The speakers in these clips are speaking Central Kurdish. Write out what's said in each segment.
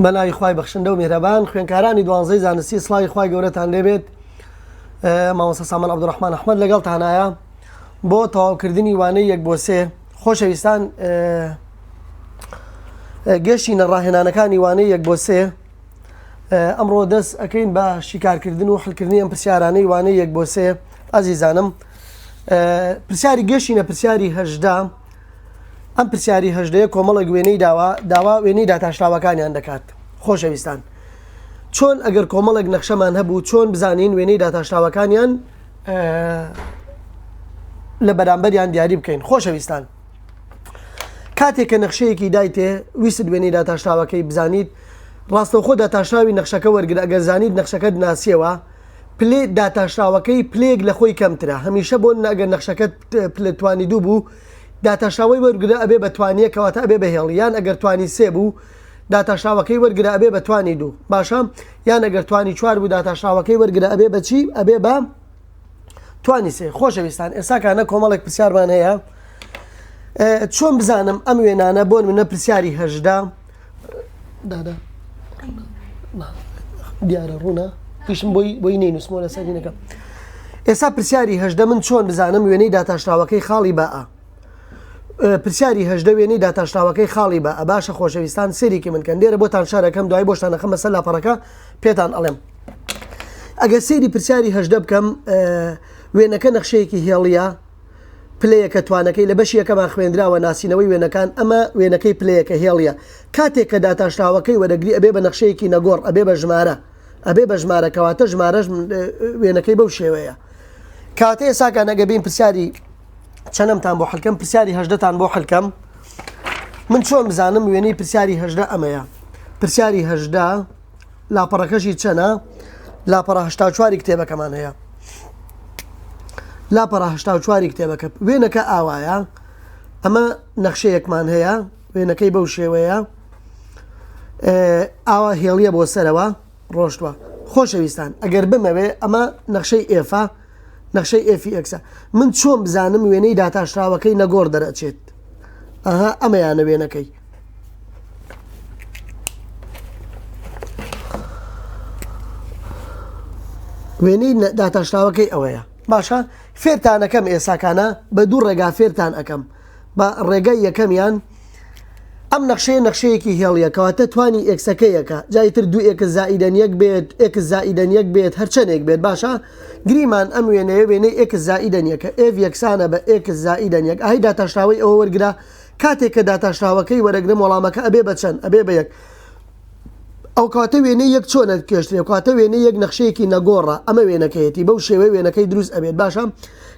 بەناوی خوای بەخشندە و میهرەبان خوێنکارانی دوانزەی زانستی سڵاوی خوای گەورەتان لێبێت. مامۆستا سامان عەبدوڕەحمان ئەحمەد لەگەڵتانایە بۆ تەواوکردنی وانەی 1/3. خۆشەویستان، گەشتی نەڕاهێنانەکانی وانەی 1/3 ئەمڕۆ دەست ئەەکەین بە شیکارکردن و حلکردنی ئەم پرسیارانەی وانەی 1/3. ئازیزانم، پرسیاری گەشتینە پرسیاری 18. ئەم پرسیاری 18 کۆمەڵێک وێنەی داوا وێنەی داتاشراوەکانیان دەکات. خۆشەویستان، چۆن ئەگەر کۆمەڵێک نەخشەمان هەبوو چۆن بزانین وێنەی داتاشراوەکانیان لە بەرامبەریان دیاری بکەین. خۆشەویستان، کاتێک کە نەخشەیەکی دایتێ ویست وێنەی داتاشراوەکەی بزانیت، ڕاستەوخۆ داتاشراوی نەخشەکە وەرگرە. ئەگەر زانیت نەخشەکەت ناسیەوە، پلێ داتاشراوەکەی پلێک لە خۆی کەمترە. هەمیشە بۆ ئەگەر نەخشەکەت توانی دوو بوو، داتاشراوەی وەرگرە ئەبێ بە توانیە کەواتە ئەبێ بەهێڵ، یان ئەگەر توانی سێ بوو داتاشراوەکەی وەرگرە ئەبێ بە توانی دوو. باشە، یان ئەگەر توانی 4 بوو داتاشراوەکەی وەرگرە ئەبێ بە چی؟ ئەبێ بە توانی سێ. خۆشەویستان، ئێستاکانە کۆمەڵێک پرسیارمان هەیە. چۆن بزانم ئەم وێنانە بۆن منە پرسیاری 18 دادا دیارە ڕوونە پیشم بۆی نینوسمۆ لە سەرینەکە. ئێستا پرسیاری 18 من چۆن بزانم وێنەی داتاشراوەکەی خاڵی بەئە؟ پرسیاری 18 وێنەی داتاشراوەکەی خاڵی بەئە. باشە خۆشەویستان، سێریکی منکەن دێرە بۆتان شارەکەم، دوای بۆشتان نەخەمە سەر لاپەڕەکە پێتان ئەڵێم. ئەگەر سێری پرسیاری 18 بکەم، وێنەکە نەخشەیەکی هێڵیە، پلەیەکە توانەکەی لە بەشی یەکەمان خوێندراوە ناسینەوەی وێنەکان، ئەمە وێنەکەی پلەیەکە هێڵیە. کاتێک کە داتاشراوەکەی وەرەگری ئەبێ بە نەخشەیەکی نەگۆڕ، ئەبێ بە ژمارە، ئەبێ بە ژمارە، کەواتە ژمارەش وێنەکەی بەو شێوەیە. کاتێ ئێساکە نەگەبین پرسیاری چەندەمتان بۆ حەلکەم، پرسیاری 18تان بۆ حەلکەم. من چۆن بزانم وێنەی پرسیاری 18 ئەمەیە؟ پرسیاری 18 لاپەڕەکەشی چەنە؟ لاپەڕە 84 کتێبەکەمان هەیە. لاپەڕە 84 کتێبەکە وێنەکە ئاوایە. ئەمە نەخشەیەکمان هەیە، وێنەکەی بەو شێوەیە، ئاوا هێڵیە بۆ سەرەوە ڕۆشتووە. خۆشەویستان، ئەگەر بمەوێ ئەمە نەخشەی ئێفە، نەخشەی ئێفی ئەکسە. من چۆن بزانم وێنەی داتاشراوەکەی نەگۆڕ دەرەچێت؟ ئەها ئەمەیانە وێنەکەی. وێنەی داتاشراوەکەی ئەوەیە. باشە، فێرتانەکەم ئێساکانە بە دوو ڕێگا فێرتان ئەەکەم. بە ڕێگەی یەکەمیان ئەم نەخشەیەکی هێڵیە، کەواتە توانی ئێکسەکەیەکە، جایتر 2 زائیدەن 1 بێت، 1 زائیدەن 1 بێت، هەرچەندێک بێت. باشە، گریمان ئەم وێنەیە وێنەی 1 زائیدەن 1 ئێف یەکسانە بە 1 زائیدەن 1. ئاهی داتاشراوەی ئەوە وەرگرا، کاتێک کە داتاشراوەکەی وەرەگرم وەڵامەکە ئەبێ بە چەند؟ ئەبێ بە 1. ئەو کاتە وێنەی 1 چۆنە کێشتێ؟ کاتە وێنەی 1 نەخشەیەکی نەگۆڕە، ئەمە وێنەکەیەتی، بەو شێوەی وێنەکەی دروست ئەبێت. باشە،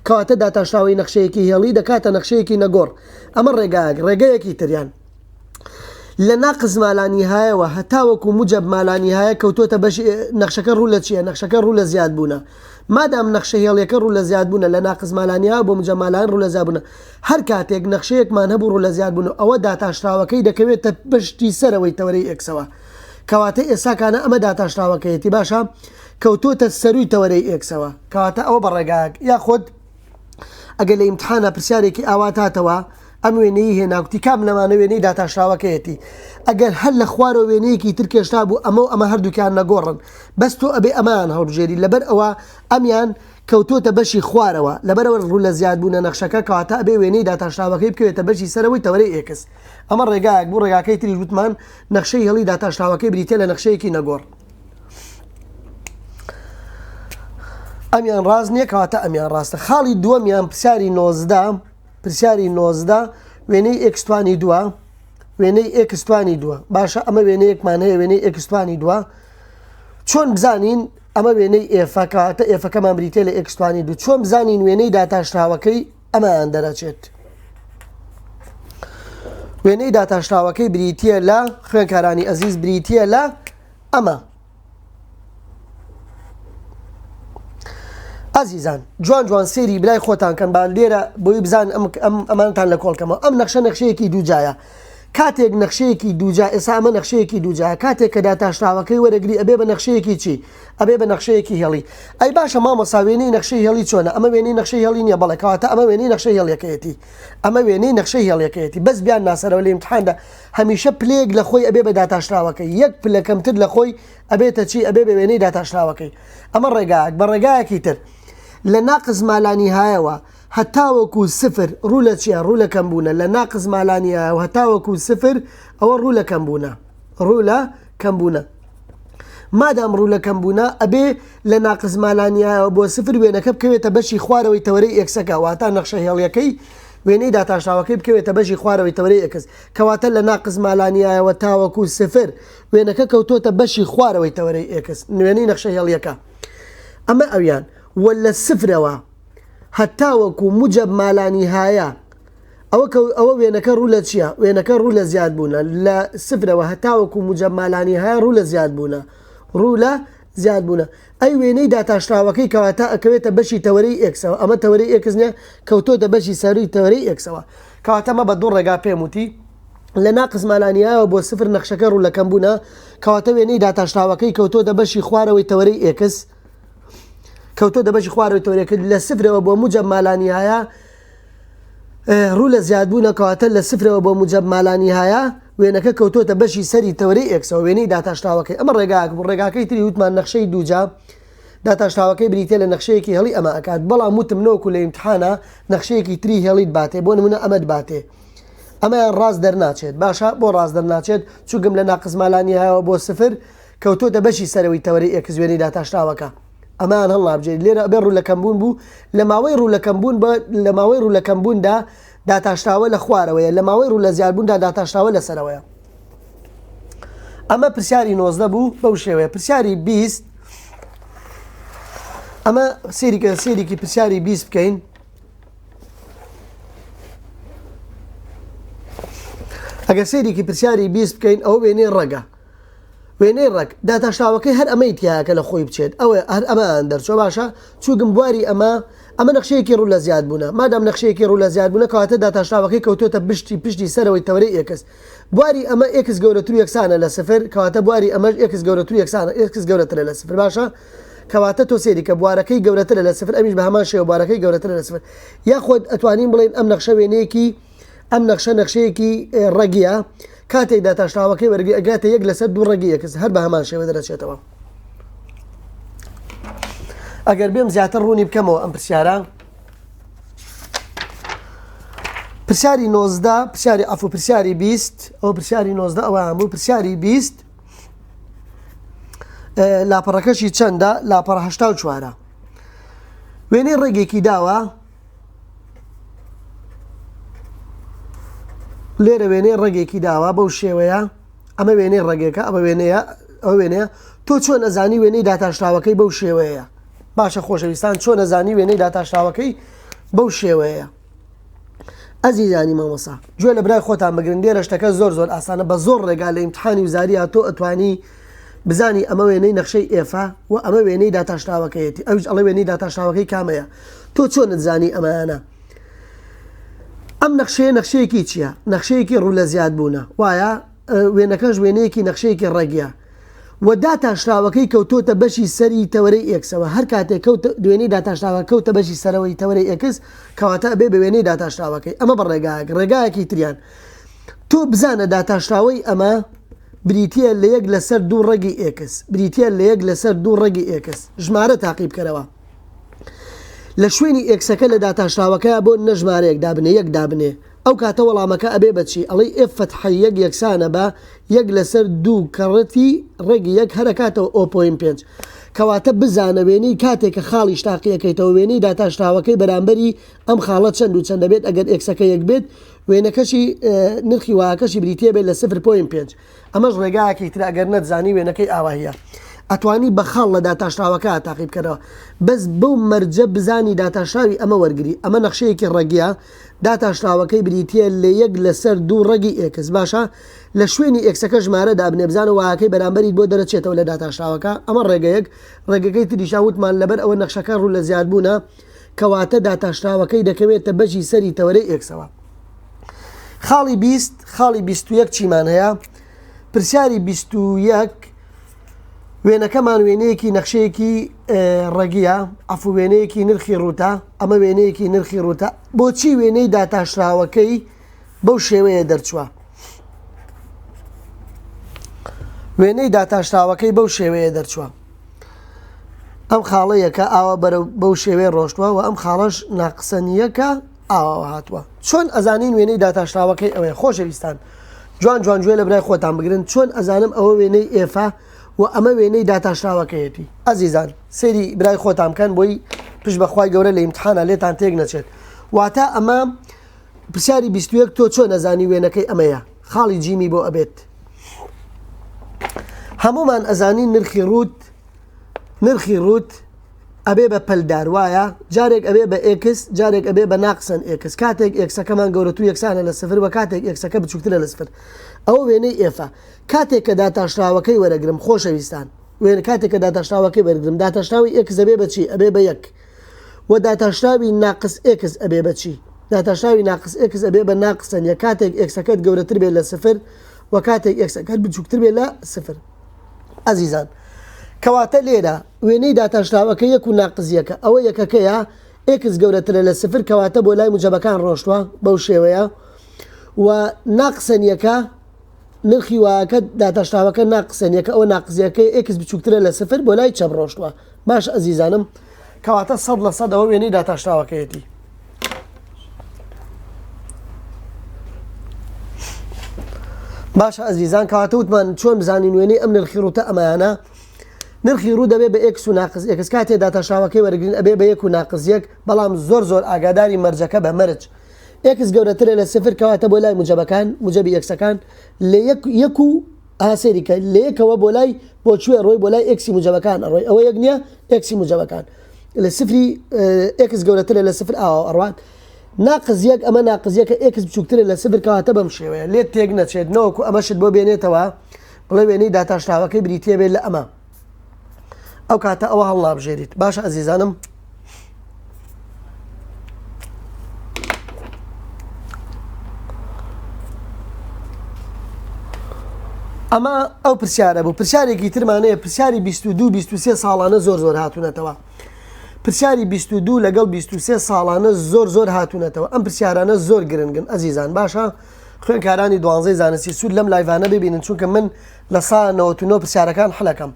کەواتە داتاشراوەی نەخشەیەکی هێڵی دەکاتە نەخشەیەکی نەگۆڕ. ئەمە ڕێگایەکی تریان لە ناقز مالانیهایەوە هەتاوەکو موجب مالانیهایە کەوتۆتە بەش نەخشەکە ڕوو لە چییە؟ نەخشەکە ڕوو لە زیاد بوونە. مادام نەخشە هێڵیەکە ڕوو لە زیاد بوونە لە ناقز مالانیها بۆ موجب مالان ڕوو لە زیاد بوونە. هەر کاتێک نەخشەیەکمان هەبوو ڕوو لە زیاد بوون، ئەوە داتاشراوەکەی دەکەوێتە پشتی سەرەوەی تەوەرەی ئێکسەوە. کەواتە ئێساکانە ئەمە داتاشراوەکەیەتی. باشە، کەوتۆتە سەروی تەوەرەی ئێکسەوە، کەواتە ئەوە بەڕێگایەک. یاخۆت ئەگەر لە ئیمتحانە پرسیارێکی ئاواتاتەوە ئەم وێنەی هێناوتی کام لەمانە وێنەی داتاشراوەکەیەتی. ئەگەر هەر لە خوارەوە وێنەیەکی تر کێشتا بوو، ئەمە هەردووکیان نەگۆڕن، بەس تۆ ئەبێ ئەمان هەڵبژێری. لەبەر ئەوە ئەمیان کەوتۆتە بەشی خوارەوە، لەبەرەوە ڕوو لە زیاد بوونە نەخشەکە، کەواتە ئەبێ وێنەی داتاشراوەکەی بکەوێتە بەشی سەرەوەی تەوەرەی ئێکس. ئەمە ڕێگایەک بوو. ڕێگاکەی تری وتمان نەخشەی هێڵی داتاشراوەکەی بریتێ لە نەخشەیەکی نەگۆڕ. ئەمیان ڕاز نییە، کەواتە ئەمیان ڕاستە. خاڵی دووەمیان پرسیاری 19 پرسیاری 19 وێنەی ئێکستوانی دووە، وێنەی ئێکستوانی دووە. باشە، ئەمە وێنەیەکمان هەیە، وێنەی ئێکستوانی دووە. چۆن بزانین ئەمە وێنەی ئێفە، کەواتە ئێفەکەمان بریتێ لە ئێکستوانی دوو. چۆن بزانین وێنەی داتاشراوەکەی ئەمەیان دەرەچێت؟ وێنەی داتاشراوەکەی بریتیە لە خوێنکارانی ئەزیز، بریتیە لە ئەمە. ئازیزان، جوان سێری بلای خۆتان کەن با لێرە بۆی بزان ئەمانتان لە کۆڵکەمەوە. ئەم نەخشەیەکی دووجایە. کاتێک نەخشەیەکی دووجا ئێستا ئەمە نەخشەیەکی دووجا کاتێک کە داتاشراوەکەی وەرەگری ئەبێ بە نەخشەیەکی چی ئەبێ بە نەخشەیەکی هێڵی ئەی باشە مامۆستا وێنەی نەخشەی هێڵی چۆنە ئەمە وێنەی نەخشەی هێڵی نییە بەڵێ کەواتە ئەمە وێنەی نەخشەی هێڵیەکەیەتی ئەمە وێنەی نەخشەی هێڵیەکەیەتی بەس بیان ناسەرەوە لە ئیمتحاندا هەمیشە پلێک لە خۆی ئەبێ بە داتاشراوەکەی یەک پلە کەمتر لە خۆی ئەبێتە چی ئەبێ بە وێنەی داتاشراوەکەی ئەمە ڕێگایەک بە ڕێگایەکی تر لە ناقز مالانی هایەوە هەتاوەکو سفر ڕوو لە چیە ڕوو لە کەمبوونە لە ناقز مالانی هایەوە هەتاوەکو سفر ئەوە ڕوو لە کەمبوونە ڕوو لە کەمبوونە مادام ڕوو لە کەمبوونە ئەبێ لە ناقز مالانی هایەوە بۆ سفر وێنەکە بکەوێتە بەشی خوارەوەی تەوەرەی ئێکسەکە واتە نەخشە هێڵیەکەی وێنەی داتاشراوەکەی بکەوێتە بەشی خوارەوەی تەوەرەی ئێکس کەواتە لە ناقز مالانی هایەوە تاوەکو سفر وێنەکە کەوتۆتە بەشی خوارەوەی تەوەرەی ئێکس وێنەی نەخشە هێڵیەکە ئەمە ئەویان وەلە سفرەوە هەتاوەکو موجب مالانی هایە ئەوە وێنەکە ڕوو لە چییە وێنەکە ڕوو لە زیاد بوونە لە سفرەوە هەتاوەکو موجب مالانی هەیە ڕوو لە زیاد بوونە ڕوو لە زیاد بوونە ئەی وێنەی داتاشراوەکەی کەواتە ئەکەوێتە بەشی تەوەرەی ئێکسەوە ئەمە تەوەرەی ئێکس نیە کەوتۆتە بەشی سەروی تەوەرەی ئێکسەوە کەواتەمە بە دوو ڕێگا پێم وتی لە ناقز مالانیایەوە بۆ سفر نەخشەکە ڕوو لە کەم بوونە کەواتە وێنەی داتاشراوەکەی کەوتۆتە بەشی خوارەوەی تەوەرەی ئێکس کەوتۆ دەبەشی خوارەوەی تەوەرەکە لە سفرەوە بۆ موجب مالانی هەیە ڕوو لە زیادبوونە کەواتە لە سفرەوە بۆ موجب مالانی هەیە وێنەکە کەوتۆتە بەشی سەری تەوەرەی ئێکسەوە وێنەی داتاشراوەکەی ئەمە ڕێگاک بوو ڕێگاکەی تری وتمان نەخشەی دووجا داتاشراوەکەی بریتێ لە نەخشەیەکی هێڵی ئەمە ئەکات بەڵام وتم نەوەکو لە ئیمتحانە نەخشەیەکی تری هێڵیت باتێ بۆ نمونە ئەمەت باتێ ئەمەیان ڕاست دەرناچێت باشە بۆ ڕاست دەرناچێت چووگم لە ناقز مالانی هەیەوە بۆ سفر کەوتۆتە بەشی سەرەوەی تەوەرەی ئێکس وێنەی داتاشراوەکە ئەمان هەڵا بجێت لێرە ئەبێ ڕوو لە کەمبوون بوو لە ماوەی ڕوو لە کەمبووندا داتاشراوە لە خوارەوەیە لە ماوەی ڕوو لە زیادبووندا داتاشراوە لە سەرەوەیە ئەمە پرسیاری 19 بوو بەو شێوەیە پرسیاری 20 ئەمە سێریکی پرسیاری 20 بکەین ئەگەر سێریکی پرسیاری 20 بکەین ئەو وێنەی ڕەگە وێنەی ڕێک داتاشراوەکەی هەر ئەمەی تیاکە لە خۆی بچێت ئەوە هەر ئەمان دەرچۆ باشە چووگم بواری ئەمە نەخشەیەکی ڕوو لە زیاد بوونە مادام نەخشەیەکی ڕوو لە زیاد بوونە کەواتە داتاشراوەکەی کەوتۆتە پشتی سەرەوەی تەوەرەی ئێکس بواری ئەمە ئێکس گەورەتر و یەکسانە لە سفر کەواتە بواری ئەمەش ئێکس گەورەتر و یەکسانە ئێکس گەورەترە لە سفر باشە کەواتە تۆ سێریکە بوارەکەی گەورەترە لە سفر ئەمیش بە هەمان شێوە بوارەکەی گەورەترە لە سفر یاخۆت ئەتوانین بڵێن ئەم نەخشە وێنەیەکی ئەم نەخشەیەکی ڕەگیە کاتێک داتاشراوەکەی وەرگی ئەگاتە یەک لەسەر دوو ڕێگی ئێکس هەر بە هەمان شێوە دەرەچێتەوە ئەگەر بێم زیاتر ڕوونی بکەمەوە ئەم پرسیارە پرسیاری 19 پرسیاری 20 ئەو پرسیاری 19 ئەوە هەموو پرسیاری 20 لاپەڕەکەشی چەندە لاپەڕە 84 وێنەی ڕێگێکی داوە لێرە وێنەی ڕێگێکی داوە بەو شێوەیە ئەمە وێنەی ڕێگەکە ئەمە وێنەیە تۆ چۆن ئەزانی وێنەی داتاشراوەکەی بەو شێوەیە باشە خۆشەویستان چۆن ئەزانی وێنەی داتاشراوەکەی بەو شێوەیە ئەزیزانی مامۆسا گوێ لە برای خۆتان بگرن لێرە شتەکە زۆر ئاسانە بە زۆر ڕێگا لە ئیمتحانی وزاریە تۆ ئەتوانی بزانی ئەمە وێنەی نەخشەی ئێفا و ئەمە وێنەی داتاشراوەکەیەتی ئەوش ئەڵێ وێنەی داتاشراوەکەی کامەیە تۆ چۆن ئەزانی ئەمانە ئەم نەخشەیەکی چییە نەخشەیەکی ڕوو لە زیاد بوونە وایە وێنەکەش وێنەیەکی نەخشەیەکی ڕێگیە و داتاشراوەکەی کەوتۆتە بەشی سەری تەوەرەی ئێکسەوە هەر کاتێک دوێنەی داتاشراوە کەوتە بەشی سەرەوەی تەوەرەی ئێکس کەواتە ئەبێ بە وێنەی داتاشراوەکەی ئەمە بە ڕێگایەکی تریان تۆ بزانە داتاشراوەی ئەمە بریتە لە یەک لەسەر دوو ڕێگی ئێکس بریتە لە یەک لەسەر دوو ڕێگی ئێکس ژمارە تاقیب بکەرەوە لە شوێنی ئێکسەکە لە داتاشراوەکە بۆ نەژمارەیەک دابنێ یەک دابنێ ئەو کاتە وەڵامەکە ئەبێ بەچی ئەڵێ ئف فتحی یەک یەکسانە بە یەک لەسەر دوو کەڕەتی ڕێگی یەک هەرەکاتەوە 0.5 کەواتە بزانە وێنەی کاتێک کە خاڵی شتاقیەکەیتەوە وێنەی داتاشراوەکەی بەرامبەری ئەم خاڵە چەند و چەندە بێت ئەگەر ئێکسەکە یەک بێت وێنەکەشی نرخی واکەشی بریتە بێت لە 0.5 ئەمەش ڕێگایەکی تر ئەگەر نەتزانی وێنەکەی ئاواهەیە ئەتوانی بە خاڵ لە داتاشراوەکە تاقیب بکەرەوە بەس بەو مەرجە بزانی داتاشراوی ئەمە وەرگری ئەمە نەخشەیەکی ڕێگیە داتاشراوەکەی بریتە لە یەک لەسەر دوو ڕێگی ئێکس باشە لە شوێنی ئێکسەکە ژمارە دابنێ بزانە واکەی بەرامبەری بۆ دەرەچێتەوە لە داتاشراوەکە ئەمە ڕێگەکەی تریشا وتمان لەبەر ئەوە نەخشەکە ڕوو لە زیاد بوونە کەواتە داتاشراوەکەی دەکەوێتە بەشی سەری تەوەرەی ئێکسەوە خاڵی 20 خاڵی 21 چیمان هەیە پرسیاری 21 وێنەکەمان وێنەیەکی نەخشەیەکی ڕێگیە ئەفو وێنەیەکی نرخی ڕووتە ئەمە وێنەیەکی نرخی ڕووتە بۆچی وێنەی داتاشراوەکەی بەو شێوەیە دەرچووە وێنەی داتاشراوەکەی بەو شێوەیە دەرچووە ئەم خاڵەیەکە ئاوە بەو شێوەیە ڕۆشتووە و ئەم خاڵەش ناقسەنیەکە ئاوا هاتووە چۆن ئەزانین وێنەی داتاشراوەکەی ئەوەیە خۆشەویستان جوان گوێ لە برای خۆتان بگرن چۆن ئەزانم ئەوە وێنەی ئێفا و ئەمە وێنەی داتاشراوەکەیەتی ئەزیزان سێری برای خۆتان بکەن بۆی پشت بەخوای گەورە لە ئیمتحانە لێتان تێک نەچێت واتە ئەمە پرسیاری 21 تۆ چۆن ئەزانی وێنەکەی ئەمەیە خاڵی جیمی بۆ ئەبێت هەمومان ئەزانین نرخی ڕوت ئەبێ بە پەلدار وایە جارێک ئەبێ بە ئێکس جارێک ئەبێ بە ناقسەن ئێکس کاتێک ئێکسەکەمان گەورەتوو یەکسانە لە سفر بە کاتێک ئێکسەکە بچووکترە لە سفر ئەوە وێنەی ئێفا کاتێک کە داتاشراوەکەی وەرەگرم خۆشەویستان کاتێک کە داتاشراوەکەی وەرگرم داتاشراوی ئێکس ئەبێ بە چی ئەبێ بە یەک و داتاشراوی ناقس ئێکس ئەبێ بە چی داتاشراوی ناقس ئێکس ئەبێ بە ناقسەن یا کاتێک ئێکسەکەت گەورەتر بێت لە سفر و کاتێک ئێکسەکەت بچووکتر بێت لە سفر ئەزیزان کەواتە لێرە وێنەی داتاشراوەکە یەک و ناقزیەکە ئەوە یەکەکەیە ئێکس گەورەترە لە سفر کەواتە بۆ لای موجەبەکان ڕۆشتووە بەو شێوەیە و ناقسەنیەکە نرخی وایەکە داتاشراوەکە ناقسەنیەکە ئەوە ناقزیەکەی ئێکس بچووکترە لە سفر بۆ لای چەپ ڕۆشتووە باش ئەزیزانم کەواتە 100% ئەوە وێنەی داتاشراوەکەیەتی باشە ئەزیزان کەواتە وتمان چۆن بزانین وێنەی ئەم نرخی ڕوتە ئەمایانە نرخی ڕوو دەبێت بە ئێکس و ناقز ئێکس کاتێ داتاشراوەکەی وەرگرین ئەبێ بە یەک و ناقز یەک بەڵام زۆر ئاگاداری مەرجەکە بە مەرج ئێکس گەورەترە لە سفر کەواتە بۆ لای موجەبەکان موجەبی ئێکسەکان لە یەک و ئاسێریکە لە یەکەوە بۆ لای بۆ کوێ ڕۆی بۆ لای ئێکسی موجەبەکان ئەڕۆی ئەوە یەک نییە ئێکسی موجەبەکان لە سفری ئێکس گەورەترە لە سفر ئاوا ئەڕوات ناقز یەک ئەمە ناقزیەکە ئێکس بچووکترە لە سفر کەواتە بەم شێوەیە لێت تێک نەچێت نەوەکو ئەمەشت بۆ بێنێتەوە بڵێ وێنەی داتاشراوەکەی بریتیە بێت لە ئەمە ئەو کاتە ئەوە هەڵنابژێریت باشە ئەزیزانم ئەمە ئەو پرسیارە بوو پرسیارێکی ترمانەیە پرسیاری 22-23 ساڵانە زۆر هاتوونەتەوە پرسیاری 22 لەگەڵ 23 ساڵانە زۆر هاتوونەتەوە ئەم پرسیارانە زۆر گرنگن ئەزیزان باشە خوێنکارانی 12 زانستی سوود لەم لایڤانە ببینن چونکە من لە سا 99 پرسیارەکان حلەکەم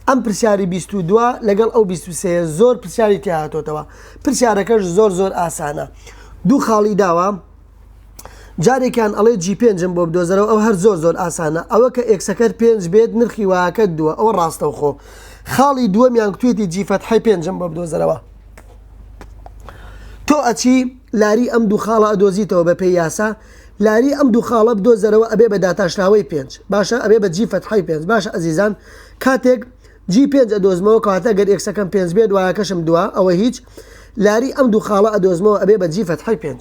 ئەم پرسیاری 22 لەگەڵ ئەو 23 زۆر پرسیاری تێهاتۆتەوە پرسیارەکەش زۆر ئاسانە دوو خاڵی داوە جارێکیان ئەڵێ G5 بۆ بدۆزەرەوە ئەو هەر زۆر ئاسانە ئەوە کە ئێکسەکەت 5 بێت نرخی وایەکەت دووە ئەوە ڕاستەوخۆ خاڵی دووەمیان کتوێتی G5 بۆ بدۆزەرەوە تۆ ئەچی لاری ئەم دوو خاڵە ئەدۆزیتەوە بە پێی یاسا لاری ئەم دوو خاڵە بدۆزەرەوە ئەبێ بە داتاشراوەی 5 باشە ئەبێ بە G5 باشە ئەزیزان کاتێک G5 ئەدۆزمەوە کاتە گەر ئێکسەکەم 5 بێت وایەکەشم دووە ئەوە هیچ لاری ئەم دوو خاڵە ئەدۆزمەوە ئەبێ بە G5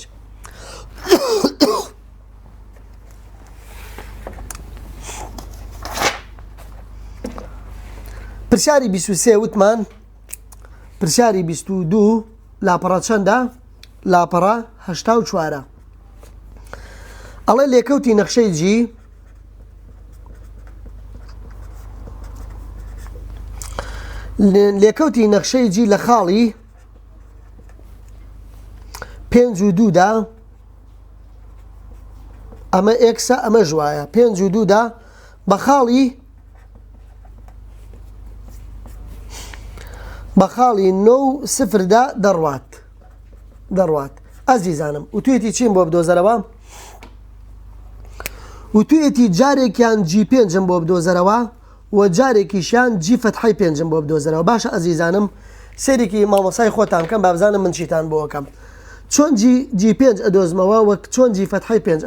پرسیاری 23 وتمان پرسیاری 22 لاپەڕە چەندە لاپەڕە 84 ئەڵێ لێکەوتی نەخشەی جی لێکەوتی نەخشەی جی لە خاڵی 5 دا ئەمە ئێکسە ئەمە ژوایە 5 دا بە خاڵی 9 سفردا دەڕوات ئەزیزانم و توێتی چیم بۆ بدۆزەرەوە و توێتی جارێکیان G5 بۆ بدۆزەرەوە و جارێکیشیان G5 بۆ بدۆزەرەوە باشە ئەزیزانم سێرێکی مامۆسای خۆتان بکەم با بزانم من چیتان بۆ ئەەکەم چۆن G5 ئەدۆزمەوە وەک چۆن G5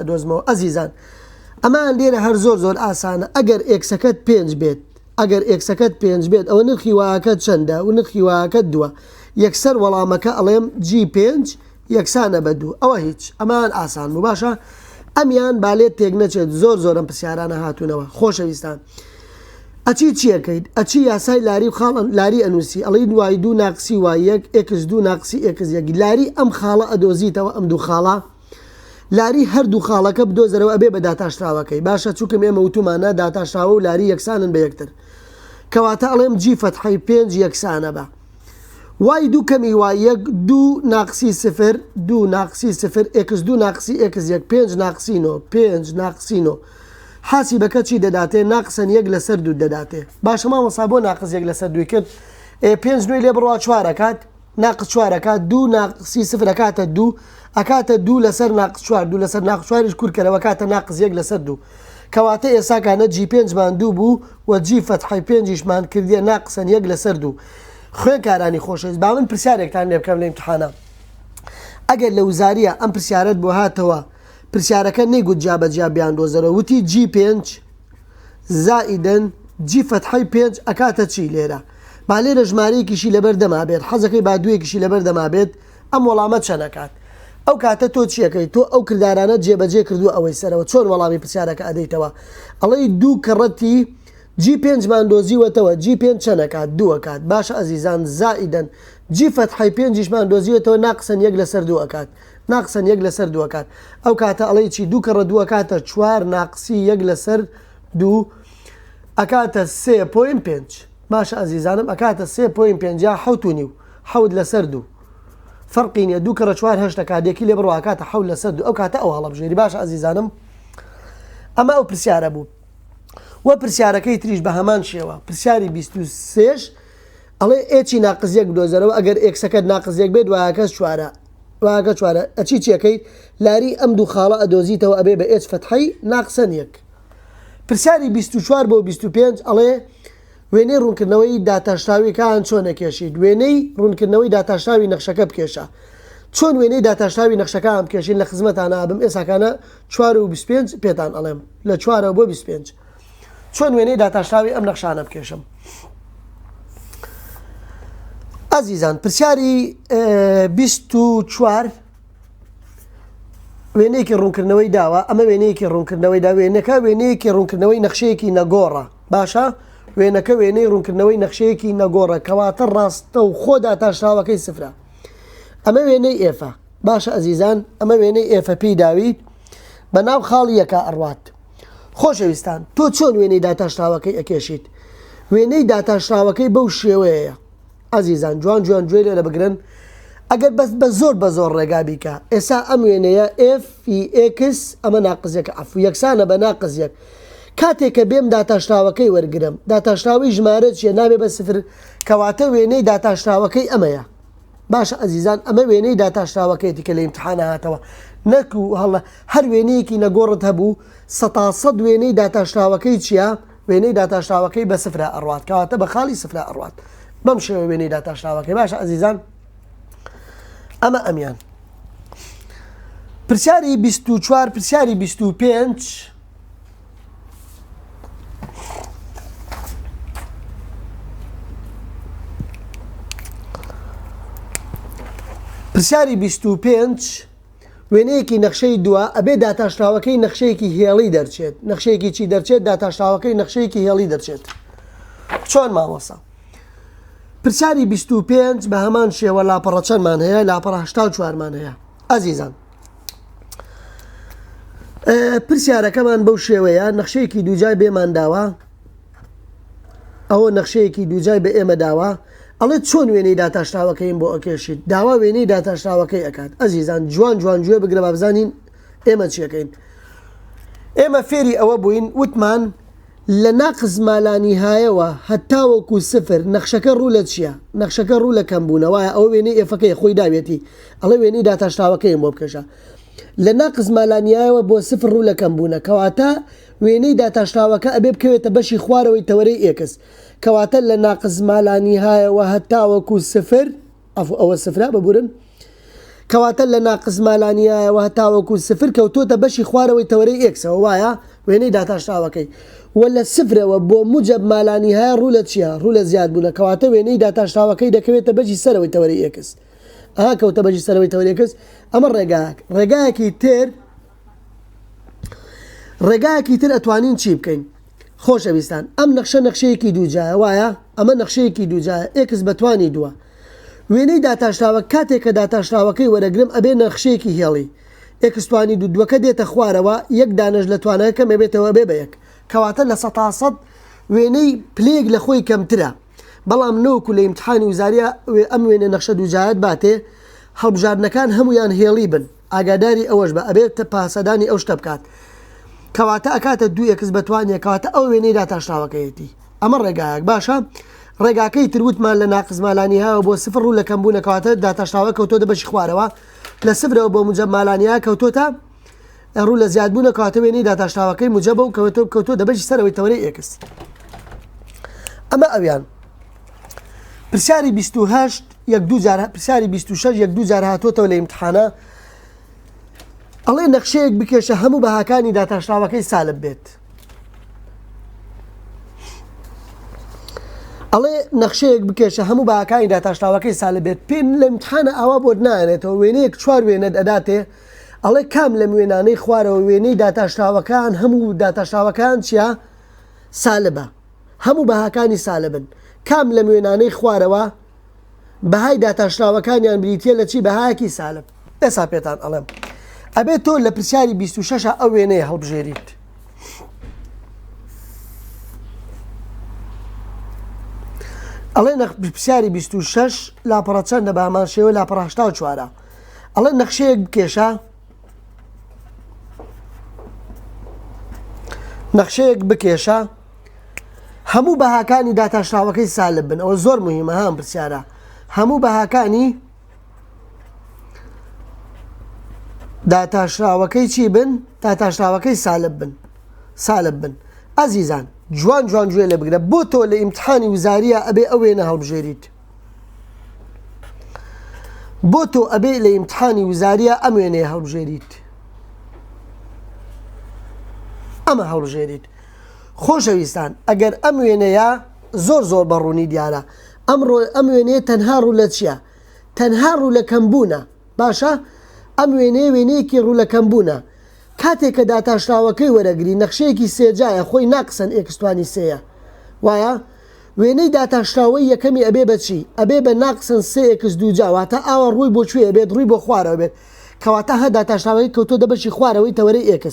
ئەدۆزمەوە ئەزیزان ئەمان لێرە هەر زۆر ئاسانە ئەگەر ئێکسەکەت 5 بێت ئەگەر ئێکسەکەت 5 بێت ئەوە نرخی وایەکەت چەندە و نرخی وایەکەت دووە یەکسەر وەڵامەکە ئەڵێم G5 یەکسانە بە دوو ئەوە هیچ ئەمان ئاسان بوو باشە ئەمیان بالێت تێک نەچێت زۆر ئەم پرسیارانە هاتوونەوە خۆشەویستان ئەچی چیەکەیت ئەچی یاسای لاری خاڵ لاری ئەنووسی ئەڵی دوای دوو ناقسی وای یەک ئێکس دوو ناقسی ئێکس یەک لاری ئەم خاڵە ئەدۆزیتەوە ئەم دوو خاڵە لاری هەردوو خاڵەکە بدۆزەرەوە ئەبێ بە داتاشراوەکەی باشە چووکم ئێمە وتومانە داتاشراوە و لاری یەکسانن بە یەکتر کەواتە ئەڵێم جی فەتحەی 5 یەکسانە بە وای دوو کەمی وای یەک دوو ناقسی سفر دوو ناقسی سفر ئێکس دوو ناقسی ئێکس یەک 5 ناقسینۆ 5 ناقسینۆ حاسی بەکە چی دەداتێ ناقسن یەک لەسەر دوو دەداتێ باشە مامۆستا بۆ ناقس یەک لەسەر دووی کرد 5 نوێی لێ بڕوا 4 ئەکات ناقص 4 ئەکات دوو ناقسی سفر ئەکاتە دوو ئەکاتە دوو لەسەر ناقص 4 دوو لەسەر ناقص 4 کورکەرەوە کاتە ناقص یەک لەسەر دوو کەواتە ئێساکانە جی 5مان دوو بوو و جی فەتحەی 5مان کردیە ناقسن یەک لەسەر دوو خوێنکارانی خۆشەویست با من پرسیارێکتان لێ بکەم لە ئیمتحانە ئەگەر لە وزاریە ئەم پرسیارەت بۆ هاتەوە پرسیارەکە نەیگوت جابەجیا بیاندۆزەرەوە وتی جی 5 زائیدەن جی فەتحەی 5 ئەکاتە چی لێرە با لێرە ژمارەیەکیشی لەبەر دەما بێت حەزەکەی با دوویەکیشی لەبەر دەما بێت ئەم وەڵامە چەنەکات ئەو کاتە تۆ چیەکەی تۆ ئەو کردارانە جێبەجێ کردو ئەوەی سەرەوە چۆن وەڵامی پرسیارەکە ئەدەیتەوە ئەڵێی دوو کەڕەتی جی 5مان دۆزیوەتەوە جی 5 چەنەکات دووەکات باشە ئەزیزان زائیدەن جی فەتحەی 5مان دۆزیوەتەوە ناقسن یەک لەسەر دووەکات ناقسن یەک لەسەر دووەکات ئەو کاتە ئەڵێی چی دوو کەڕە دووەکاتە 4 ناقسی یەک لەسەر دوو ئەکاتە 3.5 باشە ئەزیزانم ئەکاتە 3.5 حوت و نیو حەوت لەسەر دوو فەرقی نییە دوو کەڕە 4 هەشت کاتێکی لێ بڕوا کاتە حەوت لەسەر دوو ئەو کاتە ئەو هەڵەبژێری باشە ئەزیزانم ئەمە ئەو پرسیارە بوو وە پرسیارەکەی تریش بە هەمان شێوە پرسیاری 23 ئەڵێ ئێچی ناقز یەک بدۆزەرەوە ئەگەر ئێکسەکەت ناقز یەک بێت وایەکەس 4 وایەکە 4 ئەچی چیەکەی لاری ئەم دوو خاڵە ئەدۆزیتەوە ئەبێ بە ئێچ فەتحەی ناقسەن یەک پرسیاری 24 بۆ 25 ئەڵێ وێنەی ڕوونکردنەوەی داتاشراویەکان چۆن نەکێشیت وێنەی ڕوونکردنەوەی داتاشراوی نەخشەکە بکێشە چۆن وێنەی داتاشراوی نەخشەکە ئەم کێشین لە خزمەتانە بم ئێساکانە 4 و 25 پێتان ئەڵێم لە 4 بۆ 25 چۆن وێنەی داتاشراوی ئەم نەخشانە بکێشم ئازیزان پرسیاری 24 وێنەیەکی ڕوونکردنەوەی داوە ئەمە وێنەیەکی ڕوونکردنەوەی دا وێنەکە وێنەیەکی ڕوونکردنەوەی نەخشەیەکی نەگۆڕە باشە وێنەکە وێنەی ڕوونکردنەوەی نەخشەیەکی نەگۆڕە کەواتە ڕاستە و خۆ داتاشراوەکەی سفرە ئەمە وێنەی ئێفە باشە ئەزیزان ئەمە وێنەی ئێفە پێی داویت بە ناو خاڵی یەکە ئەڕوات خۆشەویستان تۆ چۆن وێنەی داتاشراوەکەی ئەکێشیت وێنەی داتاشراوەکەی بەو شێوەیە ئازیزان جوان جوان گوێ لێرە بگرن ئەگەر بەس بە زۆر ڕێگا بیکە ئێستا ئەم وێنەیە FX ئەمە ناقزیەکە عفو یەکسانە بە ناقزیەک کاتێککە بێم داتاشراوەکەی وەرگرم داتاشراوی ژمارە چیە نابێ بە سفر کەواتە وێنەی داتاشراوەکەی ئەمەیە باشە ئەزیزان ئەمە وێنەی داتاشراوەکەیەتی کە لە ئیمتحانە هاتەوە نەکو هەڵە هەر وێنەیەکی نەگۆڕت هەبوو 100% وێنەی داتاشراوەکەی چییە وێنەی داتاشراوەکەی بە سفرە ئەڕوات کەواتە بە خاڵی سفرە ئەڕوات بەم شێوە وێنەی داتاشراوەکەی باشە ئەزیزان ئەمە ئەمیان پرسیاری 24 پرسیاری 25 پرسیاری 25 وێنەیەکی نەخشەی دووە ئەبێ داتاشراوەکەی نەخشەیەکی هێڵی دەرچێت نەخشەیەکی چی دەرچێت داتاشراوەکەی نەخشەیەکی هێڵی دەرچێت چۆن مامۆسا پرسیاری 25 بە هەمان شێوە لاپەڕە چەندمان هەیە لاپەڕە 84مان هەیە ئازیزان پرسیارەکەمان بەو شێوەیە نەخشەیەکی دووجای بێمان داوە ئەوە نەخشەیەکی دووجای بە ئێمە داوە ئەڵێ چۆن وێنەی داتاشراوەکەیم بۆ ئەکێشیت داوا وێنەی داتاشراوەکەی ئەکات ئەزیزان جوان جوان گوێ بگرە با بزانین ئێمە چیەکەین ئێمە فێری ئەوە بووین وتمان لە ناقز مالانیهایەوە هەتاوەکو سفر نەخشەکە ڕوو لە چییە نەخشەکە ڕوو لە کەمبوونەوەیە ئەوە وێنەی ئێفەکەی خۆی داوێتی ئەڵێ وێنەی داتاشراوەکەیم بۆ بکەشە لە ناقز مالانیایەوە بۆ سفر ڕوو لە کەمبوونە کەواتە وێنەی داتاشراوەکە ئەبێ بکەوێتە بەشی خوارەوەی تەوەرەی ئێکس کەواتە لە ناقز مالانیهایەوە هەتاوەکو سفر ئەوە سفرە ببورن کەواتە لە ناقز مالانیایەوە هەتاوەکو سفر کەوتۆتە بەشی خوارەوەی تەوەرەی ئێکسەوە وایە وێنەی داتاشراوەکەی وە لە سفرەوە بۆ موجب مالانیهایە ڕوو لە چییە ڕوو لە زیاد بوونە کەواتە وێنەی داتاشراوەکەی دەکەوێتە بەجی سەرەوەی تەوەرەی ئێکس کەوتە بەجی سەرەوەی تەوەرەی ئێکس ئەمە ڕێگایەکی تر ئەتوانین چی بکەین خۆشەویستان ئەم نەخشەیەکی دووجایە وایە ئەمە نەخشەیەکی دووجایە ئێکس بەتوانی دووە وێنەی داتاشراوە کاتێک کە داتاشراوەکەی وەرەگرم ئەبێ نەخشەیەکی هێڵی ئێکستوانی دووەکە دێتە خوارەوە یەک دانەش لە توانەکە مەبێتەوە بێ بە یەک کەواتە لە 100% وێنەی پلێک لە خۆی کەمترە بەڵام نەوەکو لە ئیمتحانی وزاریە ئەم وێنە نەخشە دووجایەت باتێ هەڵبژاردنەکان هەمویان هێڵی بن ئاگاداری ئەوەش بە ئەبێت پاسەدانی ئەو شتە بکات کەواتە ئەکاتە 2x بەتوانێت کەواتە ئەو وێنەی داتاشراوەکەیەتی ئەمە ڕێگایەک باشە ڕێگاکەی تروتمان لە ناقزمالانی هاوە بۆ سفر ڕوو لە کەمبوونە کەواتە داتاشراوە کەوتۆ دەبەشی خوارەوە لە سفرەوە بۆ موجەمالانیا کەوتۆتە ڕوو لە زیادبوونە کەواتە وێنەی داتاشراوەکەی موجەبە و کەوتۆ دەبەشی سەرەوەی تەوەرەی x ئەمە ئەویان پرسیاری 28 یەک دوو جار پرسیاری 26 یەک دوو جار هاتۆتەوە لە ئیمتحانە ئەڵێ نەخشەیەک بکێشە هەموو بەهاکانی داتاشراوەکەی سالب بێت ئەڵێ نەخشەیەک بکێشە هەموو بەهاکانی داتاشراوەکەی سالب بێت پێم لە ئیمتحانە ئاوا بۆ نایەنێتەوە وێنەیەک 4 وێنە دەداتێ ئەڵێ کام لەم وێنانەی خوارەوە وێنەی داتاشراوەکان هەموو داتاشراوەکان چیە سالبە هەموو بەهاکانی سالبن کام لەم وێنانەی خوارەوە بەهای داتاشراوەکانیان بریتە لە چی بەهایەکی سالب ئێستا پێتان ئەڵێم ئەبێت تۆ لە پرسیاری 26 ئەو وێنەیە هەڵبژێریت ئەڵێ پرسیاری 26 لاپەڕە چەندە بە هەمان شێوە لاپەڕە 84 ئەڵێ نەخشەیەک بکێشە نەخشەیەک بکێشە هەموو بەهاکانی داتاشراوەکەی سالب بن ئەوە زۆر مهمە هەم پرسیارە هەموو بەهاکانی داتاشراوەکەی چی بن داتاشراوەکەی سالب بن ئازیزان جوان گوێ لێ بگرە بۆ تۆ لە ئیمتحانی وزاریە ئەبێ ئەو وێنە هەڵبژێریت بۆ تۆ ئەبێ لە ئیمتحانی وزاریە ئەم وێنەیە هەڵبژێریت ئەمە هەڵبژێریت خۆشەویستان ئەگەر ئەم وێنەیە زۆر بەڕوونی دیارە ئەم وێنەیە تەنها ڕوو لە چییە تەنها ڕوو لە کەمبوونە باشە ئەم وێنەیەکی ڕوو لە کەمبوونە کاتێک کە داتاشراوەکەی وەرەگری نەخشەیەکی سێجایە خۆی ناقسن ئێکستوانی سەیە وایە وێنەی داتاشراوەی یەکەمی ئەبێ بەچی ئەبێ بە ناقسن 3x دووجاواتە ئاوە ڕووی بۆ کوێ بێت ڕووی بۆ خوارەوە بێت کەواتە هە داتاشراوەی کەوتۆ دەبەشی خوارەوەی تەوەرەی x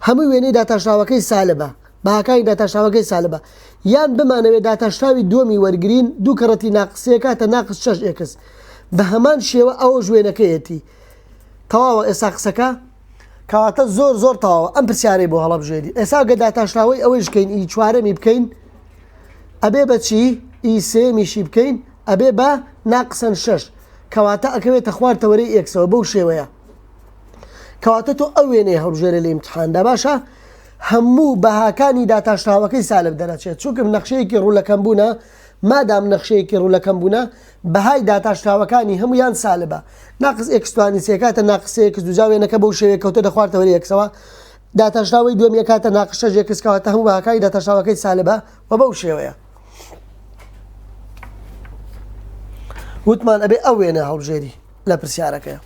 هەموو وێنەی داتاشراوەکەی سالبە بەهاکانی داتاشراوەکەی سالبە یان بمانەوێت داتاشراوی دووەمی وەرگرین دوو کەڕەتی ناقسەیە کاتە ناقس 6x بە هەمان شێوە ئەوە ژوێنەکەیەتی تەواوە ئێستا قسەکە کەواتە زۆر تەواوە ئەم پرسیارەی بۆ هەڵەبژێری ئێستا گە داتاشراوەی ئەوەی بکەین ئی چوارەمی بکەین ئەبێ بەچی ئی سێمیشی بکەین ئەبێ بە ناقسەن 6 کەواتە ئەکەوێتە خوار تەوەرەی ئێکسەوە بەو شێوەیە کەواتە تۆ ئەو وێنەی هەڵبژێرە لە ئیمتحاندا باشە هەموو بەهاکانی داتاشراوەکەی سالب دەرەچێت چونکە نەخشەیەکی ڕوولەکەم بوونە مادام نەخشەیەکی ڕوولەکەم بوونە بەهای داتاشراوەکانی هەمویان سالبە ناقس ئێکستوانی سێکاتە ناقسەیەکس دووجاوێنەکە بەو شێوەیە کەوتە دەخوارتەوەری یەکسەوە داتاشراوەی دووەمیە کاتە ناقس 6x کەواتە هەموو بەهاکانی داتاشراوەکەی سالبە و بەو شێوەیە وتمان ئەبێ ئەو وێنە هەڵبژێری لە پرسیارەکەیە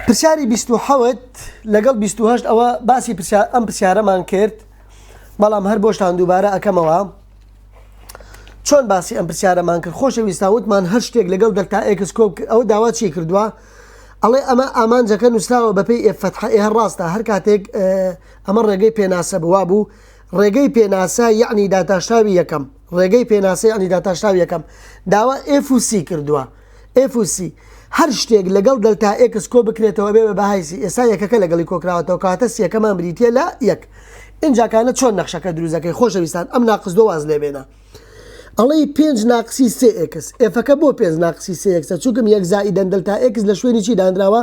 پرسیاری 27 لەگەڵ 28 ئەوە باسی ئەم پرسیارەمان کرد بەڵام هەر بۆشتان دووبارە ئەەکەمەوە چۆن باسی ئەم پرسیارەمان کرد خۆشەویستان وتمان هەر شتێک لەگەڵ دەلتا x کۆب ئەو داوا چی کردووە ئەڵێ ئەمە ئامانجەکە نووسراوە بەپێی ئێفتح هەر ڕاستە هەر کاتێک ئەمە ڕێگەی پێناسە بوا بوو ڕێگەی پێناسە یعنی داتاشراوی یەکەم ڕێگەی پێناسە یعنی داتاشراوی یەکەم داوا f کردووە f هەر شتێک لەگەڵ دەلتا x کۆ بکرێتەوە بێ بە بەهایسی ئێستا یەکەکە لەگەڵی کۆکراوەتەوە کاتە سیەکەمان بریتە لە یەک اینجاکانە چۆن نەخشەکە دروستەکەی خۆشەویستان ئەم ناقص دۆ واز لێ بێنە ئەڵێ 5 ناقسی 3x ئێفەکە بۆ 5 ناقسی 3x چونکم یەک زائیدەن دەلتا x لە شوێنی چی دانراوە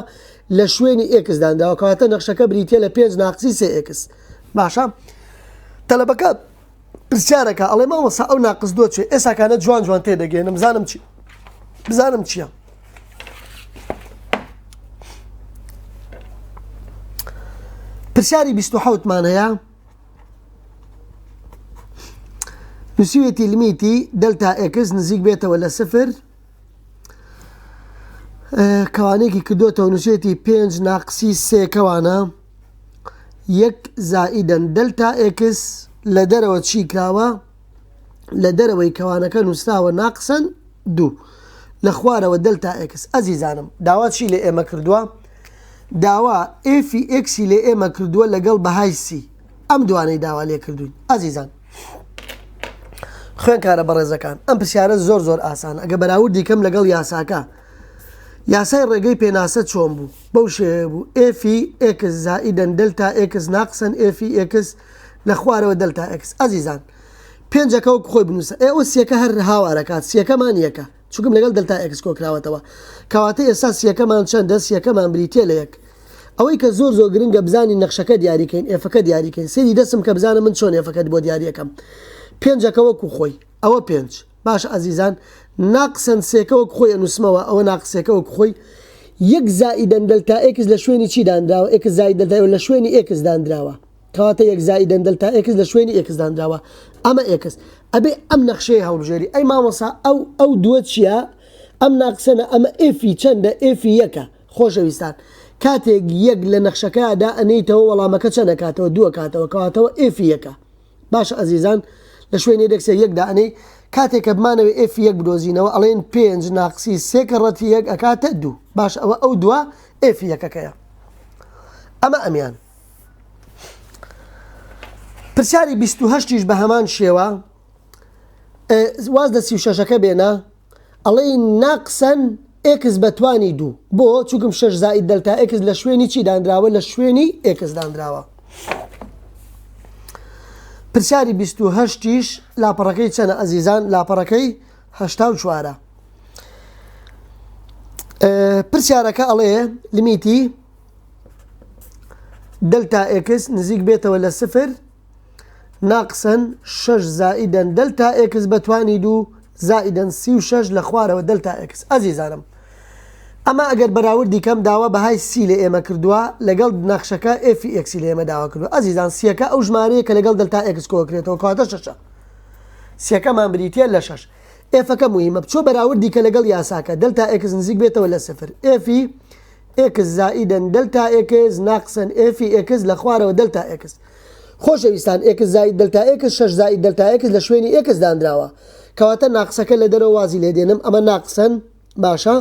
لە شوێنی x دانراوە کەواتە نەخشەکە بریتە لە 5 ناقسی 3x باشە تەلەبەکە پرسیارەکە ئەڵێ مامۆستا ئەو ناقص دۆ چێ ئێساکانە جوان تێدەگەێنم بزانم چییە پرسیاری 27 مان هەیە نووسیوێتی لیمیتی دلتا x نزیک بێتەوە لە 0 کەوانێکی کردوتەوە نووسێتی 5 ناقسی 3 کەوانە 1 زائیدەن دلتا x لە دەرەوە چی کراوە لە دەرەوەی کەوانەکە نووسراوە ناقسەن 2 لە خوارەوە دلتا ئێکس ئەزیزانم داوا چی لێ ئێمە کردووە داوا ئێفی ئێکسی لێ ئێمە کردووە لەگەڵ بەهای سی ئەم دوانەی داوا لێ کردوین ئەزیزان خوێن کارە بەڕێزەکان ئەم پرسیارە زۆر ئاسان ئەگە بەراوردی کەم لەگەڵ یاساکە یاسای ڕێگەی پێناسە چۆن بوو بەو شێوە بوو ئێفی ئێکس زائیدەن دلتا ئێکس ناقسن ئێفی ئێکس لە خوارەوە دلتا ئێکس ئەزیزان پێنجەکە وەک خۆی بنووسە ئێوە سیەکە هەر هاوارەکات سیەکەمان یەکە چونکەم لەگەڵ دلتا ئێکس کۆکراوەتەوە کەواتە ئێستا سیەکەمان چەندە سیەکەمان بریتێ لە یەک ئەوەی کە زۆر گرنگە بزانی نەخشەکە دیاریکەین ئێفەکە دیاریکەین سێری دەسم کە بزانە من چۆن ئێفەکەت بۆ دیاریەکەم پێنجەکە وەکو خۆی ئەوە پێنج باشە ئەزیزان ناقسن سێکە وەک خۆی ئەنووسمەوە ئەوە ناقسێکە وەک خۆی یەک زائیدەن دلتا ئێکس لە شوێنی چی دانراوە ئێکس زائید دلتا لە شوێنی ئێکس دانراوە کەواتە یەک زائیدەن دلتا ئێکس لە شوێنی ئێکس دانراوە ئەمە ئێکس ئەبێ ئەم نەخشەیە هەڵبژێری ئەی مامۆسا ئەو دووە چییە ئەم ناقسەنە ئەمە ئێفی چەندە ئێفی یەکە خۆشەویستان کاتێک یەک لە نەخشەکەدا ئەنەیتەوە وەڵامەکە چەندە کاتەوە دووە کاتەوە کەواتەوە ئێفی یەکە باشە ئەزیزان لە شوێنی دەکسێ یەکدا ئەنەی کاتێککە بمانەوە ئێفی یەک بدۆزینەوە ئەڵێن پێنج ناقسی سێکە ڕەتی یەک ئەکاتە دوو باش ئەوە ئەو دووە ئێفی یەکەکەیە ئەمە ئەمیان پرسیاری 28ش بە هەمان شێوە واز لە 36ەکە بێنە ئەڵێ ناقسەن ئێکس بەتوانی دوو بۆ چووکم 6 زائید دلتا ئێکس لە شوێنی چی دانراوە لە شوێنی ئێکس دانراوە پرسیاری 28ش لاپەڕەکەی چەنە ئەزیزان لاپەڕەکەی 84 پرسیارەکە ئەڵێ لیمیتی دلتا ئێکس نزیک بێتەوە لە 0 ناقسن 6 زائیدەن دلتا ئێکس بەتوانی دوو زائیدەن 36 لە خوارەوە دلتا ئێکس ئەزیزانم ئەمە ئەگەر بەراوردی کەم داوا بەهای سی لە ئێمە کردووە لەگەڵ نەخشەکە ئێفی ئێکسی لە ئێمە داوا کردووە ئەزیزان سیەکە ئەو ژمارەیە کە لەگەڵ دلتا ئێکس کۆکرێتەوە کەواتە شەشە سیەکەمان بریتە لە 6 ئێفەکە موهیمە بچۆ بەراوردی کە لەگەڵ یاساکە دلتا ئێکس نزیک بێتەوە لە 0 ئێفی ئێکس زائیدەن دلتا ئێکس ناقسن ئێفی ئێکس لە خوارەوە دلتا ئێکس خۆشەویستان ئێکس زائید دلتا ئێکس 6 زائید دلتا ئێکس لە شوێنی ئێکس دانراوە کەواتە ناقسەکە لە دەرەوە وازی لێ دێنم ئەمە ناقسن باشە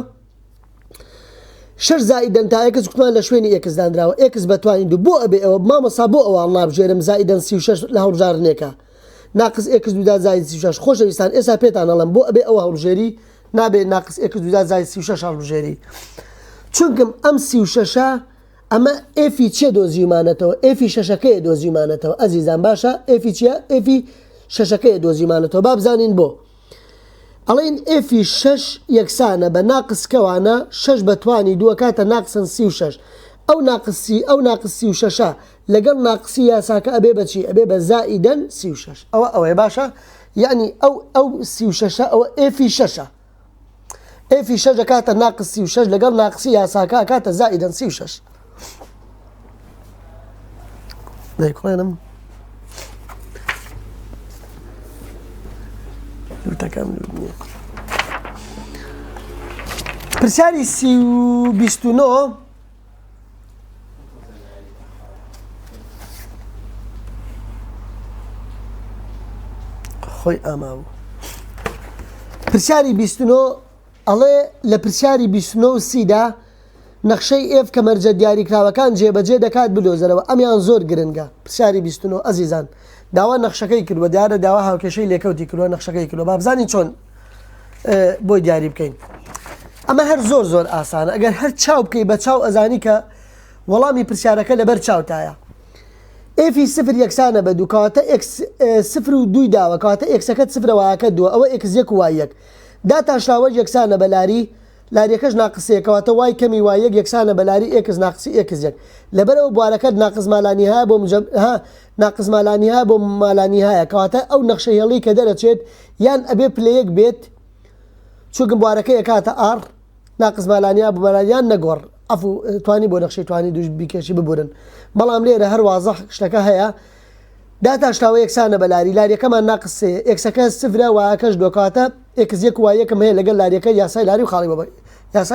6 زائیدەن تا ئێکس کوتمان لە شوێنی ئێکس دانراوە ئێکس بەتوانین دوو بۆ ئەبێ ئەوە مامۆستا بۆ ئەوە نابژێرم زائیدەن 36 لە هەڵبژارنێکە ناقص ئێکس دوودا زائید 36 خۆشەویستان ئێستا پێتان ئەڵێم بۆ ئەبێ ئەوە هەڵبژێری نابێ ناقص ئێکس دوودا زائید 36 هەڵبژێری چونکەم ئەم 36 ئەمە ئێفی چێ دۆزیمانەتەوە ئێفی شەشەکەیە دۆزیمانەتەوە ئەزیزان باشە ئێفی چییە ئێفی شەشەکەیە دۆزیمانەتەوە با بزانین بۆ ئەڵێن ئێفی 6 یەکسانە بە ناقسکەوانە 6 بەتوانی دووە کاتە ناقسن 36 ئەو ناقس 36 لەگەڵ ناقسی یاساکە ئەبێ بەچی ئەبێ بە زائیدەن 36 ئەوەیە باشە یعنی ئەو 36 ئەوە ئێفی 6 ئێفی 6 کاتە ناقس 36 لەگەڵ ناقسی یاساکە کاتە زائیدەن 36 دەیکڵێنم پرسیاری 29 خۆی ئاماوە پرسیاری 29 ئەڵێ لە پرسیاری 29 سیدا نەخشەی ئێف کە مەرجە دیاریکراوەکان جێبەجێ دەکات بدۆزەرەوە ئەمیان زۆر گرنگە پرسیاری 29 ئەزیزان داوا نەخشەکەی کردووە دیارە داوا هاوکێشەی لێکەوتی کردووە نەخشەکەی کردووە با بزانین چۆن بۆی دیاری بکەین ئەمە هەر زۆر ئاسانە ئەگەر هەر چاو بکەی بە چاو ئەزانی کە وەڵامی پرسیارەکە لەبەر چاوتایە ئێفی 0 یەکسانە بە دوو کەواتە 0 و 2 داوە کەواتە ئێکسەکەت 0 وایەکە دووە ئەوە ئێکس 1 و وای 1 داتا شاوە یەکسانە بە لاریەکەش ناقسەیەکەواتە وای کەمی وای 1 یەکسانە بە لاری ئێکس ناقسی ئێکس 1 لەبەرەوە بوارەکەت ناقس مالانی هەیە بۆ ناقس مالانی هەیە بۆ مالانی هەیە کەواتە ئەو نەخشە هێڵی کە دەرەچێت یان ئەبێ پلەیەک بێت چونکە بوارەکەی کاتە ئار ناقس مالانیا بۆ مالانیان نەگۆڕ ئەفو توانی بۆ نەخشەی توانی دوش بیکێشی ببورن بەڵام لێرە هەر وازەح شتەکە هەیە داتا شتاوە یەکسانە بە لاریەکەمان ناقسێ ئێکسەکە 0 وایەکەش دوکاتە ئێکس 1 وای 1 هەیە لەگەڵ لاریەکە یاسای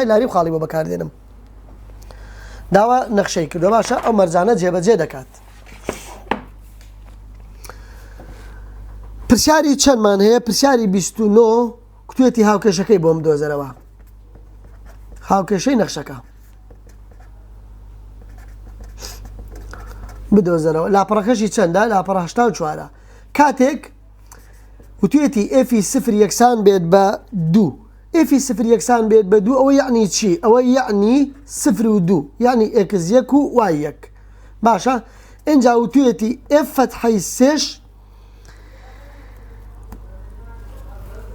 لاری و خاڵی بۆ بەکاردێنم داوا نەخشەی کردو باشە ئەو مەرجانە جێبەجێ دەکات پرسیاری چەندمان هەیە پرسیاری 29 کوتوێتی هاوکێشەکەی بۆم دۆزەرەوە هاوکێشەی نەخشەکە بدۆزەرەوە لاپەڕەکەشی چەندە لاپەڕە 84 کاتێک وتوێتی ئێفی سفر یەکسان بێت بە 2 ئێفی سفر یەکسان بێت بە 2 ئەوە یعنی چی ئەوە یعنی سفر و 2 یعنی ئێکس 1 و وای 1 باشە اینجا وتوێتی ئێف فەتحەی سێش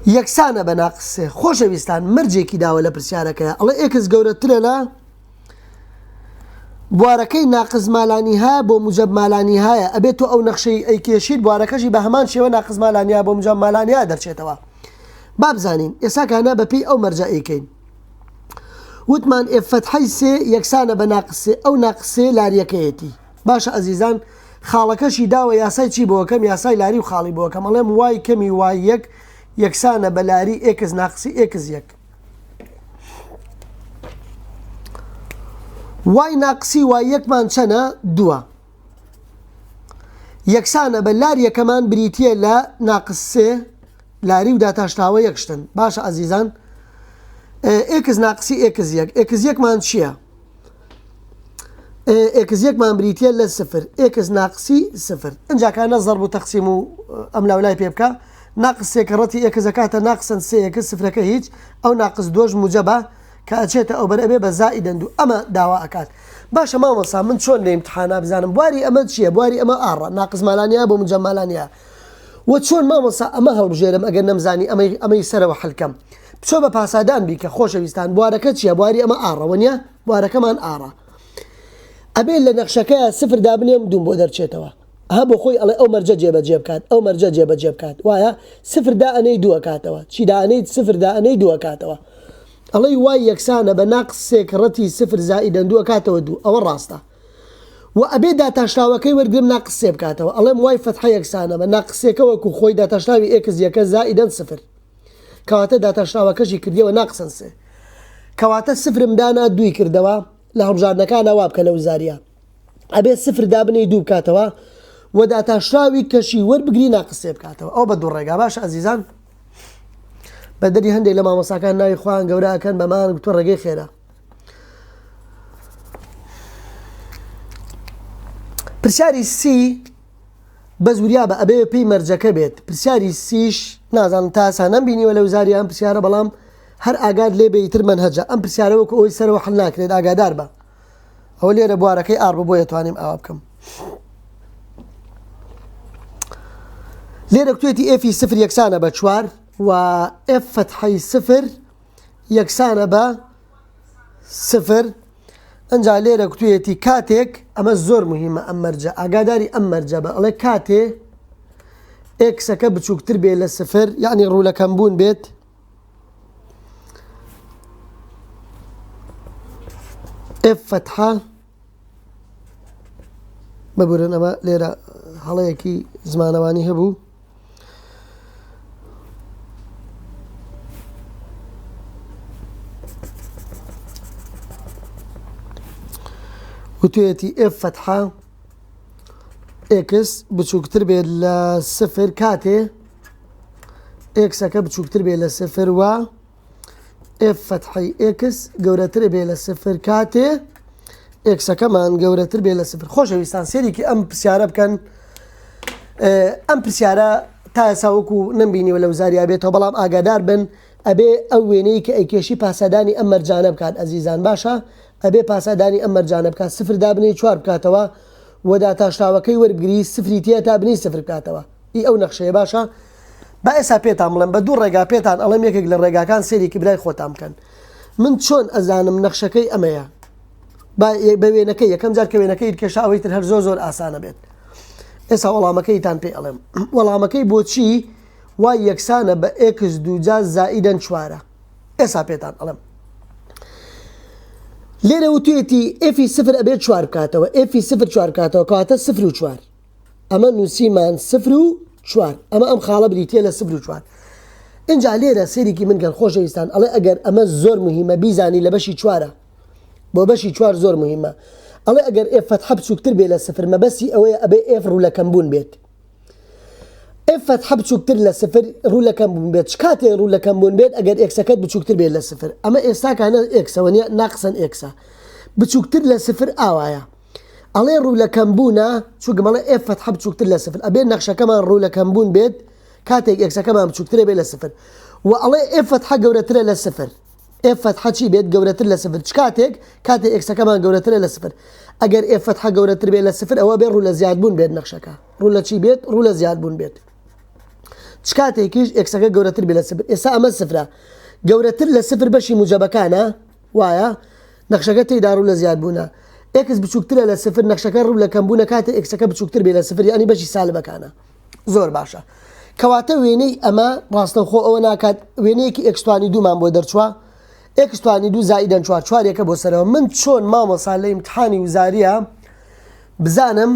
یەکسانە بە ناقس سێ خۆشەویستان مرجێکی داوە لە پرسیارەکەیە ئەڵێ ئێکس گەورەترە لە بوارەکەی ناقز مالانی هەیە بۆ موجب مالانی هەیە ئەبێت تۆ ئەو نەخشەی ئەیکێشیت بوارەکەشی بە هەمان شێوە ناقز مالانیا بۆ موجب مالانیا دەرچێتەوە بابزانین ئێساکانە بەپی ئەو مەرجە ئەیکەین وتمان ئێف فەتحەی سێ یەکسانە بە ناقس سێ ئەو ناقس سێ لاریەکەیەتی باشە ئەزیزان خاڵەکەشی داوە یاسای چی بۆکەم یاسای لاری و خاڵی بۆکەم ئەڵێم وای کەمی وای 1 یەکسانە بە لاری ئێکس ناقسی ئێکس 1 وای ناقسی وای یەکمان چەنە 2 یەکسانە بە لاریەکەمان بریتیە لە ناقس سێ لاری و داتاشتاوە یەکشتن باشە ئەزیزان ئێکس ناقسی ئێکس 1 ئێکس 1مان چییە ئێکس 1مان بریتیە لە سفر ئێکس ناقسی سفر ئەنجاکانە زەرب و تەقسیم و ئەم لاولای پێ بکە ناقس سێکەڕەتی ئێکس ئەکاتە ناقسن سێ ئێکس سفرەکە هیچ ئەو ناقس دۆژ موجەبە کە ئەچێتە ئەو بەرەبێ بە زائیدەن دوو ئەمە داوا ئەکات باشە مامۆستا من چۆن لە ئیمتحانا بزانم بواری ئەمە چییە بواری ئەمە ئاڕە ناقز مالانیا بۆ موجەب مالانیا وە چۆن مامۆستا ئەمە هەڵبژێرم ئەگەر نەمزانی ئەمەی سەرەوە حەلکەم بچۆ بە پاسادان بیکە خۆشەویستان بوارەکە چییە بواری ئەمە ئاڕە وەنیە بوارەکەمان ئاڕە ئەبێ لە نەخشەکەیە سفر دابنێم دوم بۆ دەرچێتەوە ها بۆ خۆی ئەڵێ ئەو مەرجە جێبەجێ بکات ئەو مەرجە جێبەجێ بکات وایە سفر دائەنەی دووە کاتەوە چی دائەنەی سفر دائەنەی دووە کاتەوە ئەڵێ وای یەکسانە بە ناقس سێکەڕەتی سفر زائیدەن دووە کاتەوە دوو ئەوە ڕاستە و ئەبێ داتاشتاوەکەی وەرگرم ناقس سێ بکاتەوە ئەڵێم وای فەتحە یەکسانە بە ناقس سێکە وەکو خۆی داتاشتاوی ئێکس یەکە زائیدەن سفر کەواتە داتاشتاوەکەشی کردیەوە ناقسن سێ کەواتە سفرم دانا دووی کردەوە لە هەڵبژاردنەکانە وا بکە لە وزاریە ئەبێ سفر دابنەی دوو بکاتەوە و داتاشتاوی کەشی وەربگری ناقس سێ بکاتەوە ئەو بە دوو ڕێگا باش ئەزیزان بە دەری هەندێک لە مامۆستاکان ناوی خۆیان گەورەکەن بەمان تۆ ڕێگەی خێرا پرسیاری سی بە زوریا بە ئەبێ پێی مەرجەکە بێت پرسیاری سیش نازانم تا ئاسان نەمبینیوە لە وزاری ئەم پرسیارە بەڵام هەر ئاگاد لێ بێ ئیتر منهەجە ئەم پرسیارە وەکو ئەوی سەرەوە حەل ناکرێت ئاگادار بە ئەوە لێرە بوارەکەی ئاڕ بۆ دەتوانیم ئاوا بکەم لێرە کوێتی ئێفی سفر یەکسانە بە 4 و ئێف فەتحەی سفر یەکسانە بە سفر ئەنجا لێرە کوێتی کاتێک ئەمە زۆر مهمە ئەم مەرجە ئاگاداری ئەم مەرجە بە ئەڵێ کاتێ ئێکسەکە بچووکتر بێ لە سفر یعنی ڕوولەکەم بوون بێت ئێف فەتحە ببورن ئەمە لێرە هەڵەیەکی زمانەوانی هەبوو وتوێتی ئێف فەتحە ئێکس بچووکتر بێت لە سفر کاتێ ئێکسەکە بچووکتر بێت لە سفر و ئێف فەتحەی ئێکس گەورەتر بێت لە سفر کاتێ ئێکسەکەمان گەورەتر بێت لە سفر خۆشەویستان سێریکی ئەم پرسیارە بکەن ئەم پرسیارە تا ئێستا وەکو نەمبینیوە لە وزاریا بێتەوە بەڵام ئاگادار بن ئەبێ ئەو وێنەی کە ئەیکێشی پاسەدانی ئەم مەرجانە بکات ئەزیزان باشە ئەبێ پاسەدانی ئەم مەرجانە بکات سفر دابنەی 4 بکاتەوە و داتاشتاوەکەی وەربگری سفری تێ تا بنی سفر بکاتەوە ئی ئەو نەخشەیە باشە با ئێستا پێتان بڵێم بە دوو ڕێگا پێتان ئەڵێم یەکێک لە ڕێگاکان سێریکی برای خۆتان بکەن من چۆن ئەزانم نەخشەکەی ئەمەیە بە وێنەکەی یەکەم جار کە وێنەکەی کێشا ئەوەی تر هەر زۆر ئاسانە بێت ئێستا وەڵامەکەیتان پێ ئەڵێم وەڵامەکەی بۆچی وای یەکسانە بە ئێکس دووجا زائیدەن 4 ئێستا پێتان ئەڵێم لێرە وتوێتی ئێفی سفر ئەبێت 4 بکاتەوە ئێفی سفر 4 بکاتەوە کەواتە سفر و 4 ئەمە نووسیمان سفر و 4 ئەمە ئەم خاڵە بریتیە لە سفر و 4 اینجا لێرە سێریکی من گەن خۆشەویستان ئەڵێ ئەگەر ئەمە زۆر مهمە بیزانی لە بەشی 4 بۆ بەشی 4 زۆر مهمە ئەڵێ ئەگەر ئێف فەتحە بچووکتر بێ لە سفر مەبەستی ئەوەیە ئەبێ ئێف ڕوولەکەم بوون بێت اف فتحه بچووکتر لە سفر ڕوو لەکەم بوون بێت کاتێ ڕوو لەکەم بوون بێت ئەگەر ئێکسەکەت بچووکتر بێت لە سفر ئەمە ئێستاکانە ئێکسەوەنیە ناقسن ئێکسە بچووکتر لە سفر ئاوایە ئەڵێ ڕوو لەکەم بوونە چووگەمەڵە اف فتحه بچووکتر لە سفر ئەبێ نەخشەکەمان ڕوو لەکەم بوون بێت کاتێک ئێکسەکەمان بچووکترە بێت لە سفر و ئەڵێ اف فتحه گەورەترە لە سفر اف فتحه چی بێت گەورەتر لە سفر کاتێک ئێکسەکەمان گەورەترە لە سفر ئەگەر اف فتحه گەورەتر بێت لە سفر ئەوە بێ ڕوو لە زیاد بوون بێت نەخشەکە ڕوو لە چی بێت ڕوو لە زیاد بوون بێت کاتێکیش ئێکسەکە گەورەتر بێت لە سفر ئێستا ئەمە سفرە گەورەتر لە سفر بەشی موجەبەکانە وایە نەخشەکە تێیدا ڕوو لە زیاد بوونە ئێکس بچووکترە لە سفر نەخشەکە ڕوو لە کەم بوونە کاتێک ئێکسەکە بچووکتر بێت لە سفر یعنی بەشی سالبەکانە زۆر باشە کەواتە وێنەی ئەمە ڕاستەوخۆ ئەوە ناکات وێنەیەکی ئێکستوانی دوومان بۆ دەرچووە ئێکستوانی دوو زائیدەن چوارێکە بۆ سەرەوە من چۆن مامۆسا لە ئیمتحانی وزاریە بزانم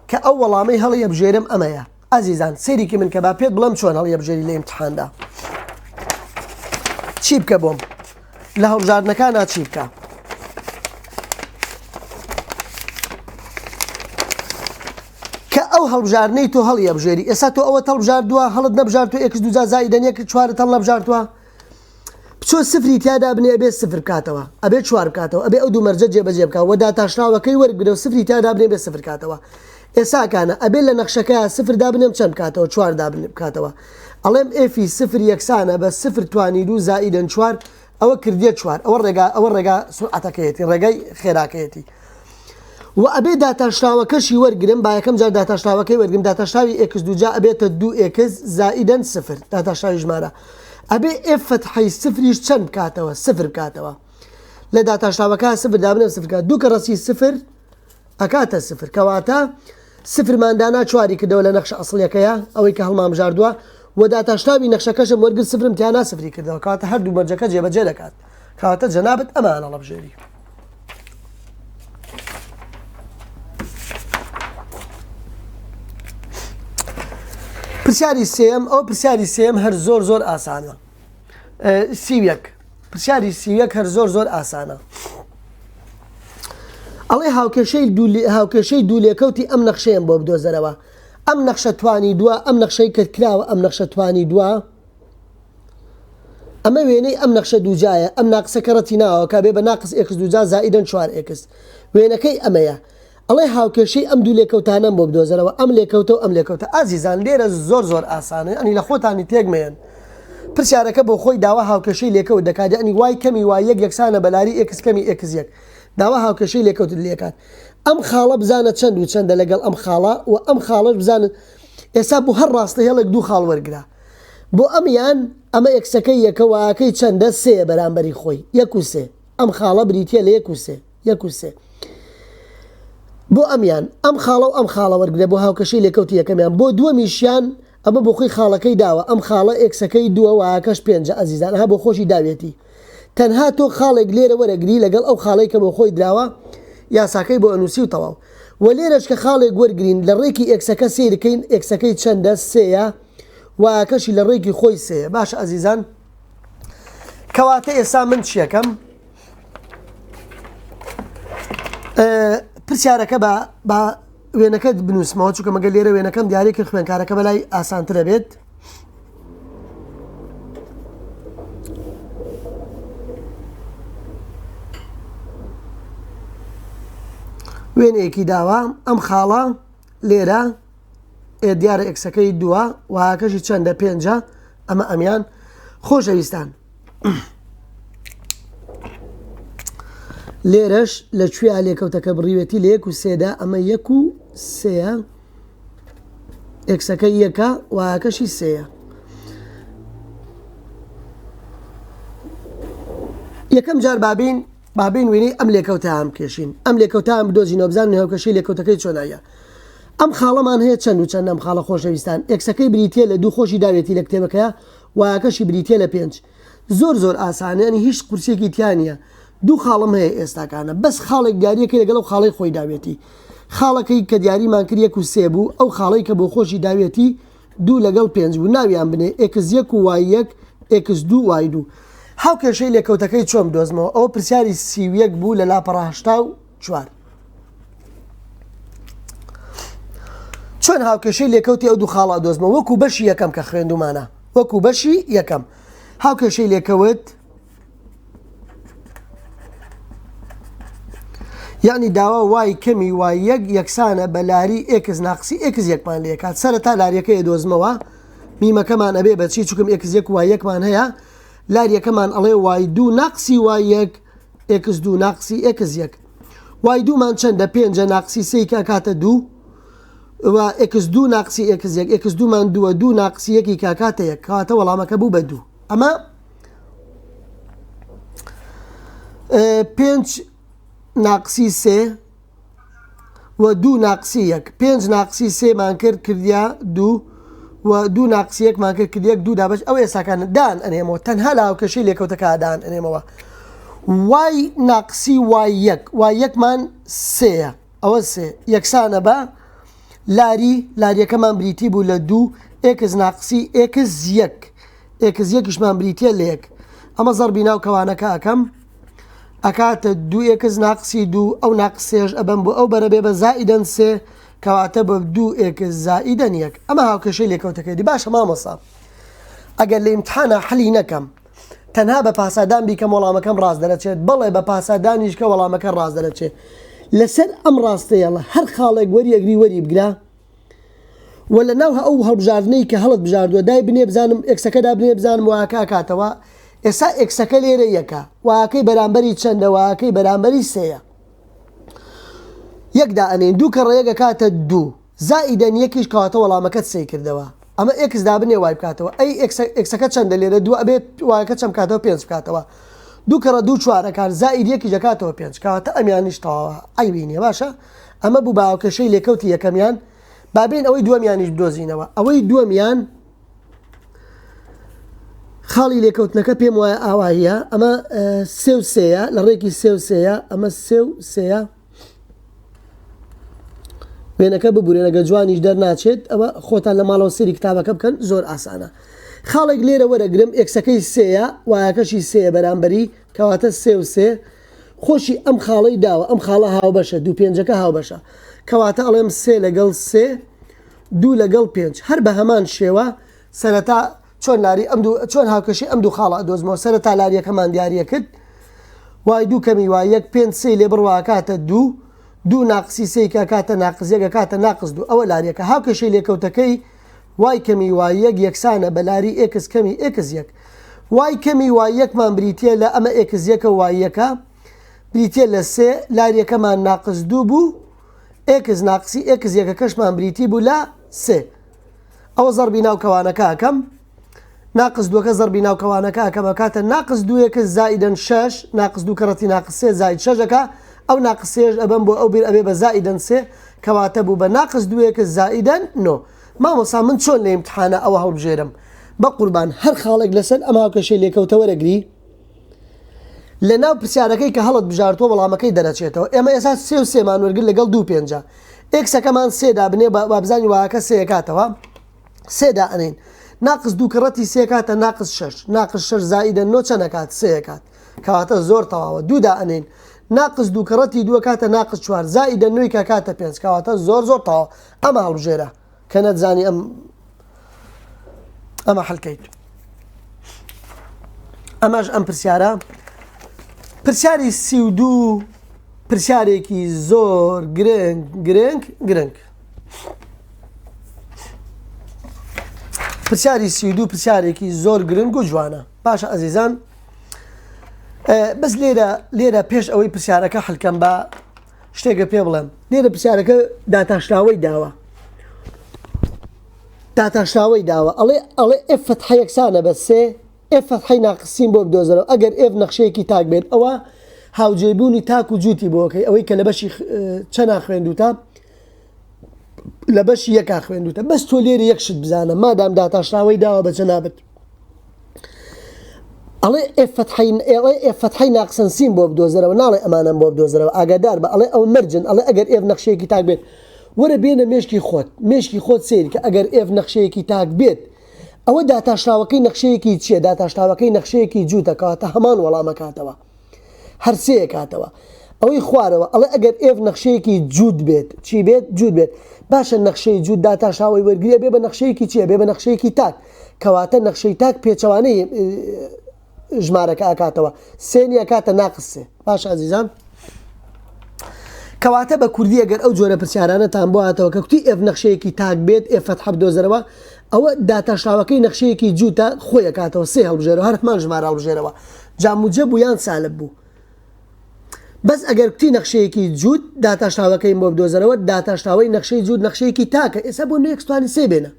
کە ئەو وەڵامەی هەڵی بژێرم ئەمەیە ئازیزان سەیرێکی من کە با پێت بڵم چۆن هەڵی بژێری لە ئیمتحاندا چی بکە بۆم لە هەڵبژاردنەکانە چی بکە کە ئەو هەڵبژارنەی تۆ هەڵی بژێری ئێستا تۆ ئەوە هەڵبژاردووە هەڵت نەبژاردووە ئێکس دووجا زائیدەن یەک چوارت هەڵ نەبژاردووە بچۆ سفری تیادا بنێ ئەبێ سفر بکاتەوە ئەبێ چوار بکاتەوە ئەبێ ئەو دوو مەرجە جێبەجێ بکات و داتاشراوەکەی وەرگرە و سفری تیادا بنێ بێ سفر بکاتەوە ئێساکانە ئەبێ لە نەخشەکە سفر دابنێم چەند بکاتەوە چوار دابنێ بکاتەوە ئەڵێم ئێفی سفر یەکسانە بە سفر توانی دوو زائیدەن چوار ئەوە کردیە چوار ئەوە ڕێگا سورعەتەکەیەتی ڕێگای خێراکەیەتی و ئەبێ داتاشراوەکەشی وەرگرم با یەکەم جار داتاشراوەکەی وەرگرم داتاشراوی ئێکس دووجا ئەبێتە دوو ئێکس زائیدەن سفر داتاشراوی ژمارە ئەبێ ئف فتحەی سفریش چەند بکاتەوە سفر بکاتەوە لە داتاشراوەکە سفر دابنێ سفر بکات دوو کەڕەسی سفر ئەکاتە سفر کەواتە سفرماندانا چواری کردەوە لە نەخشە ئەسڵیەکەیە ئەوەی کە هەڵمان بژاردووە و داتاشراوی نەخشەکەشم وەرگرت سفرم تیانا سفری کردەوە کەواتە هەردوو مەرجەکە جێبەجێ دەکات کەواتە جەنابەت ئەمان هەڵە بژێری پرسیاری سێم ئەو پرسیاری سێم هەر زۆر ئاسانە سیویەک پرسیاری سیویەک هەر زۆر ئاسانە ئەڵێ هاوکێشەی دوو لێکەوتی ئەم نەخشەیەم بۆ بدۆزەرەوە ئەم نەخشە توانی دووە ئەم نەخشەی کردکراوە ئەم نەخشە توانی دووە ئەمە وێنەی ئەم نەخشە دووجایە ئەم ناقسەکە ڕەتی ناوە کە بێ بە ناقس ئێکس دووجا زائیدەن چوار ئێکس وێنەکەی ئەمەیە ئەڵێ هاوکێشەی ئەم دوو لێکەوتانەم بۆ بدۆزەرەوە ئەم لێکەوتە و ئەم لێکەوتە ئازیزان لێرە زۆر ئاسانە ئەنی لە خۆتانی تێکمێن پرسیارەکە بۆ خۆی داوا هاوکێشەی لێکەوت دەکات ئەنی وای کەمی وای یەکسانە بەلاری ئێکس کەمی ئێکس یەک داوا هاوکێشەی لێکەوت لێکات ئەم خاڵە بزانە چەند و چەندە لەگەڵ ئەم خاڵە و ئەم خاڵەش بزانن ئێستا بۆ هەر ڕاستە هێڵێک دوو خاڵ وەرگرا بۆ ئەمیان ئەمە ئێکسەکەی یەکەواکەی چەندە سێ بەرامبەری خۆی یەک و سێ ئەم خاڵە بریتە لە یەک و سێ بۆ ئەمیان ئەم خاڵە و ئەم خاڵە وەرگرە بۆ هاوکەشەی لێکەوتی یەکەمیان بۆ دووەمیشیان ئەمە بۆ خۆی خاڵەکەی داوە ئەم خاڵە ئێکسەکەی دووە واکەش پێنجە ئەزیزان ها بۆ خۆشی داوێتی تەنها تۆ خاڵێک لێرە وەرەگری لەگەڵ ئەو خاڵی کە بۆ خۆی دراوە یاساکەی بۆ ئەنووسی و تەواو و لێرەش کە خاڵێک وەرگرین لە ڕێکی ئێکسەکە سیرکەین ئێکسەکەی چەندە سێە واکەشی لە ڕێکی خۆی سێ باش ئەزیزان کەواتە ئێستا من چیەکەم پرسیارەکە بە وێنەکەت بنووسمەوە چونکە مەگە لێرە وێنەکەم دیارێکی خوێنکارەکە بەلای ئاسانترە بێت وێنەیەکی داوە ئەم خاڵە لێرە دیارە ئێکسەکەی دووە واکەشی چەندە پێنجە ئەمە ئەمیان خۆشەویستان لێرەش لەکوێ لێکەوتەکە بڕیوەتی لە یەک و سێدا ئەمە یەک و سێە ئێکسەکەی یەکە واکەشی سێە یەکەم جار بابین وێنەی ئەم لێکەوتە ئەم کێشین ئەم لێکەوتە ئەم بدۆزینەوە بزانین هاوکەشەی لێکەوتەکەی چۆنایە ئەم خاڵەمان هەیە چەند و چەند ئەم خاڵە خۆشەویستان ئێکسەکەی بریتە لە دوو خۆشی داوێتی لە کتێبەکەیە واکەشی بریتە لە پێنج زۆر ئاسانە ئەنی هیچ قورسێکی تیانە دوو خاڵم هەیە ئێستاکانە بەس خاڵێک دیاریەکەی لەگەڵ ئەو خاڵی خۆی داوێتی خاڵەکەی کە دیاریمان کرد یەک و سێ بوو ئەو خاڵی کە بۆ خۆشی داوێتی دوو لەگەڵ پێنج بوو ناویان بنێ ئێکس یەک و وای یەک ئێکس دوو وای دوو هاوکێشەی لێکەوتەکەی چۆم دۆزمەوە ئەوە پرسیاری سیویەک بوو لە لاپەڕە هەشتا و چوار چۆن هاوکێشەی لێکەوتی ئەو دوو خاڵە دۆزمە وەکو بەشی یەکەم کە خوێندومانە وەکو بەشی یەکەم هاوکێشەی لێکەوت یعنی داوا وای کەمی وای یەک یەکسانە بە لاری ئێکس ناقسی ئێکس یەکمان لێکات سەرەتا لاریەکەی دۆزمەوە میمەکەمان ئەبێ بەچی چووکم ئێکس یەک وای یەکمان هەیە لاریەکەمان ئەڵێ وای دوو ناقسی وای یەک ئێکس دوو ناقسی ئێکس یەک وای دوومان چەندە پێنجە ناقسی سەی کاکاتە دوو و ئێکس دوو ناقسی ئێکس یەک ئێکس دوومان دووە دوو ناقسی یەکی کاکاتە یەک کەواتە وەڵامەکە بوو بە دوو ئەمە پێنج ناقسی سێ و دوو ناقسی یەک پێنج ناقسی سێمان کرد کردیا دوو و دوو ناقسی یەکمان کرد کرد یەک دوو دابش ئەو ئێساکان دان ئەنێمەوە تەنها لە هاوکێشەی لێکەوتەکە دان ئەنێمەوە وای ناقسی وای یەک وای یەکمان سێیە ئەوە سێ یەکسانە بە لاریەکەمان بریتی بوو لە دوو ئێکس ناقسی ئێکس یەک ئێکس یەکیشمان بریتە لە یەک ئەمە زەربی ناو کەوانەکە ئەەکەم ئەکاتە دوو ئێکس ناقسی دوو ئەو ناقسێژ ئەبەم بۆ ئەو بەرەبێ بە زائیدەن سێ کەواتە بە دوو ئێکس زائیدەن یەک ئەمە هاوکێشەی لێکەوتەکەی باشە مامۆستا ئەگەر لە ئیمتحانە حەلی نەکەم تەنها بە پاسادان بیکەم وەڵامەکەم ڕاست دەرەچێت بەڵێ بە پاسادانیش کە وەڵامەکە ڕاست دەرەچێت لەسەر ئەم ڕاستەیەڵە هەر خاڵێک وەریەگری وەری بگرا و لە ناو ئەو هەڵبژاردنەی کە هەڵت بژاردووە دای بنێ بزانم ئێکسەکەدا بنێ بزانم واکە کاتەوە ئێستا ئێکسەکە لێرە یەکە واکەی بەرامبەری چەندە واکەی بەرامبەری سەیە یەکدا ئەنێن دوو کەڕە یەکە کاتە دوو زائیدەن یەکیش کەواتە وەڵامەکەت سێ کردەوە ئەمە ئێکس دابنێ وای بکاتەوە ئەی ئێکسەکە چەندە لێرە دوو ئەبێت واکە چەند کاتەوە پێنج بکاتەوە دوو کەڕە دوو چوارەکان زائید یەکی دەکاتەوە پێنج کەواتە ئەمیانیش تەواوە ئەیبینێ باشە ئەمە بوو بە هاوکێشەی لێکەوتی یەکەمیان بابین ئەوەی دووەمیانیش بدۆزینەوە ئەوەی دووەمیان خاڵی لێکەوتنەکە پێم وایە ئاواییە ئەمە سێ و سەیە لە ڕێکی سێ و سەیە ئەمە سێ و سەیە وێنەکە ببورێنەگە جوانیش دەرناچێت ئەوە خۆتان لە ماڵەوە سەری کتابەکە بکەن زۆر ئاسانە خاڵێک لێرە وەرەگرم ئێکسەکەی سەیە وایەکەشی سەیە بەرامبەری کەواتە سێ و سێ خۆشی ئەم خاڵەی داوە ئەم خاڵە هاوبەشە دوو پێنجەکە هاوبەشە کەواتە ئەڵێم سێ لەگەڵ سێ دوو لەگەڵ پێنج هەر بە هەمان شێوە سەرەتا چۆن لاری چۆن هاوکەشی ئەم دوو خاڵە دۆزمەوە سەرەتا لاریەکەمان دیاریە کرد وای دوو کەمی وای یەک پێنج سێ لێ بڕوا کاتە دوو ناقسی سێکە کاتە ناقز یەکە کاتە ناقز دوو ئەوە لاریەکە هاوکەشەی لێکەوتەکەی وای کەمی وای یەک یەکسانە بە لاری ئێکس کەمی ئێکس یەک وای کەمی وای یەکمان بریتە لە ئەمە ئێکس یەکە وای یەکە بریتە لە سێ لاریەکەمان ناقز دوو بوو ئێکس ناقسی ئێکس یەکە کەشمان بریتی بوو لە سێ ئەوە زەربی ناو کەوانەکە ئەەکەم ناقص دووەکە زەربی ناو کەوانەکە ئەەکەمە کاتە ناقص دووەکە زائیدەن شەش ناقص دوو کەڕەتی ناقص سێ زائید شەشەکە ئەو ناقص سێژ ئەبەم بۆ ئەو بیر ئەبێ بە زائیدەن سێ کەواتە بوو بە ناقص دووەکە زائیدەن نۆ مامۆستا من چۆن لە ئیمتحانە ئەوە هەڵبژێرم بە قوربان هەر خاڵێک لەسەر ئەم هاوکێشەی لێکەوتە وەرەگری لە ناو پرسیارەکەی کە هەڵت بژارتووە وەڵامەکەی دەرەچێتەوە ئێمە ئێستا سێ و سێمان وەرگر لەگەڵ دوو پێنجە ئێکسەکەمان سێدا بنێ با بزانین واکە سێکاتەوە سێدا ئەنین ناقص دوو کەڕەتی سێ کاتە ناقص شەش ناقص شەش زائیدە نۆ چەند کات سێ کات کەواتە زۆر تەواوە دوودا ئەنین ناقص دوو کەڕەتی دووە کاتە ناقص چوار زائیدە نوێی کە کاتە پێنج کەواتە زۆر تەواو ئەمە هەڵبژێرە کە نەتزانی ئەمە حەلکەیت ئەمەش ئەم پرسیارە پرسیاری 32 پرسیارێکی زۆر گرنگ پرسیاری 32 پرسیارێکی زۆر گرنگ و جوانە باشە ئەزیزان بەس لێرە پێش ئەوەی پرسیارەکە حەلکەم بە شتێکە پێ بڵێم لێرە پرسیارەکە داتاشراوەی داوە ئەڵێ ئف فتحە یەکسانە بە سێ ئف فتحەی ناقسین بۆ بدۆزەرەوە ئەگەر ئف نەخشەیەکی تاک بێت ئەوە هاوجێبوونی تاک و جووتی بۆکەی ئەوەی کە لە بەشی چەنا خوێندوتە لە بەشی یەکا خوێندوتە بەس تۆ لێرە یەکشت بزانە مادام داتاشراوەی داوە بە جەنابەت ئەڵێ ئف فتحەی ناقسن سین بۆ بدۆزەرەوە ناڵێ ئەمانم بۆ بدۆزەرەوە ئاگادار بە ئەڵێ ئەو مەرجن ئەڵێ ئەگەر ئف نەخشەیەکی تاک بێت وەرە بێنە مێشکی خۆت سێری کە ئەگەر ئف نەخشەیەکی تاک بێت ئەوە داتاشراوەکەی نەخشەیەکی چییە داتاشراوەکەی نەخشەیەکی جووتە کەواتە هەمان وەڵامە کاتەوە هەرسەیە کاتەوە ئەوەی خوارەوە ئەڵێ ئەگەر ئێف نەخشەیەکی جوود بێت چی بێت جوود بێت باشە نەخشەی جوود داتاشاوی وەرگریە بێ بە نەخشەیەکی چییە بێ بە نەخشەیەکی تاک کەواتە نەخشەی تاک پێچەوانەی ژمارەکە ئاکاتەوە سێنی ئەکاتە ناقس سێ باش ئازیزان کەواتە بە کوردی ئەگەر ئەو جۆرە پرسیارانەتان بۆ هاتەوە کە کوتی ئێف نەخشەیەکی تاک بێت ئێف فەتحە بدۆزەرەوە ئەوە داتاشاوەکەی نەخشەیەکی جووتە خۆی ئەکاتەوە سێ هەڵبژێرەوە هەر هەمان ژمارە هەڵبژێرەوە جاموجە بوو یان سالب بوو بەس ئەگەر کوتی نەخشەیەکی جوود داتاشاوەکەی بۆ بدۆزەرەوە داتاشاوەی نەخشەی جوود نەخشەیەکی تاکە ئێستا بۆ نوێ توانی سێ بێنە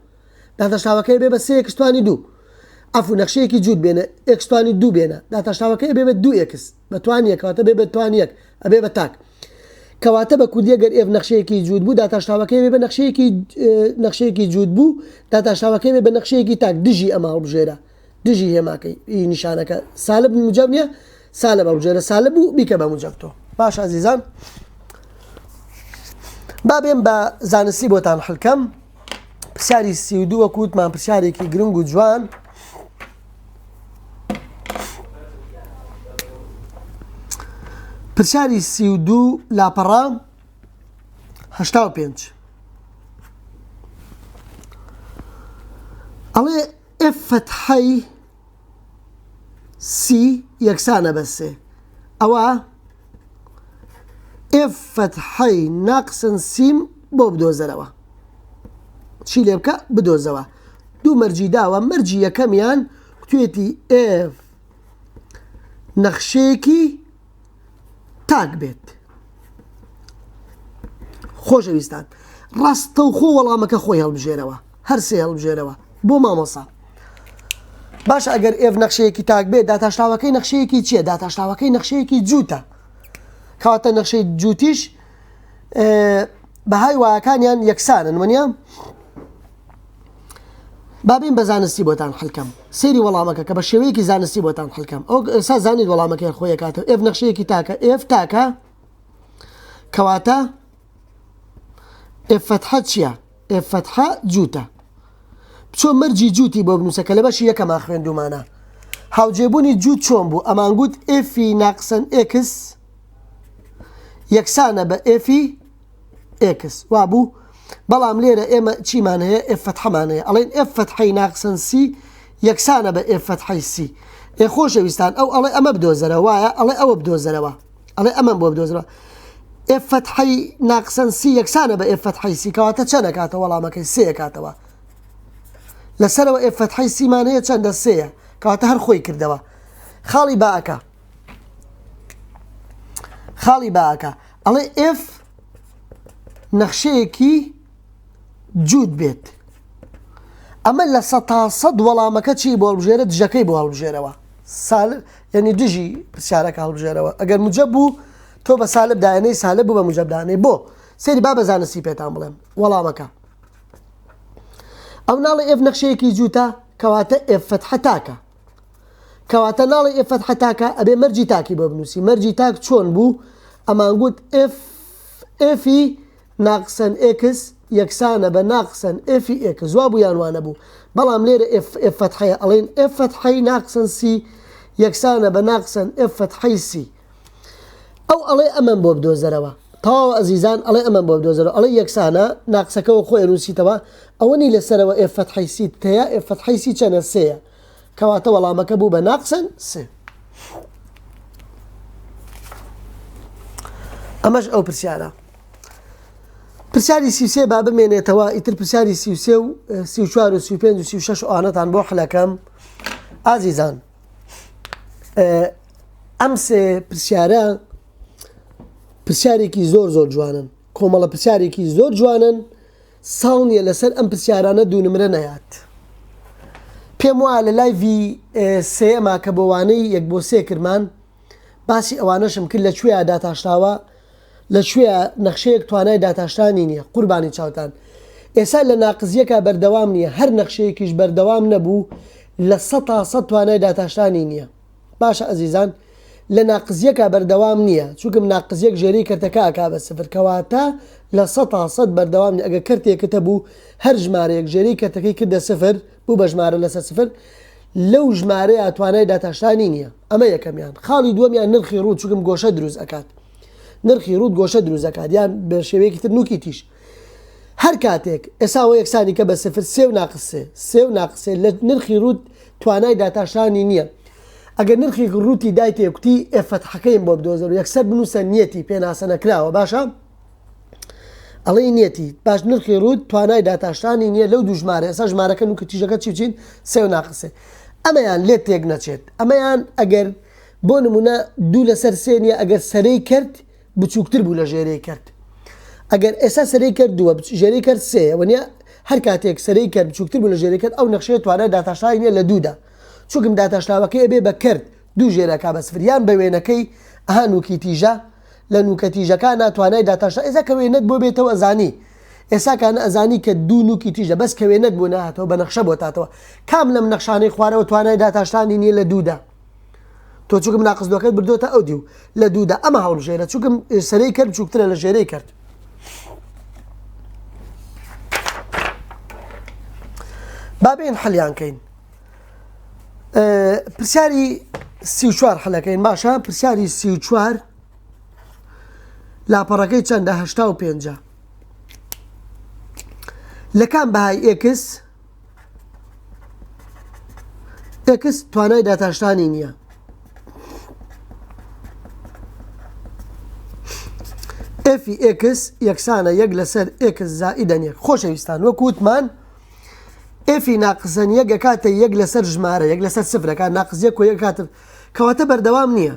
داتاشاوەکەی بێ بە سێ توانی دوو ئەفو نەخشەیەکی جوود بێنە ئێکستوانی دوو بێنە داتاشاوەکەی بێ بە دوو ئێکس بە توانیە کەواتە بێ بە توانیەک ئەبێ بە تاک کەواتە بە کوردی ئەگەر ئێف نەخشەیەکی جوود بوو داتاشاوەکەی بێ بە نەخشەیەکی جوود بوو داتاشاوەکەی بێ بە نەخشەیەکی تاک دژی ئەمە هەڵبژێرە دژی هێماکەی نیشانەکە سالب موجب نییە سالب هەڵبژێرە سالب بوو بیکە بە موجب تۆ باش عزیزان با بێن بە زانستی بۆتان حڵکەم پرسیاری 32 وەکوتمان پرسیارێکی گرنگ و جوان پرسیاری 32 لاپەڕا 85 ئەڵێ ئێف فەتحەی سی یەکسانە بە سێ ئەوە ئێف فەتحەی ناقسن سیم بۆ بدۆزەرەوە چی لێ بکە بدۆزەوە دوو مەرجی داوە مەرجی یەکەمیان کوێتی ئێف نەخشەیەکی تاک بێت خۆشەویستان ڕاستە و خۆ وەڵامەکە خۆی هەڵبژێرەوە هەر سێ هەڵبژێرەوە بۆ مامۆسا باش ئەگەر ئێف نەخشەیەکی تاک بێت داتاشاوەکەی نەخشەیەکی چییە داتاشاوەکەی نەخشەیەکی جووتە کەواتە نەخشەی جووتیش بەهای وایەکانیان یەکسانن وەنیە بابین بە زانستی بۆتان حڵکەم سێری وەڵامەکە کە بە شێوەیەکی زانستی بۆتان حڵکەم ئەو ئێستا زانیت وەڵامەکەی خۆی کاتەوە ئێف نەخشەیەکی تاکە ئێف تاکە کەواتە ئێف فەتحە چییە ئێف فەتحە جووتە بچۆ مەرجی جووتی بۆ بنووسە کە لە بەشی یەکەما خوێندومانە هاوجێبوونی جووت چۆن بوو ئەمان گوت ئێفی ناقسەن ئێکس یەکسانە بە ئێفی ئێکس وا بوو بەڵام لێرە ئێمە چیمان هەیە ئێف فەتحەمان هەیە ئەڵێن ئێف فەتحەی ناقسەن سی یەکسانە بە ئێف فەتحەی سی خۆشەویستان ئەو ئەڵێ ئەمە بدۆزەرەوە وایە ئەڵێ ئەوە بدۆزەرەوە ئەڵێ ئەمەم بۆ بدۆزەرەوە ئێف فەتحەی ناقسەن سی یەکسانە بە ئێف فەتحەی سی کەواتە چەند ئەکاتەوە وەڵامەکەی سێ ئەکاتەوە لەسەرەوە ئێف فەتحەی سیمان هەیە چەندە سێیە کەواتە هەر خۆی کردەوە خاڵی باەکە ئەڵێ ئێف نەخشەیەکی جوود بێت ئەمە لە 100% وەڵامەکە چی بۆ هەڵبژێرە دژەکەی بۆ هەڵبژێرەوە سالب یعنی دژی پرسیارەکە هەڵبژێرەوە ئەگەر موجب بوو تۆ بە سالب دایانەی سالب بوو بە موجب دایانەی بۆ سێری با بە زانستی پێتان بڵێم وەڵامەکە ئەو ناڵی ئێف نەخشەیەکی جووتە کەواتە ئێف فەتحە تاکە کەواتە ناڵی ئێف فەتحە تاکە ئەبێ مەرجی تاکی بۆ بنووسی مەرجی تاک چۆن بوو ئەمان گوت ئێفی ناقسەن ئێکس یەکسانە بە ناقسەن ئێفی ئێکس وا بوو یان وانە بوو بەڵام لێرە ئێف فەتحەیە ئەڵێن ئێف فەتحەی ناقسەن سی یەکسانە بە ناقسەن ئێف فەتحەی سی ئەو ئەڵێ ئەمەم بۆ بدۆزەرەوە تەواو ئەزیزان ئەڵێ ئەمەم بۆ بدۆزەرەوە ئەڵێ یەکسانە ناقسەکەەوە خۆی نووسیتەوە ئەوەنی لەسەرەوە ئێف فەتحەی سی تەیە ئێف فەتحەی سی چەنە سێیە کەواتە وەڵامەکە بوو بە ناقسەن سێ ئەمەش ئەو پرسیارە پرسیاری 33 با بمێنێتەوە ئیتر پرسیاری 33 و 34 و 35 و 36 ئەوانەتان بۆ حلەکەم ئازیزان ئەم سێ پرسیارە پرسیارێکی زۆر جوانن کۆمەڵە پرسیارێکی زۆر جوانن ساڵنیە لەسەر ئەم پرسیارانە دوو نمرە نەیات پێم وایە لە لایڤی سێما کە بۆوانەی یەک بۆ سێ کرمان باسی ئەوانەشم کرد لەکوێیە داتاشراوە لەکوێیە نەخشەیەک توانای داتاشتانی نییە قوربانی چاوتان ئێستا لە ناقزیەکە بەردەوام نییە هەر نەخشەیەکیش بەردەوام نەبوو لە 100% توانای داتاشتانی نییە باشە ئەزیزان لە ناقزیەکە بەردەوام نییە چونکم ناقزیەک ژێری کردەکە ئاکا بە سفر کەواتە لە 100% بەردەوام نیە ئەگە کردێکتە بوو هەر ژمارەیەک ژێری کردەکەی کردە سفر بوو بە ژمارە لەسەر سفر لەو ژمارەیە توانای داتاشتانی نییە ئەمە یەکەمیان خاڵی دووەمیان نرخی ڕوو چونکم گۆشە دروست ئەکات نرخی ڕوود گۆشە دروزەکات یان بە شێوەیەکی تر نوکی تیش هەر کاتێک ئێساەوە یەکسانی کە بە سفر سێ و ناقسێ سێ و ناقسێ لە نرخی ڕوود توانای داتاشانی نییە ئەگەر نرخی ڕووتی دایتە یەکوتی ئێفەتحەکەیم بۆ بدۆزەر و یەکسەر بنووسە نیەتی پێناسە نەکراوە باشە ئەڵێ نیەتی باش نرخی ڕوود توانای داتاشانی نییە لەو دوو ژمارە ئێستا ژمارەکە نوکە تیژەکە چی بچین سێ و ناقسێ ئەمەیان لێت تێک نەچێت ئەمەیان ئەگەر بۆ نمونە دوو لەسەر سێ نیە ئەگەر سەرەی کرد بچووکتر بوو لە ژێرەی کرد ئەگەر ئێستا سەرەی کردووە ژێرەی کرد سێ وەنیە هەر کاتێک سەرەی کرد بچووکتر بوو لە ژێرەی کرد ئەو نەخشەیە توانای داتاشانی نییە لە دوودا چونکم داتاشلاوەکەی ئەبێ بە کرد دوو ژێرەکە بە سفر یان بە وێنەکەی ئەها نوکی تیژە لە نوکە تیژەکە ناتوانای داتاشا ئێستا کە وێنەت بۆ بێتەوە ئەزانی ئێستا کانە ئەزانی کە دوو نوکی تیژە بەس کە وێنەت بۆ نهاتەوە بە نەخشە بۆ تاتەوە کام لەم نەخشانەی خوارەوە توانای داتاشانی نییە لە دوودا تۆ چووکم ناقصدوەکەت بردۆتە ئەو دیو لە دوودا ئەمە هەڵبژێرە چووکم سەرەی کرد بچووکترە لە ژێرەی کرد بابێن حەلیانکەین پرسیاری 34 حەلەکەین باشە پرسیاری 34 لاپەڕەکەی چەندە 85 لەکان بەهای ئێکس توانای داتاشتانی نییە ئێفی ئێکس یەکسانە یەک لەسەر ئێکس زائیدەن یەک خۆشەویستان وەک وتمان ئێفی ناقسەن یەک ئەکاتە یەک لەسەر ژمارە یەک لەسەر سفرەکان ناقز یەک و یەک کاتە کەواتە بەردەوام نییە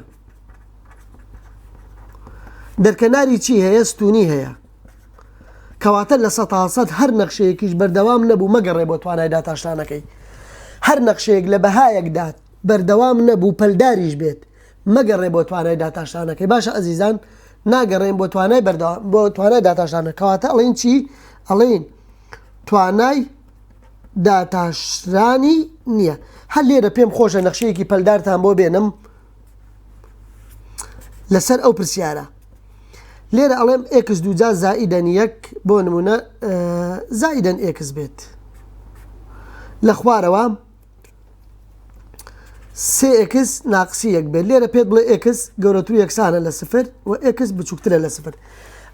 دەرکەناری چی هەیە ستونی هەیە کەواتە لە 100% هەر نەخشەیەکیش بەردەوام نەبوو مەگەڕێ بۆ توانای داتاشتانەکەی هەر نەخشەیەک لە بەهایەکدات بەردەوام نەبوو پەلداریش بێت مەگەڕێ بۆ توانای داتاشتانەکەی باشە ئەزیزان ناگەڕێن بۆ توانای بەردەوام بۆ توانای داتاشتانە کەواتە ئەڵێن چی ئەڵێن توانای داتاشترانی نییە هەر لێرە پێم خۆشە نەخشەیەکی پەلدارتان بۆ بێنم لەسەر ئەو پرسیارە لێرە ئەڵێم ئێکس دووجا زائیدەن یەک بۆ نمونە زائیدەن ئێکس بێت لە خوارەوە سێ ئێکس ناقسی یەک بێت لێرە پێت بڵێ ئێکس گەورەتر و یەکسانە لە سفر و ئێکس بچووکترە لە سفر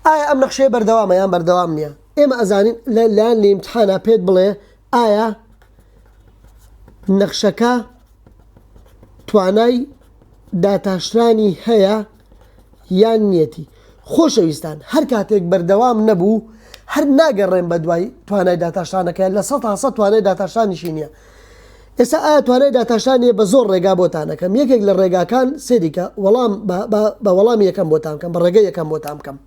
ئایا ئەم نەخشەیە بەردەوامە یان بەردەوام نییە ئێمە ئەزانین لەلایەن لە ئیمتحانە پێت بڵێ ئایا نەخشەکە توانای داتاشترانی هەیە یان نیەتی خۆشەویستان هەر کاتێک بەردەوام نەبوو هەر ناگەڕێن بە دوای توانای داتاشتانەکە لە 100% توانای داتاشتانیشی نییە ئێستا ئایا توانای داتاشتانی بە زۆر ڕێگا بۆتانەکەم یەکێک لە ڕێگاکان سێریکە وەڵام بە وەڵامی یەکەم بۆتان بکەم بە ڕێگەی یەکەم بۆتان بکەم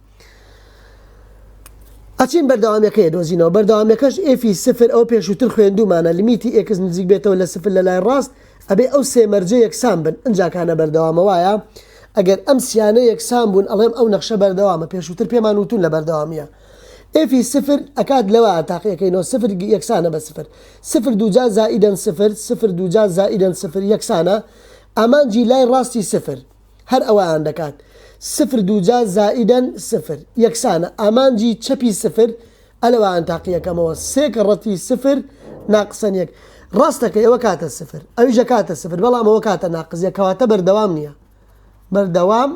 ئەچین بەردەوامیەکەی دۆزینەوە بەردەوامیەکەش ئێفی سفر ئەو پێشووتر خوێندومانە لیمیتی ئێکس نزیک بێتەوە لە سفر لە لای ڕاست ئەبێ ئەو سێ مەرجە یەکسان بن ئەنجاکانە بەردەوامە وایە ئەگەر ئەم سیانە یەکسان بوون ئەڵێم ئەو نەخشە بەردەوامە پێشووتر پێمان وتون لە بەردەوامیە ئێفی سفر ئەکات لەوە تاقیەکەینەوە سفر یەکسانە بە سفر سفر دووجا زائیدەن سفر سفر دووجا زائیدەن سفر یەکسانە ئامانجی لای ڕاستی سفر هەر ئەوەیان دەکات سفر دووجا زائیدەن سفر یەکسانە ئامانجی چەپی سفر ئەلەوەیان تاقیەکەمەوە سێ کەڕەتی سفر ناقسەن یەک ڕاستەکە ئەوە کاتە سفر ئەویژە کاتە سفر بەڵام ئەوە کاتە ناقزیە کەواتە بەردەوام نییە بەردەوام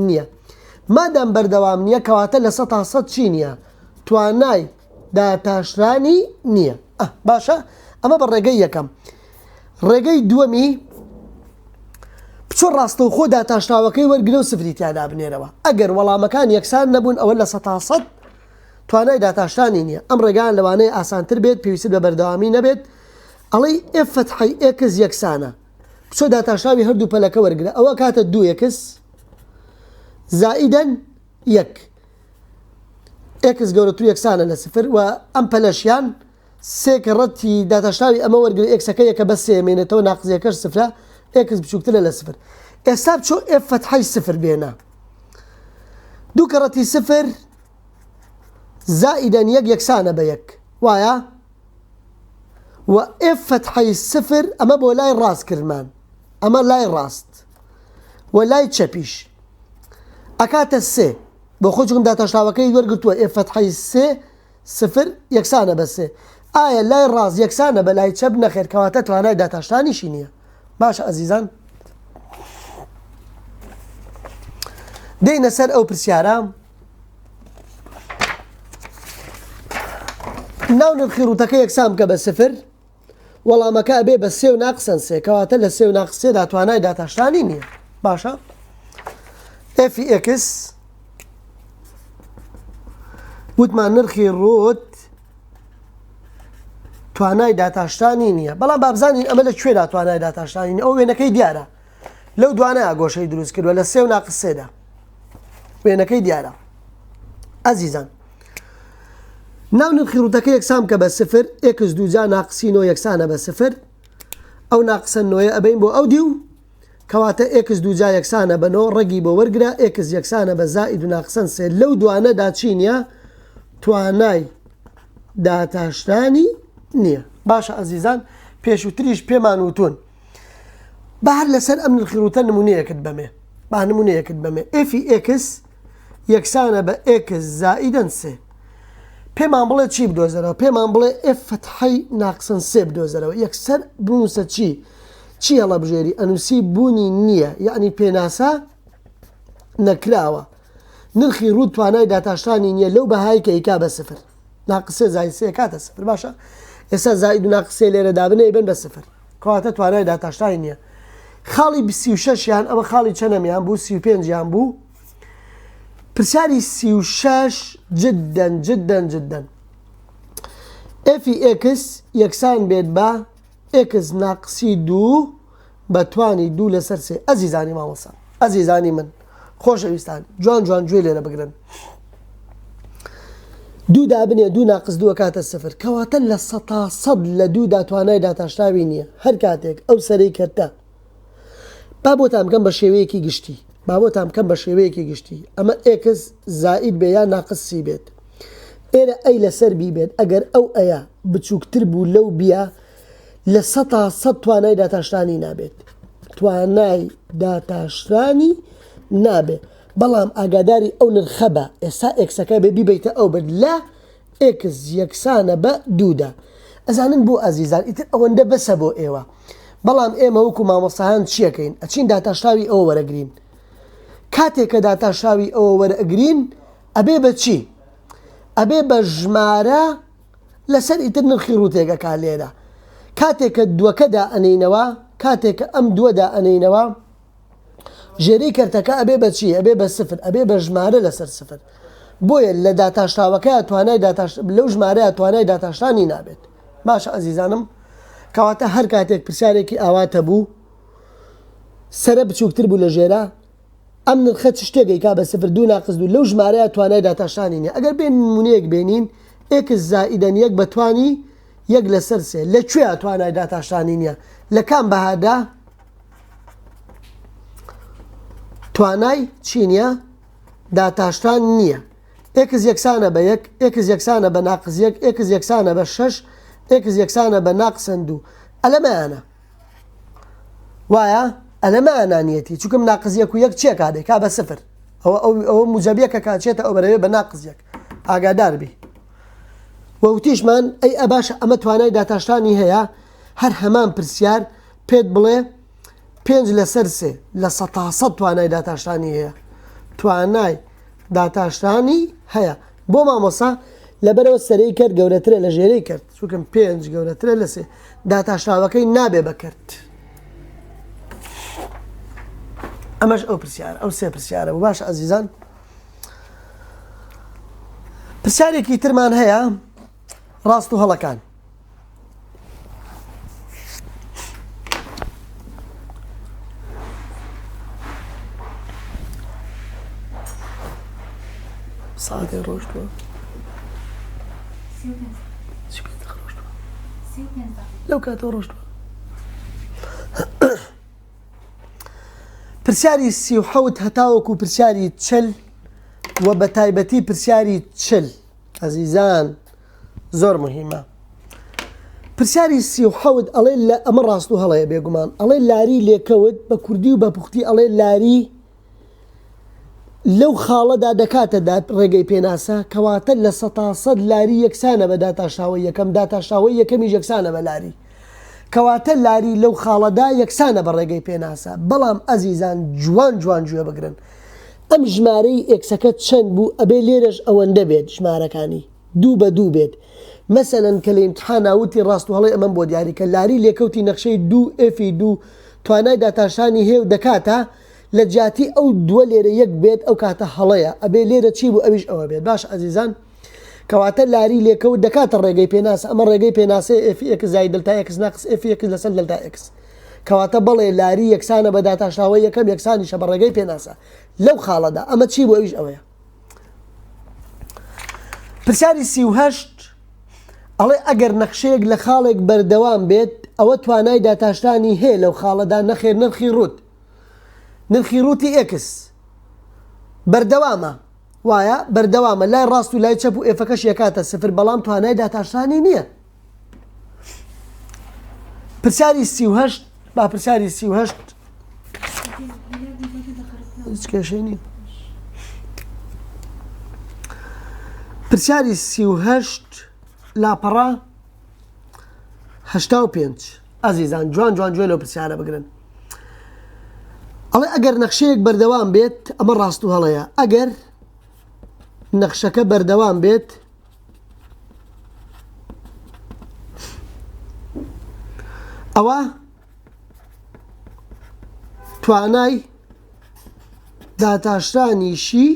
نییە مادام بەردەوام نییە کەواتە لە 100% چی نییە توانای داتاشترانی نییە باشە ئەمە بە ڕێگەی یەکەم ڕێگەی دووەمی بچۆ ڕاستە و خۆ داتاشتاوەکەی وەرگرە و سفری تیادا بنێرەوە ئەگەر وەڵامەکان یەکسان نەبوون ئەوە لە 100% توانای داتاشتانی نییە ئەم ڕێگان لەوانەیە ئاسانتر بێت پێویست بە بەردەوامی نەبێت ئەڵەی ئێف فەتحەی ئێکس یەکسانە بچۆ داتاشتاوی هەردوو پەلەکە وەرگرە ئەوە کاتە دوو ئێکس زائیدەن یەک ئێکس گەورەتر یەکسانە لە سفر و ئەم پەلەشیان سێ کەڕەتی داتاشتاوی ئەمە وەرگرە ئێکسەکە یەکە بە سێمێنێتەوە ناقزیەکەش سفرە ئێکس بچووکترە لە سفر ئێستا بچۆ ئێف فەتحەی سفر بێنە دوو کەڕەتی سفر زائیدەن یەک یەکسانە بە یەک وایە و ئێف فەتحەی سفر ئەمە بۆ لای ڕاست کردمان ئەمە لای ڕاست و لای چەپیش ئەکاتە سێ بۆ خۆچکم داتاشتاوەکەی وەرگرتووە ئێف فەتحەی سێ سفر یەکسانە بە سێ ئایا لای ڕاست یەکسانە بە لای چەپ نەخێر کەواتە توانای داتاشتانیشی نییە باشە ئەزیزان دەینە سەر ئەو پرسیارە ناو نرخی ڕوتەکە یەکسان بکە بە سفر وەڵامەکە ئەبێ بە 3 و ناقسەن 3 کەواتە لە 3 و ناقس 3 دا توانای داتاشتانی نییە باشە ئێفی ئێکس وتمان نرخی ڕوت توانای داتاشتانی نییە بەڵام بابزانین ئەمە لە کوێدا توانای داتاشتانی نیە ئەو وێنەکەی دیارە لەو دوانەیە گۆشەی دروست کردووە لە 3 و ناقس 3 دا وێنەکەی دیارە ئەزیزان ناو نرخی ڕوتەکە یەکسان بکە بە سفر ئێکس دووجا ناقسی 9 یەکسانە بە سفر ئەو ناقسە 9 ئەبین بۆ ئەو دی و کەواتە ئێکس دووجا یەکسانە بە 9 ڕەگی بۆ وەرگرە ئێکس یەکسانە بە زائید و ناقسەن 3 لەو دوانەدا چی نییە توانای داتاشتانی نییە باشە ئەزیزان پێشووتریش پێمان وتون بە هەر لەسەر ئەم نرخی ڕوتە نمونەیەکت بەمێ با نمونەیەکت بەمێ ئێفی ئێکس یەکسانە بە ئێکس زائیدەن 3 پێمان بڵێ چی بدۆزەرەوە پێمان بڵێ ئێف فتحەی ناقسەن 3 بدۆزەرەوە یەکسەر بنووسە چی هەڵەبژێری ئەنووسی بوونی نییە یعنی پێناسا نەکراوە نرخی ڕوت توانای داتاشتانی نییە لەو بەهای کە ئیکا بە سفر ناقسێ زائید 3 کاتە سفر باشە ئێستا زائید و ناقسێ لێرە دابنێ بن بە سفر کەواتە توانای داتاشتانی نییە خاڵی 26 یان ئەمە خاڵی چەندەمیان بوو 35 یان بوو پرسیاری 36 جددن ئێفی ئێکس یەکسان بێت بە ئێکس ناقسی 2 بە توانی 2 لەسەر 3 ئەزیزانی مامۆستا ئەزیزانی من خۆشەویستان جوان گوێ لێرە بگرن 2 دابنێ 2 ناقس 2 کاتە سفر کەواتە لە 100% لە 2 دا توانای داتاشتاوی نییە هەر کاتێک ئەو سەرەی کردە با بۆتان بکەم بە شێوەیەکی گشتی ئەمە ئێکس زائید بێ یا ناقسی بێت ئێرە ئەی لەسەر بی بێت ئەگەر ئەو ئەیە بچووکتر بوو لەو بیە لە 100% توانای داتاشتانی نابێت توانای داتاشتانی نابێت بەڵام ئاگاداری ئەو نرخە بە ئێستا ئێکسەکە بێ بیبیتە ئەو بێت لە ئێکس یەکسانە بە 2 دا ئەزانن بۆ ئەزیزان ئیتر ئەوەندە بەسە بۆ ئێوە بەڵام ئێمە وەکو مامۆستایان چیەکەین ئەچین داتاشتاوی ئەوە وەرەگرین کاتێک کە داتاشاوی ئەوە وەرەگرین ئەبێ بە چی ئەبێ بە ژمارە لەسەر ئیتر نرخی ڕوتێکەکە لێرە کاتێک کە دووەکەدا ئەنینەوە کاتێک کە ئەم دووەدا ئەنینەوە ژێرەی کەرتەکە ئەبێ بە چی ئەبێ بە سفر ئەبێ بە ژمارە لەسەر سفر بۆیە لە داتاشتاوەکە توانای لەو ژمارەیە توانای داتاشتانی نابێت باشە ئەزیزانم کەواتە هەر کاتێک پرسیارێکی ئاواتە بوو سرە بچووکتر بوو لە ژێرە ئەم نرخە چ شتێکی کا بە سفر 2 ناقس 2 لەو ژمارەیە توانای داتاشتانی نییە ئەگەر بێن نمونەیەک بێنین ئێکس زائیدەن 1 بە توانی 1 لەسەر 3 لەکوێ توانای داتاشتانی نییە لە کام بەهادا توانای چی نییە داتاشتان نییە ئێکس یەکسانە بە 1 ئێکس یەکسانە بە ناقس 1 ئێکس یەکسانە بە 6 ئێکس یەکسانە بە ناقسەن 2 ئەلەمەیانە وایە ئەلەمەیانانیەتی چونکەم ناقس 1 و 1 چیەکا دەیکا بە سفر ئەوە موجەبیەکە کاچێتە ئەو بەرەوێ بە ناقس 1 ئاگادار بی وەوتیشمان ئەی ئەباشە ئەمە توانای داتاشتانی هەیە هەر هەمان پرسیار پێت بڵێ 5 لەسەر 3 لە 100% توانای داتاشتانی هەیە توانای داتاشتانی هەیە بۆ مامۆسا لەبەرەوە سەرەی کرد گەورەترە لە ژێرەی کرد چونکەم 5 گەورەترە لە 3 داتاشتاوەکەی نابێ بەکرد ئەمەش ئەو پرسیارە ئەو 3 پرسیارە و باش ئەزیزان پرسیارێکی ترمان هەیە ڕاست و هەڵەکان ساعتێ ڕۆژتووە لەو کاتەوە ڕۆژتووە پرسیاری 37 هەتاوەکو پرسیاری 40 و بە تایبەتی پرسیاری 40 ئەزیزان زۆر مهمە پرسیاری 37 ئەڵێ لە ئەمە ڕاست و هەڵەیە بێگومان ئەڵێ لاری لێکەوت بە کوردی و بە پوختی ئەڵێ لاری لەو خاڵەدا دەکاتە ڕێگەی پێناسە کەواتە لە 100% لاری یەکسانە بە داتاشاوی یەکەم داتاشاوی یەکەمی یەکسانە بە لاری کەواتە لاری لەو خاڵەدا یەکسانە بە ڕێگەی پێناسە بەڵام ئەزیزان جوان گوێ بگرن ئەم ژمارەی ئێکسەکە چەند بوو ئەبێ لێرەش ئەوەندە بێت ژمارەکانی 2 بە 2 بێت مەسەلەن کە لە ئیمتحان ناوتی ڕاست و هەڵی ئەمەم بۆ دیاریکە لاری لێکەوتی نەخشەی 2 توانای داتاشانی هێو دەکاتە لە جیاتی ئەو دووە لێرە یەک بێت ئەو کاتە هەڵەیە ئەبێ لێرە چی بوو ئەویش ئەوە بێت باش ئەزیزان کەواتە لاری لێکەوت دەکاتە ڕێگەی پێناسە ئەمە ڕێگەی پێناسێ F(x) زائد دلتا x ناقص F(x) لەسەر دلتا x کەواتە بەڵێ لاری یەکسانە بە داتاشناوە یەکەم یەکسانیشە بە ڕێگەی پێناسە لەو خاڵەدا ئەمە چی بوو ئەویش ئەوەیە پرسیاری 38 ئەڵێ ئەگەر نەخشەیەک لە خاڵێک بەردەوام بێت ئەوە توانای داتاشتانی هەیە لەو خاڵەدا نەخێر نرخی ڕووتی x بەردەوامە وایە بەردەوامە لای ڕاست و لای چەپ و ئێفەکەش یەکاتە سفر بەڵام توانای داتاشتانی نییە پرسیاری 38 با پرسیاری 38 هیچ کێشەی نییە پرسیاری 38 لاپەڕا 85 ئازیزان جوان گوێ لەو پرسیارە بگرن ئەڵێ ئەگەر نەخشەیەک بەردەوام بێت ئەمە ڕاست و هەڵەیە ئەگەر نەخشەکە بەردەوام بێت ئەوە توانای داتاشتانیشی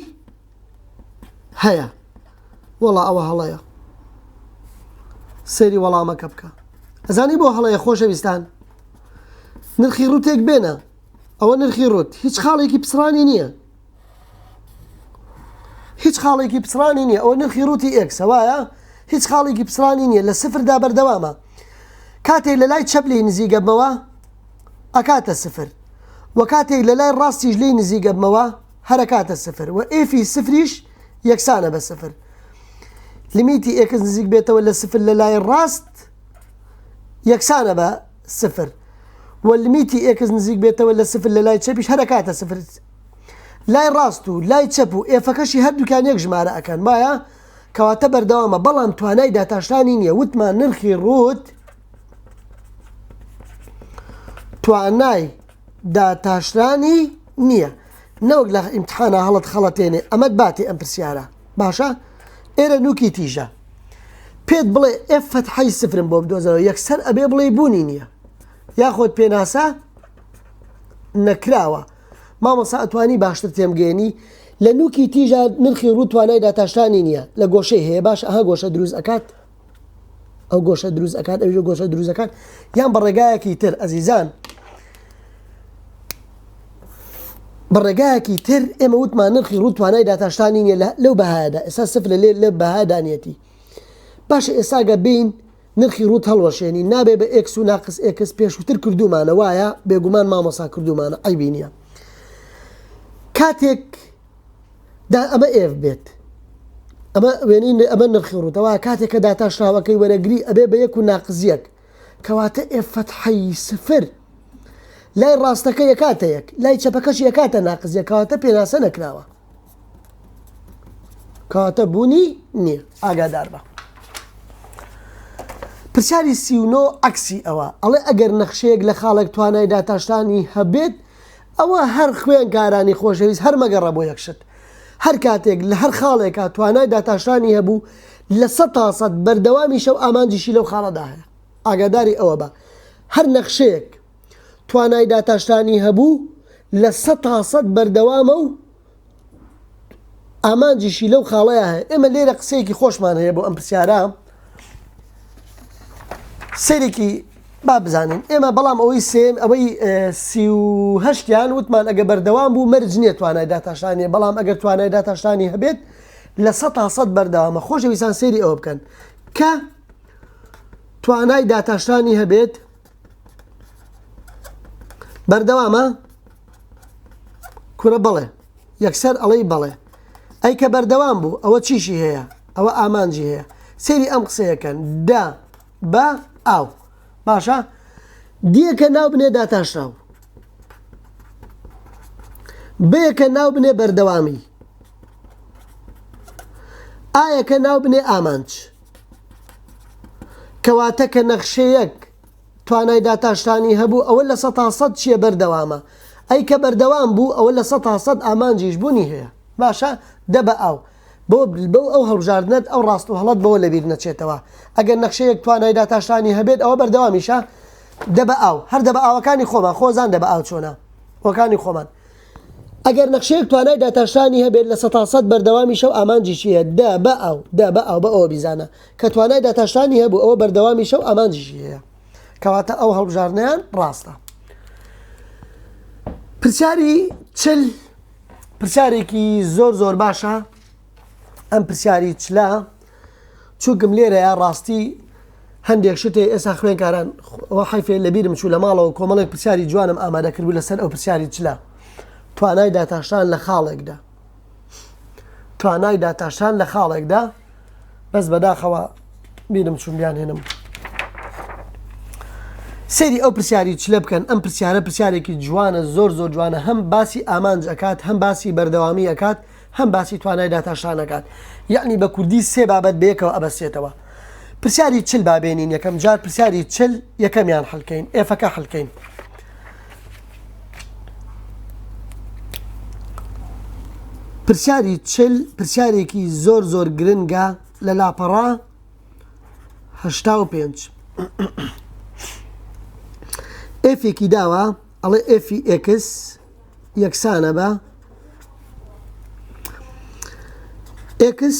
هەیە وەڵا ئەوە هەڵەیە سەیری وەڵامەکە بکە ئەزانی بۆ هەڵەیە خۆشەویستان نرخی ڕوتێک بێنە ئەوە نرخی ڕوت هیچ خاڵێکی پسرانی نییە ئەوە نرخی ڕوتی x وایە هیچ خاڵێکی پسرانی نییە لە سفردا بەردەوامە کاتێک لە لای چەپ لی نزیگەبمەوە ئەکاتە سفر و کاتێک لە لای ڕاستیش لی نزیگەبمەوە هەرەکاتە سفر و ئێفی سفریش یەکسانە بە سفر لیمیتی x نزیک بێتەوە لە سفر لە لای ڕاست یەکسانە بە سفر و لیمیتی x نزیک بێتەوە لە سفر لە لای چەپیش هەرەکاتە سفر لای ڕاست و لای چەپ و ئێفەکەشی هەردووکان یەک ژمارە ئەکەن وایە کەواتە بەردەوامە بەڵام توانای داتاشتانی نییە وتمان نرخی ڕوت توانای داتاشتانی نییە نەوەک لە ئیمتحانە هەڵت خەڵەتێنێ ئەمەد باتی ئەم پرسیارە باشە ئێرە نوکی تیژە پێت بڵێ F فتحەی سفرم بۆ بدۆزەوە یەکسەر ئەبێ بڵێ بوونی نییە یاخۆت پێناسە نەکراوە مامۆستا ئەتوانی باشتر تێمگەێنی لە نوکی تیژە نرخی ڕوو توانای داتاشتانی نییە لە گۆشەی هەیە باش ئەها گۆشە دروست ئەکات ئەو گۆشە دروست ئەکات ئەوژە گۆشە دروست ئەکات یان بە ڕێگایەکی تر ئەزیزان بە ڕێگایەکی تر ئێمە وتمان نرخی ڕوو توانای داتاشتانی نییە لەو بەهایەدا ئێستا سفر لە بەهادانیەتی باشە ئێستاگە بین نرخی ڕوت هەڵوەشێنی نابێ بە x و ناقص x پێشووتر کردومانە وایە بێگومان مامۆسا کردومانە عیبی نییە کاتێک دا ئەمە ئێف بێت ئەمە وێنین ئەمە نرخی ڕوتەوە کاتێک کە داتاشراوەکەی وەرەگری ئەبێ بە یەک و ناقص یەک کەواتە ئێف فتحەی سفر لای ڕاستەکە یەکاتە یەک لای چەپەکەش یەکاتە ناقص یەک کەواتە پێناسە نەکراوە کەواتە بوونی نییە ئاگادار بە پرسیاری 39 عکسی ئەوە ئەڵێ ئەگەر نەخشەیەک لە خاڵێک توانای داتاشتانی هەبێت ئەوە هەر خوێن کارانی خۆشەویست هەر مەگەڕە بۆ یەکشت هەر کاتێک لە هەر خاڵێکە توانای داتاشتانی هەبوو لە 100% بەردەوامی شەو ئامانجیشی لەو خاڵەدا هەیە ئاگاداری ئەوە بە هەر نەخشەیەک توانای داتاشتانی هەبوو لە 100% بەردەوامە و ئامانجیشی لەو خاڵەیە هەیە ئێمە لێرە قسەیەکی خۆشمان هەیە بۆ ئەم پرسیارە سەرێکی با بزانین ئێمە بەڵام ئەوەی سێم ئەوەی 38یان وتمان ئەگە بەردەوام بوو مەرج نییە توانای داتاشتانی بەڵام ئەگەر توانای داتاشتانی هەبێت لە 100% بەردەوامە خۆشەویستان سێری ئەوە بکەن کە توانای داتاشتانی هەبێت بەردەوامە کورە بڵێ یەکسەر ئەڵەی بڵێ ئەی کە بەردەوام بوو ئەوە چیشی هەیە ئەوە ئامانجی هەیە سێری ئەم قسەیەکەن دا بە ئاو باشە دیەکە ناو بنێ داتاشراو بەیەکە ناو بنێ بەردەوامی ئایەکە ناو بنێ ئامانج کەواتە کە نەخشەیەک توانای داتاشتانی هەبوو ئەوە لە 100% چیە بەردەوامە ئەی کە بەردەوام بوو ئەوە لە 100% ئامانجیش بوونی هەیە باشە دەبە ئەو بۆ ئەو هەڵبژاردنت ئەو ڕاست و هەڵەت بەوە لەبیر نەچێتەوە ئەگەر نەخشەیەک توانای داتاشتانی هەبێت ئەوە بەردەوامیشە دەبە ئەو هەر دەبە ئاوەکانی خۆمان خۆزان دەبە ئاو چۆنە وەکانی خۆمان ئەگەر نەخشەیەک توانای داتاشتانی هەبێت لە 100% بەردەوامیشە و ئامانجیشیە دەبە ئەو بە ئەوە بیزانە کە توانای داتاشتانی هەبوو ئەوە بەردەوامیشە و ئامانجیشی هەیە کەواتە ئەو هەڵبژاردنیان ڕاستە پرسیارێکی زۆر باشە ئەم پرسیاری چلا چووکم لێرەیە ڕاستی هەندێک شتێ ئێستا خوێنکاران ئەوە حیفێ لەبیرم چوو لە ماڵەوە کۆمەڵێک پرسیاری جوانم ئامادەکردبوو لەسەر ئەو پرسیاری چلا توانای داتاشتان لە خاڵێکدا بەس بەداخەوە بیرم چوون بیانهێنم سەیری ئەو پرسیاری چلە بکەن ئەم پرسیارێکی جوانە زۆر جوانە هەم باسی ئامانج ئەکات هەم باسی بەردەوامی ئەکات هەم باسی توانای داتاشتان ئەکات یعنی بە کوردی سێ بابەت بەیەکەوە ئەبەسێتەوە پرسیاری چل بابێنین یەکەم جار پرسیاری چل یەکەمیان حەڵکەین ئێفەکە حەڵکەین پرسیاری چل پرسیارێکی زۆر گرنگە لە لاپەڕا 85 ئێفێکی داوە ئەڵێ ئێفی ئێکس یەکسانە بە ئێکس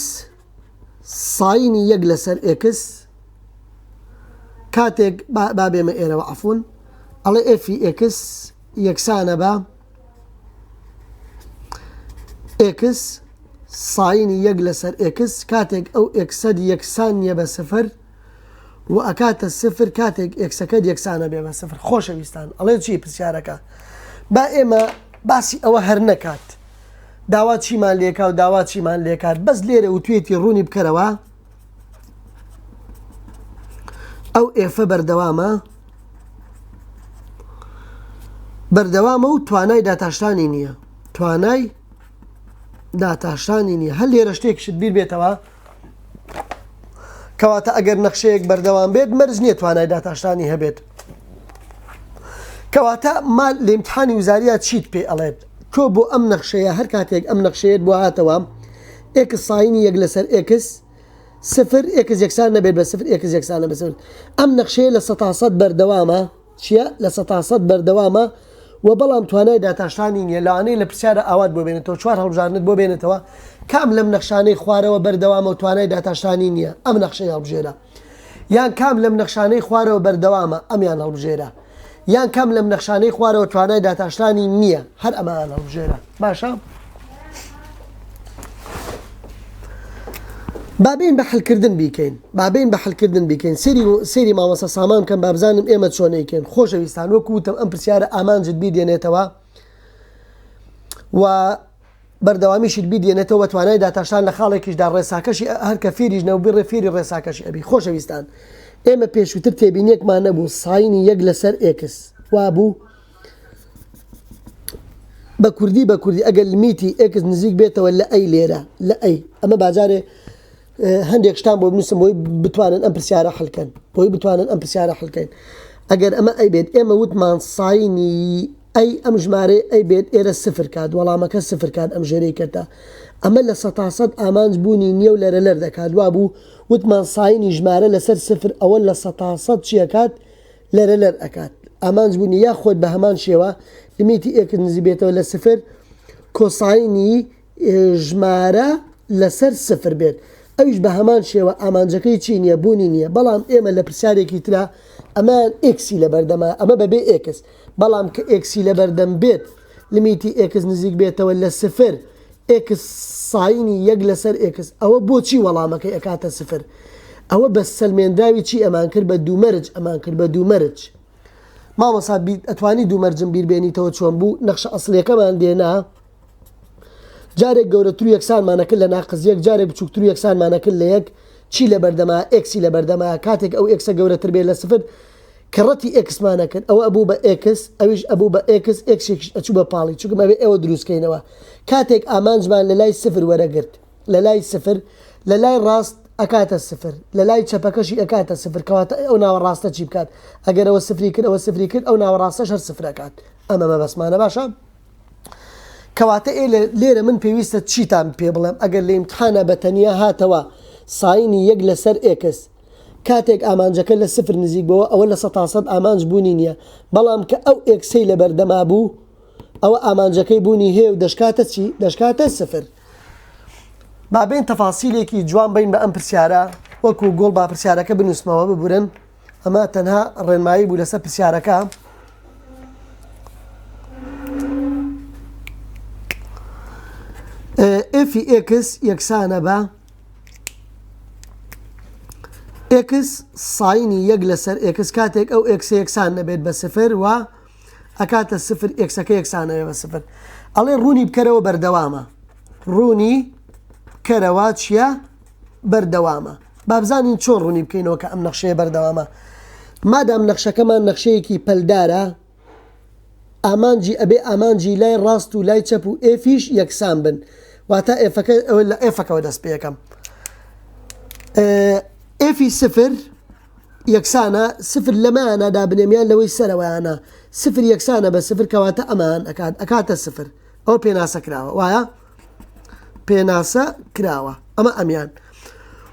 ساینی یەک لەسەر ئێکس کاتێک بابێمە ئێرەوە عەفوون ئەڵێ ئێفی ئێکس یەکسانە بە ئێکس ساینی یەک لەسەر ئێکس کاتێک ئەو ئێکسەد یەکسان نیە بە سفر و ئەکاتە سفر کاتێک ئێکسەکەت یەکسانە بێ بە سفر خۆشەویستان ئەڵێ چی پرسیارەکە با ئێمە باسی ئەوە هەر نەکات داوا چیمان لێکا و داوا چیمان لێکات بەس لێرە و توێتی ڕوونی بکەرەوە ئەو ئێفە بەردەوامە و توانای داتاشتانی نییە هەر لێرە شتێکشت بیر بێتەوە کەواتە ئەگەر نەخشەیەک بەردەوام بێت مەرج نییە توانای داتاشتانی هەبێت کەواتە مال لە ئیمتحانی وزاریە چیت پێ ئەڵێت کۆ بۆ ئەم نەخشەیە هەر کاتێک ئەم نەخشەیەت بۆ هاتەوە ئێکس ساینی یەک لەسەر ئێکس سفر ئێکس یەکسان نەبێت بە سفر ئێکس یەکسانە بە سفر ئەم نەخشەیە لە 100% بەردەوامە چییە لە 100% بەردەوامە و بەڵام توانای داتاشتانی نییە لەوانەیە لە پرسیارە ئاوات بۆ بێنێتەوە چوار هەڵبژاردنت بۆ بێنێتەوە کام لەم نەخشانەی خوارەوە بەردەوامە و توانای داتاشتانی نییە ئەم نەخشەی هەڵبژێرە یان کام لەم نەخشانەی خوارەوە بەردەوامە ئەمیان هەڵبژێرە یان کام لەم نەخشانەی خوارەوە توانای داتاشتانی نییە هەر ئەمان هەڵبژێرە باشە بابین بە حەلکردن بیکەین سێری مامۆستا سامان کەم بابزانم ئێمە چۆنەیکەین خۆشەویستان وەکو وتم ئەم پرسیارە ئامانجت بیدێنێتەوە و بەردەوامیشت بیدێنێتەوە بە توانای داتاشتان لە خاڵێکیشدا ڕێساکەشی هەر کە فێریش نەوبڕێ فێری ڕێساکەشی ئەبی خۆشەویستان ئێمە پێشووتر تێبینێکمان نەبوو ساینی یەک لەسەر ئێکس وابوو بە کوردی ئەگەر لیمیتی ئێکس نزیک بێتەوە لە ئەی لێرە لە ئەی ئەمە باجارێ هەندێک شتان بۆ بنووسم بۆی بتوانن ئەم پرسیارە حەڵکەن ئەگەر ئەمە ئەی بێت ئێمە وتمان ساینی ئەی ئەم ژمارە ئەی بێت ئێرە سفر کات وەڵامەکە سفر کات ئەم ژێرەی کردە ئەمە لە 100% ئامانج بوونی نییە و لەرە لەر دەکات وابوو وتمان ساینی ژمارە لەسەر سفر ئەوە لە 100% چیەکات لەرە لەر ئەکات ئامانج بوونی یا خۆت بە هەمان شێوە لیمیتی ئێکس نزیک بێتەوە لە سفر کۆساینی ژمارە لەسەر سفر بێت ئەویش بە هەمان شێوە ئامانجەکەی چی نییە بوونی نییە بەڵام ئێمە لە پرسیارێکی ترا ئەمان ئێکسی لە بەردەما ئەمە بەبێ ئێکس بەڵام کە ئێکسی لە بەردەم بێت لیمیتی ئێکس نزیک بێتەوە لە سفر ئێکس ساینی یەک لەسەر ئێکس ئەوە بۆچی وەڵامەکەی ئەکاتە سفر ئەوە بە سەلمێنراوی چی ئەمان کرد بە دوومەرج مامۆستا ئەتوانی دوومەرجم بیربێنیتەوە چۆن بوو نەخشە ئەسڵیەکەمان دێنا جارێک گەورەتر یەکسانمانەکرد لە ناقزیەک جارێک بچووکتر یەکسانمانەکرد لە یەک چی لە بەردەما ئێکسی لە بەردەما کاتێک ئەو ئێکسە گەورەتر بێت لە سفر کەڕەتی ئێکسمانە کرد ئەوە ئەبوو بە ئێکس ئەویش ئەبوو بە ئێکس ئێکسێکیش ئەچوو بە پاڵی چونکە ئەوێ ئێوە دروستکەینەوە کاتێک ئامانجمان لە لای سفر وەرەگرت لە لای سفر لە لای ڕاست ئەکاتە سفر لە لای چەپەکەشی ئەکاتە سفر کەواتە ئەو ناوەڕاستە چی بکات ئەگەر ئەوە سفری کرد ئەو ناوەڕاستەش هەر سفرەکات ئەمە مەبەسمانە باشە کەواتە لێرە من پێویستە چیتان پێ بڵێم ئەگەر لە ئیمتحانە بەتەنیا هاتەوە ساینی 1 لەسەر ئێکس کاتێک ئامانجەکە لە 0 نزیک بەوە ئەوە لە 100% ئامانج بوونی نییە بەڵام کە ئەو ئێکسەی لە بەردەما بوو ئەوە ئامانجەکەی بوونی هەیە و دەشکاتە چی دەشکاتە 0 بابین تەفاسیلێکی جوان بین بە ئەم پرسیارە وەکو گۆڵ با پرسیارەکە بنووسمەوە ببورن ئەمە تەنها ڕێنمایی بوو لەسەر پرسیارەکە ئێفی ئێکس یەکسانە بە ئێکس ساینی 1 لەسەر ئێکس کاتێک ئەو ئێکسە یەکسان نەبێت بە 0 و ئەکاتە 0 ئێکسەکە یەکسانەوێ بە 0 ئەڵێ ڕوونی بکەرەوە بەردەوامە ڕوونی کەرەوە چییە بەردەوامە بابزانین چۆن ڕوونی بکەینەوە کە ئەم نەخشەیە بەردەوامە مادام نەخشەکەمان نەخشەیەکی پەلدارە ئامانجی ئەبێ ئامانجی لای ڕاست و لای چەپ و ئێفیش یەکسان بن واتە ئێفەکە ئەوە لە ئێفەکەوە دەست پێەکەم ئێفی 0 یەکسانە 0 لەمایانەدا بنێمیان لەوەی سەرەوەیانە 0 یەکسانە بە 0 کەواتە ئەمان ئەکاتە 0 ئەوە پێناسە کراوە وایە پێناسە کراوە ئەمە ئەمیان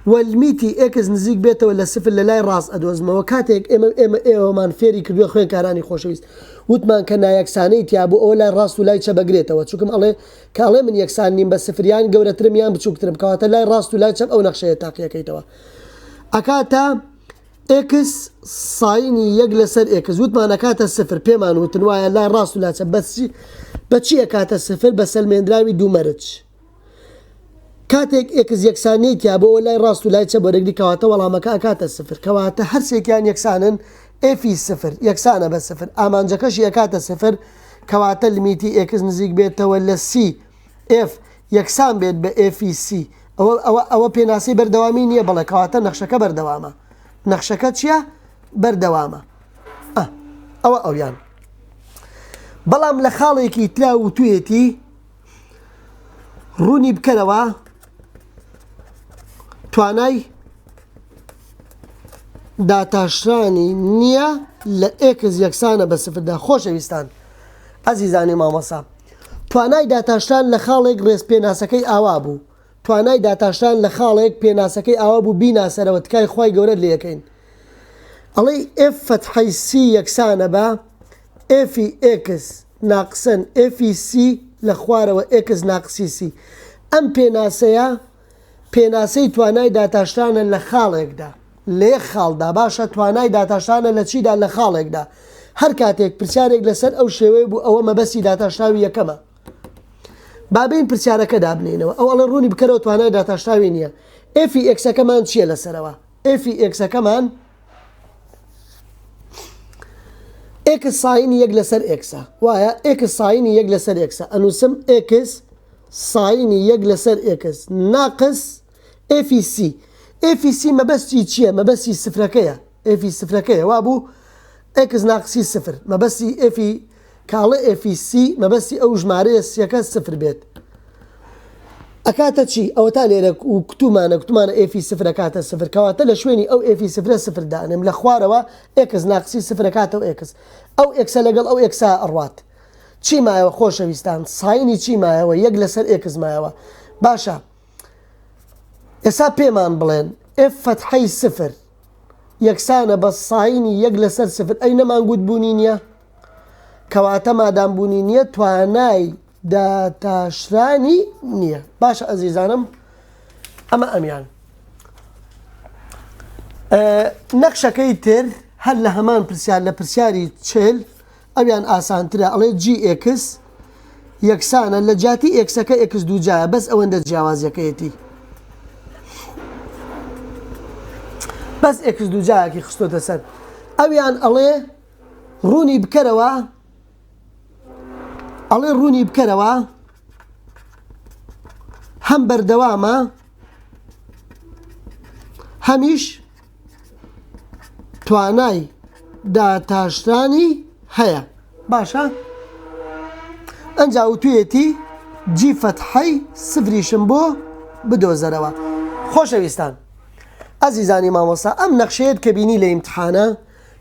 والمیتی ئێکس نزیک بێتەوە لە 0 لە لای ڕاست ئەدۆزمەوە کاتێک ئێوەمان فێری کردووە خوێنکارانی خۆشەویست وتمان کە نایەکسانەی تیا بوو ئەوە لای ڕاست و لای چە بەگرێتەوە چونکم ئەڵێ کاڵێ من یەکسان نیم بە 0 یان گەورەترم یان بچووکترم کەواتە لای ڕاست و لای چەپ ئەو نەخشەیە تاقیەکەیتەوە ئەکاتە ئێکس ساینی 1 لەسەر ئێکس وتمان ئەکاتە 0 پێمان وتن وایە لای ڕاست و لای چەپ بەچی ئەکاتە 0 بە سەلمێنراوی دوو مەرج کاتێک ئێکس یەکسانەی تیا بۆ لای ڕاست و لای چە بەرەگری کەواتە وەڵامەکە ئەکاتە 0 کەواتە هەرسێکیان یەکسانن ئێفی 0 یەکسانە بە 0 ئامانجەکەشی ئەکاتە 0 کەواتە لیمیتی ئێکس نزیک بێتەوە لە سی ئف یەکسان بێت بە ئێفی سی ئەوە پێناسی بەردەوامی نییە بەڵێ کەواتە نەخشەکە بەردەوامە نەخشەکە چییە بەردەوامە ئەوە ئەویان بەڵام لە خاڵێکی ترا و توێتی ڕوونی بکەرەوە توانای داتاشرانی نییە لە ئێکس یەکسانە بە 0دا خۆشەویستان ئەزیزانی مامەسا توانای داتاشران لە خاڵێک ڕێز پێناسەکەی ئاوا بوو توانای داتاشران لە خاڵێک پێناسەکەی ئاوا بوو بیناسەرەوە تکای خی گەورە لە یەکەین ئەڵێ ئف فەتحەی سی یەکسانە بە ئێفی ئێکس ناقسن ئێفی سی لە خوارەوە ئێکس ناقسی سی ئەم پێناسەی توانای داتاشرانە لە خاڵێکدا لە یەک خاڵدا باشە توانای داتاشرانە لە چیدا لە خاڵێکدا هەر کاتێک پرسیارێک لەسەر ئەو شێوەیە بوو ئەوە مەبەستی داتاشراوی یەکەمە بابین پرسیارەکە دابنێنەوە ئەو ئەڵە ڕوونی بکەرەوە توانای داتاشراوی نییە ئێفی ئێکسەکەمان چییە لەسەرەوە ئێفی ئێکسەکەمان ئێکس ساینی 1 لەسەر ئێکسە وایە ئێکس ساینی 1 لەسەر ئێکسە ئەنووسم ئێکس ساینی 1 لەسەر ئێکس ناقس ئێفی سی ئێفی سی مەبەستی چییە مەبەستی سفرەکەیە ئێفی سفرەکەیە وا بوو ئێکس ناقسی 0 مەبەستی ئێفی کاڵە ئێفی سی مەبەستی ئەو ژمارەیە سیەکە 0 بێت ئەکاتە چی ئەوە تا لێرە و کتومانە ئێفی 0 کاتە 0 کەواتە لە شوێنی ئەو ئێفی 0 دانم لە خوارەوە ئێکس ناقسی 0 کاتە و ئێکس ئەو ئێکسە لەگەڵ ئەو ئێکسا ئەڕوات چی مایەوە خۆشەویستان ساینی چی مایەوە 1 لەسەر ئێکس مایەوە باشە ئێستا پێمان بڵێن ئف فەتحەی 0 یەکسانە بە ساینی 1 لەسەر 0 ئەی نەمانگووت بوونی نییە کەواتە مادام بوونی نییە توانای داتاشرانی نییە باشە ئەزیزانم ئەمە ئەمیان نەخشەکەی تر هەر لە هەمان پرسیار لە پرسیاری 40 ئەویان ئاسانترە ئەڵێ جی ئێکس یەکسانە لە جاتی ئێکسەکە ئێکس دووجایە بەس ئەوەندە جیاوازیەکەیەتی بەس ئێکس دووجایەکی خستۆتە سەر ئەویان ئەڵێ ڕوونی بکەرەوە هەم بەردەوامە هەمیش توانای داتاشرانی هەیە باشە ئەنجا وتوێتی جی فەتحەی سفریشم بۆ بدۆزەرەوە خۆشەویستان ئەزیزانی مامۆستا ئەم نەخشەیەت کە بینی لە ئیمتحانە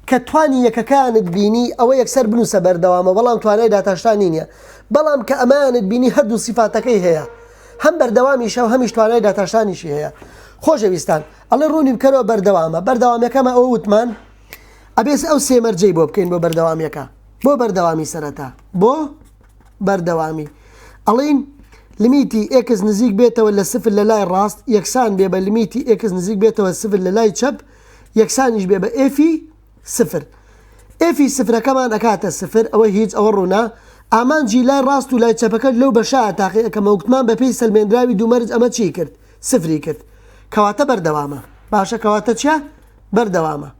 كتواني يككانت بيني أو يكسر بنوسة بردوامة بلام تواني داتاشتاني نية بلام كأمانت بيني هدو صفاتك هي هم بردوامي شو همش تواني داتاشتاني شي هي خوش بيستان الله روني بكرو بردوامة كما أوتمان أبيس أو سيمر جيبو بكين بو بردوامي كا بو بردوامي سرتا بو بردوامي ألين لميتي إكس نزيق بيته ولا صفر للاي الراست يكسان بيبا لميتي إكس نزيق بيته ولا صفر للاي شب يكسانيش بيبا إفي صفر إفي صفر كمان أكاتا صفر أو هيج أو رونا أمان جي لاي راست ولاي شبكة لو بشاء تاقي كما وقتمان ببيس المندراوي دو مرج أما تشي كرت صفري كرت كواتا بردوامة باشا كواتا تشا بردوامة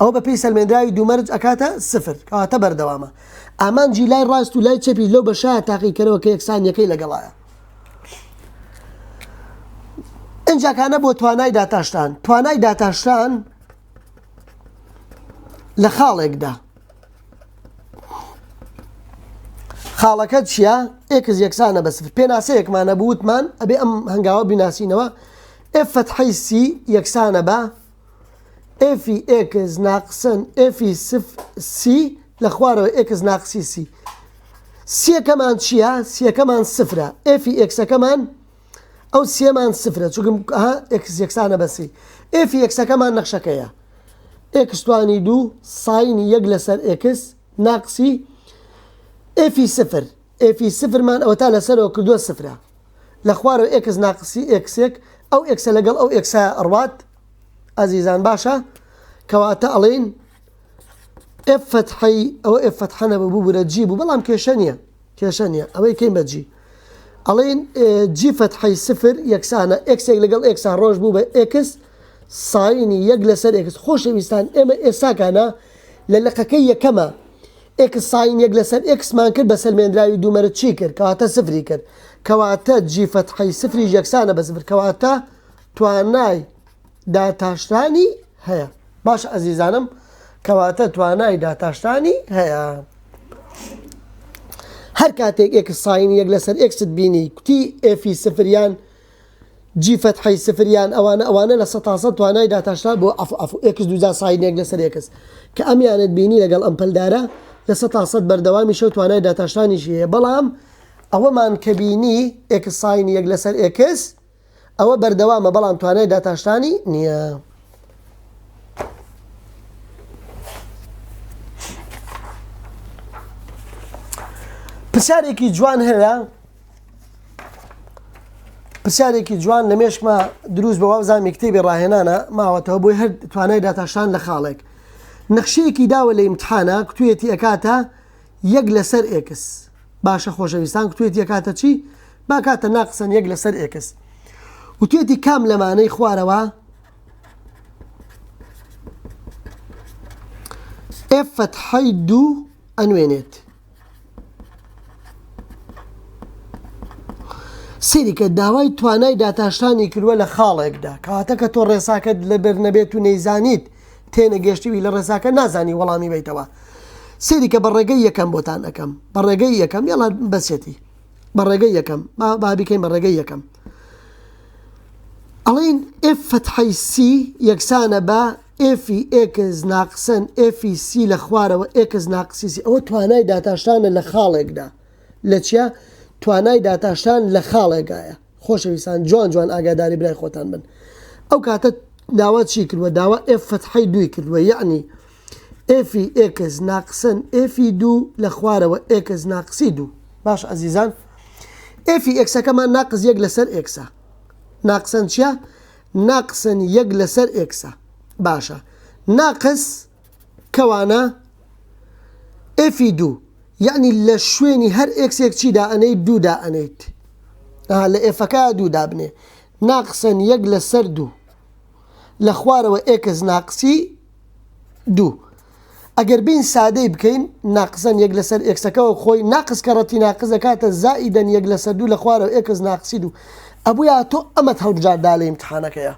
أو ببيس المندراوي دو مرج أكاتا صفر كواتا بردوامة أمان جي لاي راست ولاي شبي لو بشاء تاقي كرو كي يكسان يكي لقلايا إنجا كان بو تواناي داتاشتان تواناي داتاشتان لخالق دا خالقت شيا إكز يكسانا بس في بيناسيك ما نبوت مان أبي أم هنقاوا بناسينوا إف فتحي سي يكسانا با إفي إكز ناقصن إفي صف سي لخوارو إكز ناقصي سي سي كمان شيا سي كمان صفرة إفي إكس كمان أو سي كمان صفرة شو ها إكس يكسانا بسي إفي إكس كمان نقشكيا إكس تواني دو ساين يجلسر إكس ناقصي إفي صفر إفي صفر مان أو تالا سر كردو صفرة لخوارو إكس ناقصي إكسك أو إكس لقل أو إكس أروات عزيزان باشا كواتا ألين إف فتحي أو إف فتحنا ببوبرة جيبو بلام كيشانيا أو كيم بتجي ألين جي فتحي صفر يكسانا إكس لقل إكس روج بوبا إكس سايني يجلسر إكس خوش بيستان إما إساكانا للقكية كما إكس ساين يجلسر إكس ما كر بس المندراوي دو مرة تشيكر كواتا صفري كر كواتا جي فتحي صفري يكسانا بصفر كواتا تواناي داتاشتاني هيا باش عزيزانم كواتا تواناي داتاشتاني هيا هر كاتيك إكس ساين يجلسر إكس تبيني كتي إفي صفريان جي فتحي صفريان أوانا لسطاسة تواناي داتاشتان بو عفو إكس دوزا ساين يجلسر إكس كأميان تبيني لقل أمبل دارا لسطاسة بردوامي شو تواناي داتاشتاني شيء بلام أو من كبيني إكس ساين يجلسر إكس أو بردوامة بلام تواناي داتاشتاني نيا پرسیارێکی جوان هەیە پرسیارێکی جوان لە مێشکمە دروست بە وابزانانی کتێبی ڕاهێنانە ماوەتەوە بۆی هەر توانای داتاشتان لە خاڵێک نەخشەیەکی داوە لە ئیمتحانە کتوێتی ئەکاتە یەک لەسەر ئێکس باشە خۆشەویستان کتوێتی ئەکاتە چی باکاتە ناقسەن یەک لەسەر ئێکس وتوێتی کام لەمانەی خوارەوە ئێف فەتحەی دوو ئەنوێنێت سێری کە داوای توانای داتاشتانی کردووە لە خاڵێکدا کاتە کە تۆ ڕێساکەت لەبەر نەبێت و نەیزانیت تێنە گەشتیوی لە ڕێساکە نازانی وەڵامی بیتەوە سێری کە بەڕێگەی یەکەم بۆتان ئەەکەم بەڕێگەی یەکەم یاڵا بەسێتی بەڕێگەی یەکەم با بیکەین بەڕێگەی یەکەم ئەڵێن ئف فەتحەی سی یەکسانە بە ئفی ئێکس ناقسەن ئفی سی لە خوارەوە ئێکس ناقسی سی ئەوە توانای داتاشتانە لە خاڵێکدا لە چیە توانای داتاشتان لە خاڵێکایە خۆشەویستان جوان جوان ئاگاداری برای خۆتان بن ئەو کاتە داوا چی کردووە داوا ئف فەتحەی دووی کردووە یعنی ئفی ئێکس ناقسەن ئفی دوو لە خوارەوە ئێکس ناقسی دوو باش عزیزان ئفی ئێکسەکەمان ناقز یەک لەسەر ئێکسە ناقسەن چیە ناقسەن یەک لەسەر ئێکسە باشە ناقس کەوانە ئفی دوو یعنی لە شوێنی هەر ئێکسێک چی دائەنەیت دوو دائەنەیت لە ئێفەکە دوو دابنێ ناقسەن یەک لەسەر دوو لە خوارەوە ئێکس ناقسی دوو ئەگەر بین سادەی بکەین ناقسەن یەک لەسەر ئێکسەکەەوە خۆی ناقس کەڕەتی ناقز دەکاتە زائیدەن یەک لەسەر دوو لە خوارەوە ئێکس ناقسی دوو ئەبوویە تۆ ئەمەت هەڵبژاردا لە ئیمتحانەکەیە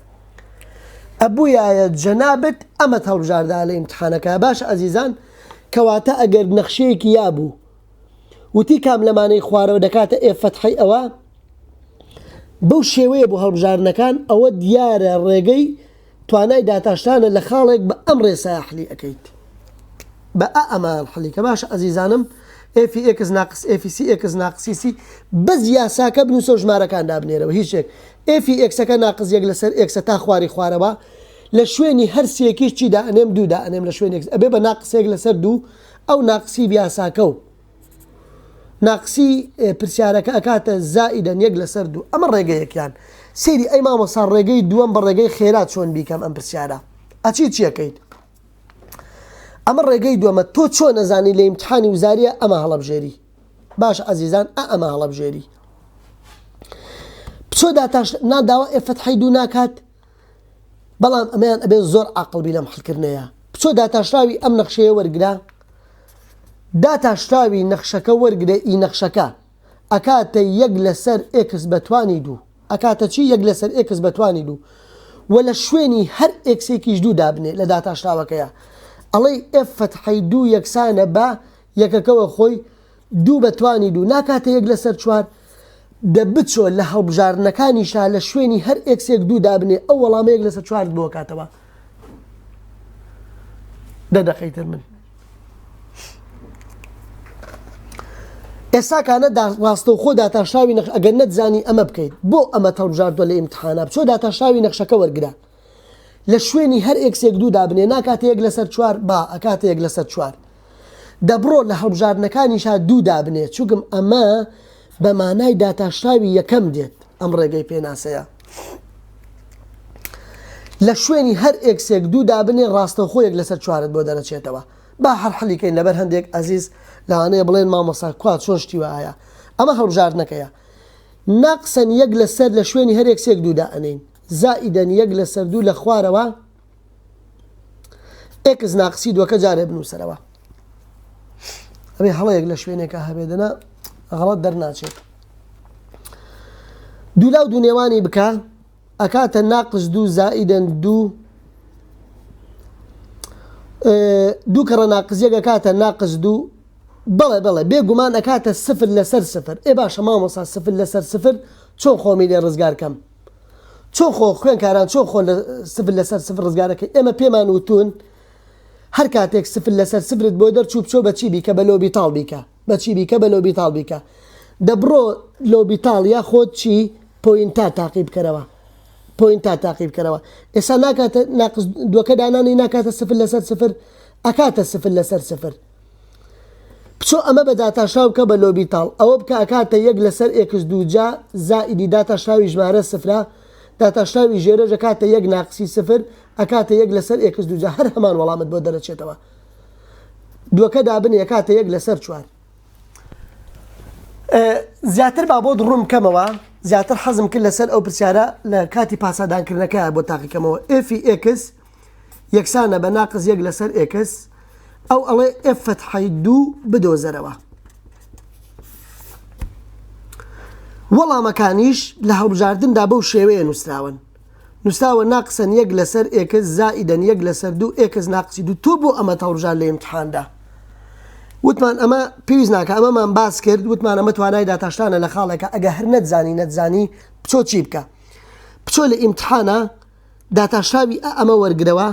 ئەبوویایە جەنابەت ئەمەت هەڵبژاردا لە ئیمتحانەکە باش عەزیزان کەواتە ئەگەر نەخشەیەکی یابوو وتی کام لەمانەی خوارەوە دەکاتە ئێف فەتحەی ئەوە بەو شێوەیە بۆ هەڵبژارنەکان ئەوە دیارە ڕێگەی توانای داتاشتانە لە خاڵێک بە ئەم ڕێسایە حلی ئەەکەیت بە ئەمان حلی کە باش ئەزیزانم ئفی ئکس ناقص ئفسی ئکس ناقسیسی بەس یاساکە بنووسە ژمارەکان دابنێرەوە هیچ شتێک ئفی ئکسەکە ناقص یەک لەسەر ئکسە تا خواری خوارەوە لە شوێنی هەر سێکیش چی دائنێم دوو دائنێم لە شوێن ئەبێ بە ناقسێک لەسەر دوو ئەو ناقسی یاساکە و ناقسی پرسیارەکە ئەکاتە زائیدەن یەک لەسەر دوو ئەمە ڕێگەیەکیان سێری ئەی مامۆستا ڕێگەی دووەم بە ڕێگەی خێرات چۆن بیکەم ئەم پرسیارە ئەچی چیەکەیت ئەمە ڕێگەی دووەمە تۆ چۆن نەزانی لە ئیمتحانی وزاریە ئەمە هەڵەبژێری باش ئەزیزان ئەمە هەڵەبژێری بچۆ داتاش ناداوە فتحەی دوو ناکات بەڵام ئەمەیان ئەبێ زۆر عاقڵبی لەم حڵکردنەیە بچۆ داتاشراوی ئەم نەخشەیە وەرگرا داتاشراوی نەخشەکە وەرگرە ئی نەخشەکە ئەکاتە یەک لەسەر ئێکس بەتوانی دوو ئەکاتە چی یەک لەسەر ئێکس بەتوانی دوو و لە شوێنی هەر ئێکسێکیش دوو دابنێ لە داتاشراوەکەیە ئەڵێ ئف فتحەی دوو یەکسانە بە یەکەکەوە خۆی دوو بەتوانی دوو ناکاتە یەک لەسەر چوار دەبچۆ لە هەڵبژارنەکانیشا لە شوێنی هەر ئێکسێک دوو دابنێ ئەو وەڵامە یەک لەسەر چوار بۆ کاتەوە دەدەقەیتر من ئێساکانە ڕاستە و خۆ داتاشاوی ئەگەر نەتزانی ئەمە بکەیت بۆ ئەمە تەڵبژاردووە لە ئیمتحانە بچۆ داتاشاوی نەخشەکە وەرگرا لە شوێنی هەر ئێکسێک دوو دابنێ ناکاتە یەک لەسەر چوار با ئەکاتە یەک لەسەر چوار دەبڕۆ لە هەڵبژاردنەکانیشا دوو دابنێ چووکم ئەمە بە مانای داتاشاوی یەکەم دێت ئەم ڕێگەی پێناسەیە لە شوێنی هەر ئێکسێک دوو دابنێ ڕاستە خۆ یەک لەسەر چوارت بۆ دەرەچێتەوە با هەر حەلیکەین لەبەر هەندێک ئەزیز لەوانەیە بڵێن مامۆستا کوات چۆن شتی وایە ئەمە هەڵبژاردنەکەیە ناقسەن یەک لەسەر لە شوێنی هەر ئێکسێک دوو دائنین زائیدەن یەک لەسەر دوو لە خوارەوە ئێکس ناقسی دووەکە جارێ بنووسەرەوە ئەبێ هەڵەیەک لە شوێنێکە هەبێدنە غەڵەت دەرناچێت دوو لاو دوو نێوانی بکە ئەکاتە ناقص دوو زائیدەن دوو کەڕە ناقزیەک ئەکاتە ناقص دوو بەڵێ بێگومان ئەکاتە سفر لەسەر سفر ئێ باشە مامۆستا سفر لەسەر سفر چۆن خۆمی لێ ڕزگارکەم چۆن خۆ خوێنکاران چۆن خۆ سفر لەسەر سفر ڕزگارەکەی ئێمە پێمان وتون هەر کاتێک سفر لەسەر سفرت بۆ دەرچوو بچۆ بەچی بیکە بە لۆبیتاڵ بیکە بەچی بیکە بە لۆبیتاڵ بیکە دەبڕۆ لۆبیتاڵ یا خۆت چی پۆینتا تاقیب بکەرەوە پۆینتا تاقیب بکەرەوە ئێستا ناکاتە ناقص دووەکە دانانی ناکاتە سفر لەسەر سفر ئەکاتە سفر لەسەر سفر بچۆ ئەمە بە داتاشاو بکە بە لۆبیتاڵ ئەوە بکە ئەکاتە یەک لەسەر ئێکس دووجا زائیدی داتاشاوی ژمارە سفرە داتاشاوی ژێرەژ ئەکاتە یەک ناقسی سفر ئەکاتە یەک لەسەر ئێکس دووجا هەر هەمان وەڵامت بۆ دەرەچێتەوە دووەکە دابنێ ئەکاتە یەک لەسەر چوار زیاتر با بۆ ڕوون بکەمەوە زیاتر حەزم کرد لەسەر ئەو پرسیارە لە کاتی پاسەدانکردنەکەیە بۆ تاقیکەمەوە ئفی ئێکس یەکسانە بە ناقص یەک لەسەر ئێکس ئەو ئەڵێ ئف فتحەی دوو بدۆزەرەوە وەڵامەکانیش لە هەڵبژاردندا بەو شێوەیە نووسراوە ناقسەن یەک لەسەر ئێکس زائیدەن یەک لەسەر دوو ئێکس ناقسی دوو تۆ بۆ ئەمە هەڵبژار لە ئیمتحاندا وتمان ئەمە پێویست ناکە ئەمەمان باس کرد وتمان ئەمە توانای داتاشتانە لە خاڵێکە ئەگە هەر نەتزانی بچۆ چی بکە بچۆ لە ئیمتحانە داتاشاوی ئەمە وەرگرەوە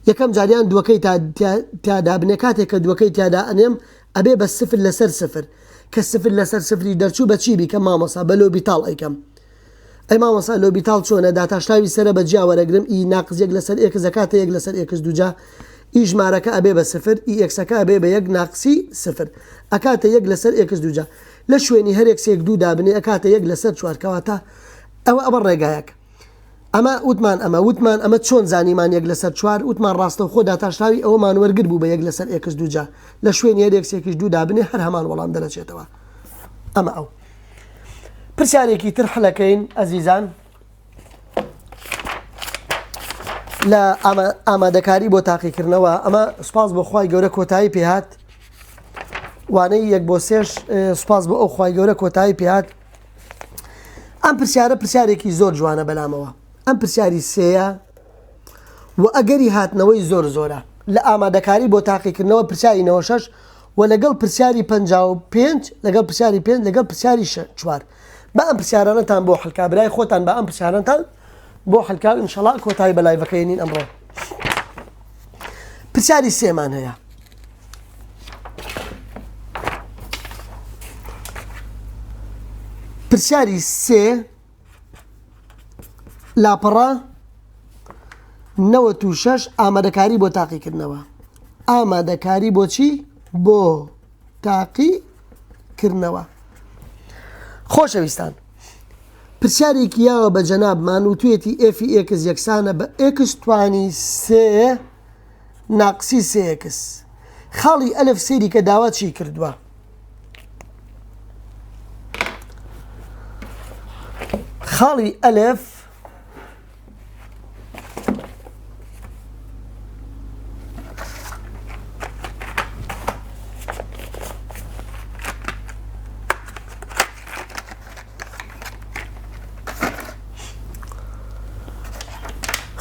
یەکەم جاریان دووەکەی تیادا بنێ کاتێک کە دووەکەی تیادا ئەنێم ئەبێ بە سفر لەسەر سفر کە سفر لەسەر سفری دەرچوو بە چی بیکەم مامۆستا بە لۆبیتاڵ ئەیکەم ئەی مامۆستا لۆبیتاڵ چۆنە داتاشاوی سەرە بە جیا وەرەگرم ئی ناقص یەک لەسەر ئێکس زەکاتە یەک لەسەر ئێکس دووجا ئی ژمارەکە ئەبێ بە سفر ئی ئێکسەکە ئەبێ بە یەک ناقسی سفر ئەکاتە یەک لەسەر ئێکس دووجا لە شوێنی هەر ئێکسێک دوو دابنێ ئەکاتە یەک لەسەر چوار کەواتە ئەوە ڕێگایەک ئەمە وتمان ئەمە چۆن زانیمان یەک لەسەر چوار وتمان ڕاستە خۆ داتاشراوی ئەوەمان وەرگر بوو بە یەک لەسەر ئێکس دووجا لە شوێنی هەر ئێکسێکیش دوو دابنێ هەر هەمان وەڵام دەرەچێتەوە ئەمە ئەو پرسیارێکی تر حەلەکەین ئەزیزان لە ئامادەکاری بۆ تاقیکردنەوە ئەمە سوپاس بۆ خوای گەورە کۆتایی پێهات وانەی یەک بۆ سێش سوپاس بۆ ئەو خوای گەورە کۆتایی پێهات ئەم پرسیارێکی زۆر جوانە بەلامەوە ئەم پرسیاری سێیە و ئەگەری هاتنەوەی زۆرە لە ئامادەکاری بۆ تاقیکردنەوە پرسیاری 96 و لەگەڵ پرسیاری 55 لەگەڵ پرسیاری 5 لەگەڵ پرسیاری 4 بە ئەم پرسیارانەتان بۆ حڵکابرای خۆتان بە ئەم پرسیارانتان بۆ حەلکا ئینشەڵا کۆتایی بە لایڤەکەینین ئەمڕۆ. پرسیاری سێمان هەیە. پرسیاری سێ لاپەڕە 96 ئامادەکاری بۆ تاقیکردنەوە. ئامادەکاری بۆچی؟ بۆ تاقیکردنەوە. خۆشەویستان، پرسیارێکی یاوە بە جەنابمان وتوێتی ئێفی ئێکس یەکسانە بە ئێکس توانی سێ ناقسی سێ ئێکس. خاڵی ئەلف سێری کە داوا چی کردووە؟ خاڵی ئەلف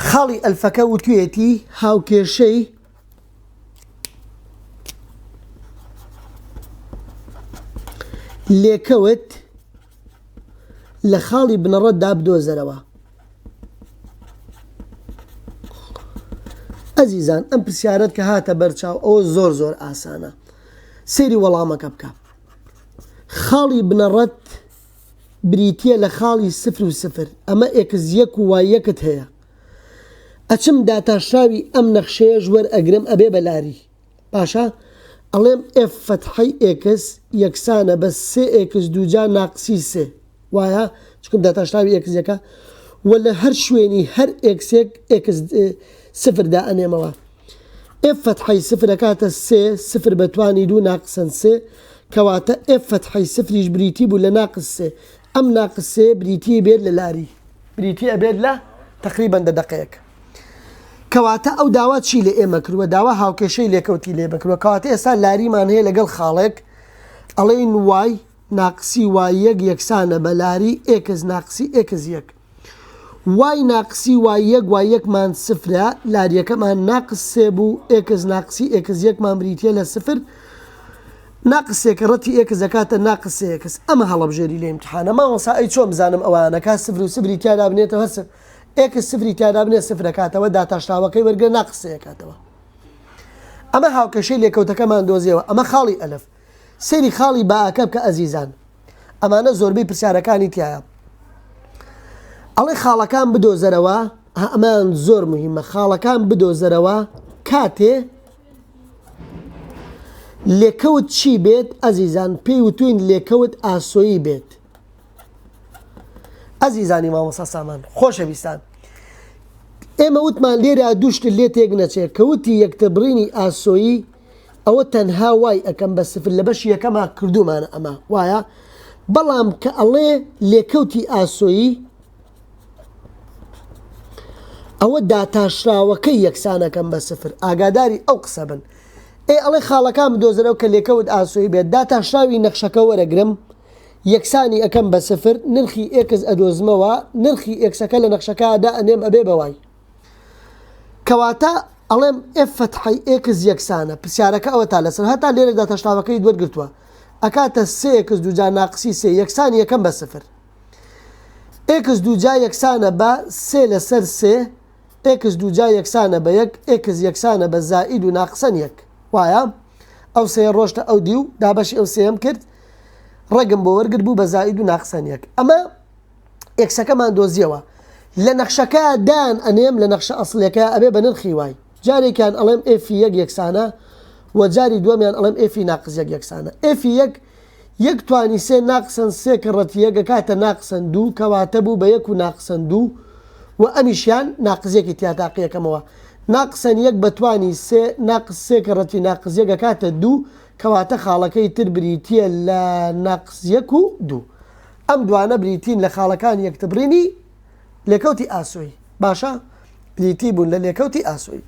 خاڵی ئەلفەکە وتوێتی هاوکێشەی لێکەوت لە خاڵی بنەڕەتدا بدۆزەرەوە. ئەزیزان، ئەم پرسیارەت کە هاتە بەرچاو ئەوە زۆر زۆر ئاسانە. سەیری وەڵامەکە بکە. خاڵی بنەڕەت بریتیە لە خاڵی 0 و 0. ئەمە ئێکس یەک و وای یەکت هەیە. ئەچم داتاشاوی ئەم نەخشەیە وەرئەگرم ئەبێ بە لاری. باشە؟ ئەڵێم ئێف فەتحەی ئێکس یەکسانە بە سێ ئێکس دووجا ناقسی سێ. وایە؟ چکم داتاشاوی ئێکس یەکە وە لە هەر شوێنی هەر ئێکسێک ئێکس 0 دا ئەنێمەوە. ئێف فەتحەی 0 دەکاتە سێ 0 بەتوانی 2 ناقسەن سێ، کەواتە ئێف فەتحەی 0 بریتی بوو لە ناقس سێ. ئەم ناقس سێ بریتی بێت لە لاری. بریتی ئەبێت لە تقریباً دەقەیەک. کەواتە ئەو داوا چی لە ئێمە کردووە؟ داوا هاوکێشەی لێکەوتی لێ بکردووە. کەواتە ئێستا لاریمان هەیە لەگەڵ خاڵێک، ئەڵێن وای ناقسی وای یەک یەکسانە بە لاری ئێکس ناقسی ئێکس یەک. وای ناقسی وای یەک وای یەکمان 0 لاریەکەمان ناقس سێ بوو، ئێکس ناقسی ئێکس یەکمان بریتە لە 0. ناقس سێکە ڕەتی ئێکس دەکاتە ناقس سێ ئێکس. ئەمە هەڵەبژێری لە ئیمتحانە. مامۆستا ئەی چۆن بزانم ئەوانەکە 0 و 0 تیادا بنێتەوە 0 ئێکس 0 تیادا بنێت 0 دەکاتەوە، داتاشتاوەکەی وەرگرە ناقس سێ دەکاتەوە. ئەمە هاوکێشەی لێکەوتەکەمان دۆزیەوە. ئەمە خاڵی ئەلف. سەیری خاڵی باکە بکە ئەزیزان. ئەمانە زۆربەی پرسیارەکانی تایە. ئەڵێ خاڵەکان بدۆزەرەوە. ئەمان زۆر مهمە. خاڵەکان بدۆزەرەوە کاتێ لێکەوت چی بێت؟ ئەزیزان پێی وتوین لێکەوت ئاسۆیی بێت. ئەزیزانی مامۆستا سامان، خۆشەویستان، ئێمە وتمان لێرە دووشت لێ تێک نەچێت کە وتی یەکتەبڕینی ئاسۆیی ئەوە تەنها وای ئەەکەم بە 0 لە بەشی یەکەما کردومانە. ئەمە وایە؟ بەڵام کە ئەڵێ لێکەوتی ئاسۆیی ئەوە داتاشراوەکەی یەکسانەکەم بە 0. ئاگاداری ئەو قسە بن. ئەڵێ خاڵەکان بدۆزەرەوە کە لێکەوت ئاسۆیی بێت، داتاشراوی نەخشەکە وەرەگرم یەکسانی ئەەکەم بە 0، نرخی ئێکس ئەدۆزمەوە، نرخی ئێکسەکە لە نەخشەکەدا ئەنێم ئەبێ بەوای. کەواتە ئەڵێم ئێف فەتحەی ئێکس یەکسانە. پرسیارەکە ئەوە تا لەسەر هەتا لێرە داتاشراوەکەی وەرگرتووە. ئەکاتە سێ ئێکس دووجا ناقسی سێ یەکسانی یەکەم بە 0. ئێکس دووجا یەکسانە بە سێ لەسەر سێ، ئێکس دووجا یەکسانە بە یەک، ئێکس یەکسانە بە زائید و ناقسەن یەک. وایە؟ ئەو سێ ڕۆشتە ئەو دی و دابەشی ئەو سێم کرد، ڕێگم بۆ وەرگرت بوو بە زائید و ناقسەن یەک. ئەمە ئێکسەکەمان دۆزیەوە. لە نەخشەکە دان ئەنێم لە نەخشە ئەسڵیەکە ئەبێ بە نرخی وای. جارێکیان ئەڵێم ئێفی یەک یەکسانە و جاری دووەمیان ئەڵێم ئێفی ناقس یەک یەکسانە. ئێفی یەک توانی سێ ناقسەن سێ کە ڕەتی یەک ئەکاتە ناقسەن دوو، کەواتە بوو بە یەک و ناقسەن دوو و ئەمیشیان ناقزیەکی تیا تاقیەکەمەوە. ناقسەن یەک بەتوانی سێ ناقس سێ کە ڕەتی ناقس یەک ئەکاتە دوو، کەواتە خاڵەکەی تر بریتیە لە ناقس یەک و دوو. ئەم دوانە بریتین لە خاڵەکان یەکتەبڕینی لێکەوتی ئاسۆیی. باشە؟ بریتی بوون لە لێکەوتی ئاسۆیی.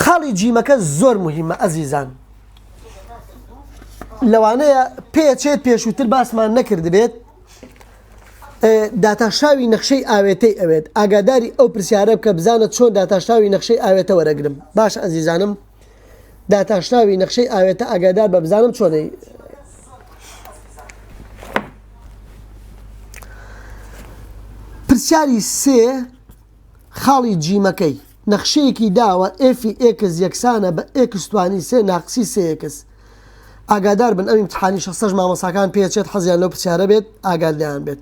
خاڵی جیمەکە زۆر مهمە ئەزیزان. لەوانەیە پێچێت پێشووتر باسمان نەکرد بێت داتاشاوی نەخشەی ئاوێتەی ئەوێت. ئاگاداری ئەو پرسیارە بکە بزانە چۆن داتاشاوی نەخشەی ئاوێتە وەرەگرم. باش ئەزیزانم، داتاشاوی نەخشەی ئاوێتە ئاگادار بە بزانم چۆنەی. پرسیاری سێ خاڵی جیمەکەی نەخشەیەکی داوە ئێفی ئێکس یەکسانە بە ئێکس توانی سێ ناقسی سێ ئێکس. ئاگادار بن ئەم ئیمتحانی شەخسەش مامۆساکان پێچێت حەزیان لەو پرسیارە بێت ئاگاد لێیان بێت.